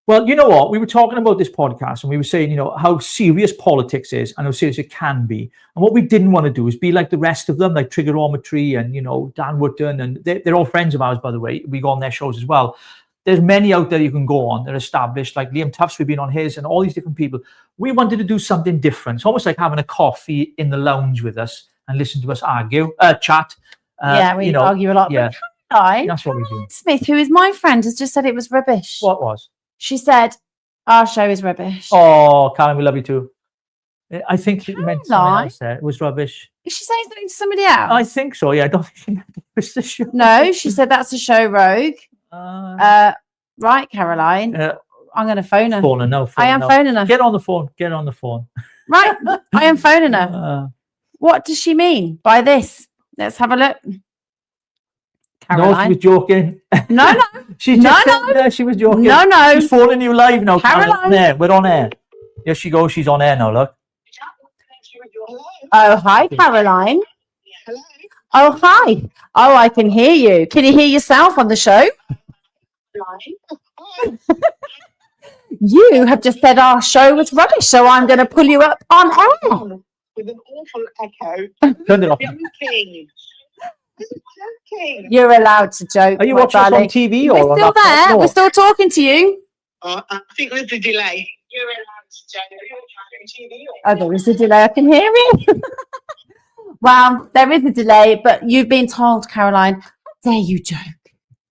Well, you know what? We were talking about this podcast and we were saying, you know, how serious politics is and how serious it can be. And what we didn't want to do is be like the rest of them, like Trigonometry and, you know, Dan Wootton. And they're all friends of ours, by the way. We go on their shows as well. There's many out there you can go on. They're established, like Liam Tufts, we've been on his, and all these different people. We wanted to do something different. It's almost like having a coffee in the lounge with us and listen to us argue, chat. Yeah, we argue a lot. Yeah, but Caroline, that's what we do. Smith, who is my friend, has just said it was rubbish. What was? She said our show is rubbish. Oh, Karen, we love you too. I think she meant something else there. It was rubbish. Is she saying something to somebody else? I think so. Yeah, I don't think she meant it was the show. No, she said that's a show, Rogue. Right, Caroline. I'm going to phone her. Phone her now. I am phoning her. Get on the phone. Get on the phone. Right, I am phoning her. What does she mean by this? Let's have a look. Caroline. No, she was joking. No. She was joking. No. She's phoning you live now. Caroline. There, we're on air. Here she goes. She's on air now. Look. Oh, hi, Caroline. Hello. Oh, hi. Oh, I can hear you. Can you hear yourself on the show? You have just said our show was rubbish, so I'm going to pull you up on air. With an awful echo. Turn it off. You're allowed to joke. Are you watching us on TV or We're still there. We're still talking to you. I think there's a delay. You're allowed to joke. Oh, there is a delay. I can hear it. Well, there is a delay, but you've been told, Caroline. How dare you joke?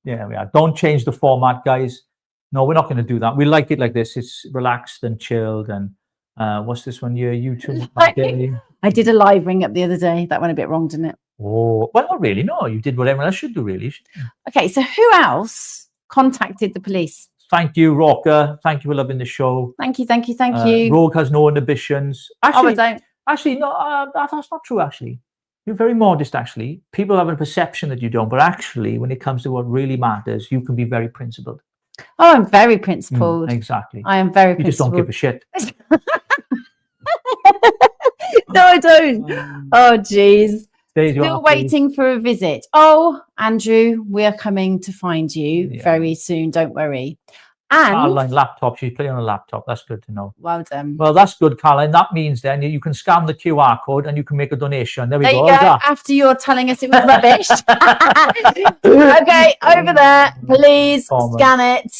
Yeah, we are. Don't change the format, guys. No, we're not going to do that. We like it like this. It's relaxed and chilled. And what's this one? Your YouTube. I did a live ring up the other day. That went a bit wrong, didn't it? Oh, well, not really. No, you did what everyone else should do, really. Okay, so who else contacted the police? Thank you, Rocker. Thank you for loving the show. Thank you. Rogue has no inhibitions. Actually, I don't. Actually, no, that's not true, actually. You're very modest, actually. People have a perception that you don't, but actually, when it comes to what really matters, you can be very principled. Oh, I'm very principled. Exactly. I am very You just principled. don't give a shit. No, I don't. Oh, geez. Still Still waiting for a visit. Oh, Andrew, we are coming to find you very soon. Don't worry. And Caroline, laptop. She's playing on a laptop. That's good to know. Well done. Well, that's good, Caroline. That means then you can scan the QR code and you can make a donation. There we go. You go. After you're telling us it was rubbish. Okay, over there. Please scan it.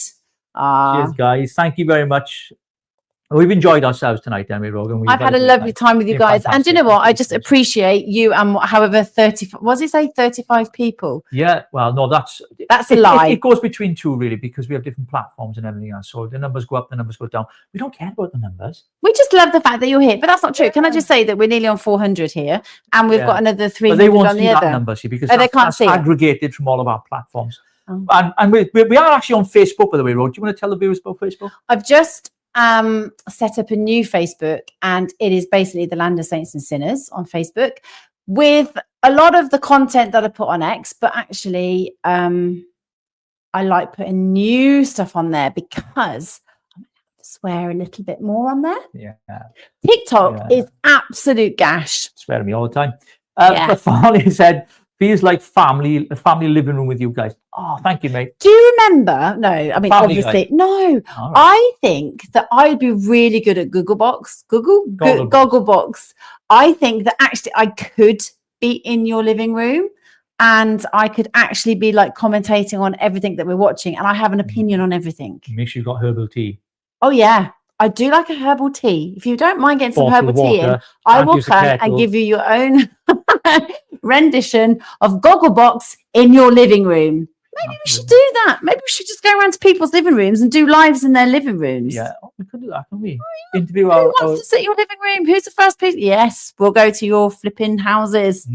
Cheers, guys. Thank you very much. We've enjoyed ourselves tonight, Emily Rogan. I've had a lovely time with you guys. And do you know what? I just appreciate you and however 30, was it say 35 people? Yeah, well, no, that's a lie. It goes between two, really, because we have different platforms and everything else. So the numbers go up, the numbers go down. We don't care about the numbers. We just love the fact that you're here. But that's not true. Can I just say that we're nearly on 400 here and we've got another 300 but they won't on see the that other. number, see, because they can't see aggregated from all of our platforms. And we are actually on Facebook, by the way, Rod. Do you want to tell the viewers about Facebook? I've just set up a new Facebook, and it is basically the Land of Saints and Sinners on Facebook with a lot of the content that I put on X, but actually I like putting new stuff on there because I'm going to swear a little bit more on there. Yeah. TikTok is absolute gash. Swear at me all the time. But Farley said, feels like a family living room with you guys. Oh, thank you, mate. Do you remember? No, I mean, Family obviously, guy. no. Right. I think that I'd be really good at Gogglebox. I think that actually I could be in your living room and I could actually be like commentating on everything that we're watching, and I have an opinion on everything. Make sure you got herbal tea. Oh, yeah. I do like a herbal tea. If you don't mind getting some Bottle herbal of tea in, water, I will use a come kettle. and give you your own rendition of Gogglebox in your living room. Maybe we should do that. Maybe we should just go around to people's living rooms and do lives in their living rooms. Yeah, we could do that, can we? Interview Who wants to sit in your living room? Who's the first person? Yes, we'll go to your flipping houses.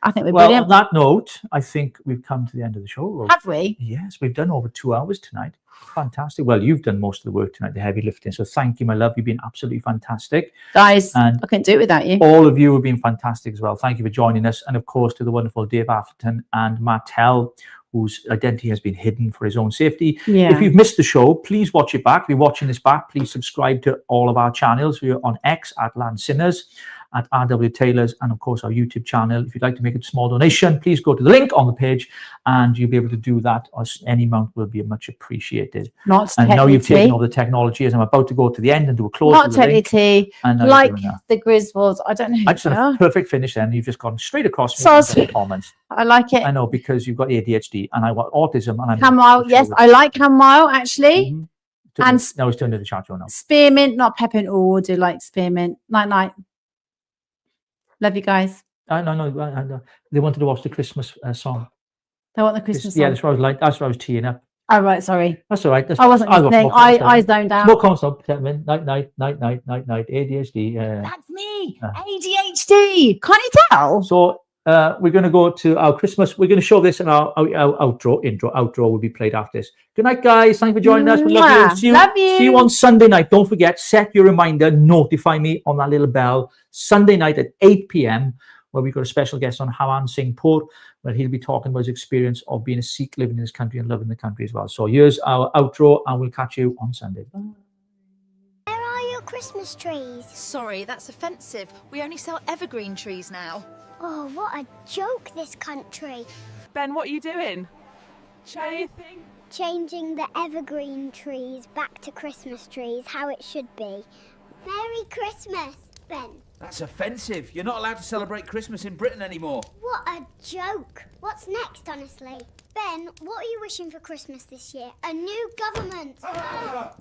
I think we're brilliant. On that note, I think we've come to the end of the show. Rose. Have we? Yes, we've done over 2 hours tonight. Fantastic. Well, you've done most of the work tonight, the heavy lifting. So thank you, my love. You've been absolutely fantastic. Guys, and I couldn't do it without you. All of you have been fantastic as well. Thank you for joining us. And of course, to the wonderful Dave Atherton and Martel, whose identity has been hidden for his own safety. Yeah. If you've missed the show, please watch it back. If you're watching this back, please subscribe to all of our channels. We're on X at Land Sinners, at RW Taylors, and of course our YouTube channel. If you'd like to make a small donation, please go to the link on the page and you'll be able to do that. Any amount will be much appreciated. And now you've taken over the technology as I'm about to go to the end and do a close. Not technically, like the Griswolds. I don't know who I just had a perfect finish then. You've just gone straight across comments. I like it. I know, because you've got ADHD and I got autism. And I'm Chamomile, yes, I like chamomile actually. And now it's turned into chat show now. Spearmint, not peppermint. Oh, I do like spearmint. Night night. Love you guys. No. They wanted to watch the Christmas song. They want the Christmas song. Yeah, that's what I was like. That's what I was teeing up. Oh, right, sorry. That's all right. I wasn't listening. I zoned out. Smoke on, stop. Night. ADHD. That's me. ADHD. Can't you tell? So we're going to go to our Christmas. We're going to show this in our outro will be played after this. Good night, guys. Thanks for joining us. We love you. See you on Sunday night. Don't forget, set your reminder. Notify me on that little bell. Sunday night at 8 p.m. where we've got a special guest on Hawan Singh Pur, where he'll be talking about his experience of being a Sikh living in this country and loving the country as well. So here's our outro, and we'll catch you on Sunday. Bye. Where are your Christmas trees? Sorry, that's offensive. We only sell evergreen trees now. Oh, what a joke, this country. Ben, what are you doing? Anything? Changing the evergreen trees back to Christmas trees, how it should be. Merry Christmas, Ben. That's offensive. You're not allowed to celebrate Christmas in Britain anymore. What a joke. What's next, honestly? Ben, what are you wishing for Christmas this year? A new government.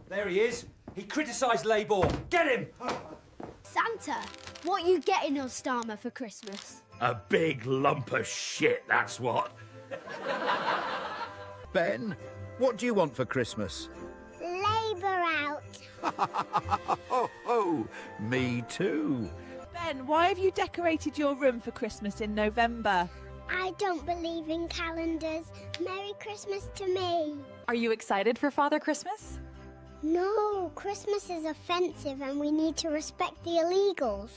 There he is. He criticised Labour. Get him! Santa, what are you getting us, Starmer, for Christmas? A big lump of shit, that's what. Ben, what do you want for Christmas? Labour out. Oh, me too. Ben, why have you decorated your room for Christmas in November? I don't believe in calendars. Merry Christmas to me. Are you excited for Father Christmas? No, Christmas is offensive and we need to respect the illegals.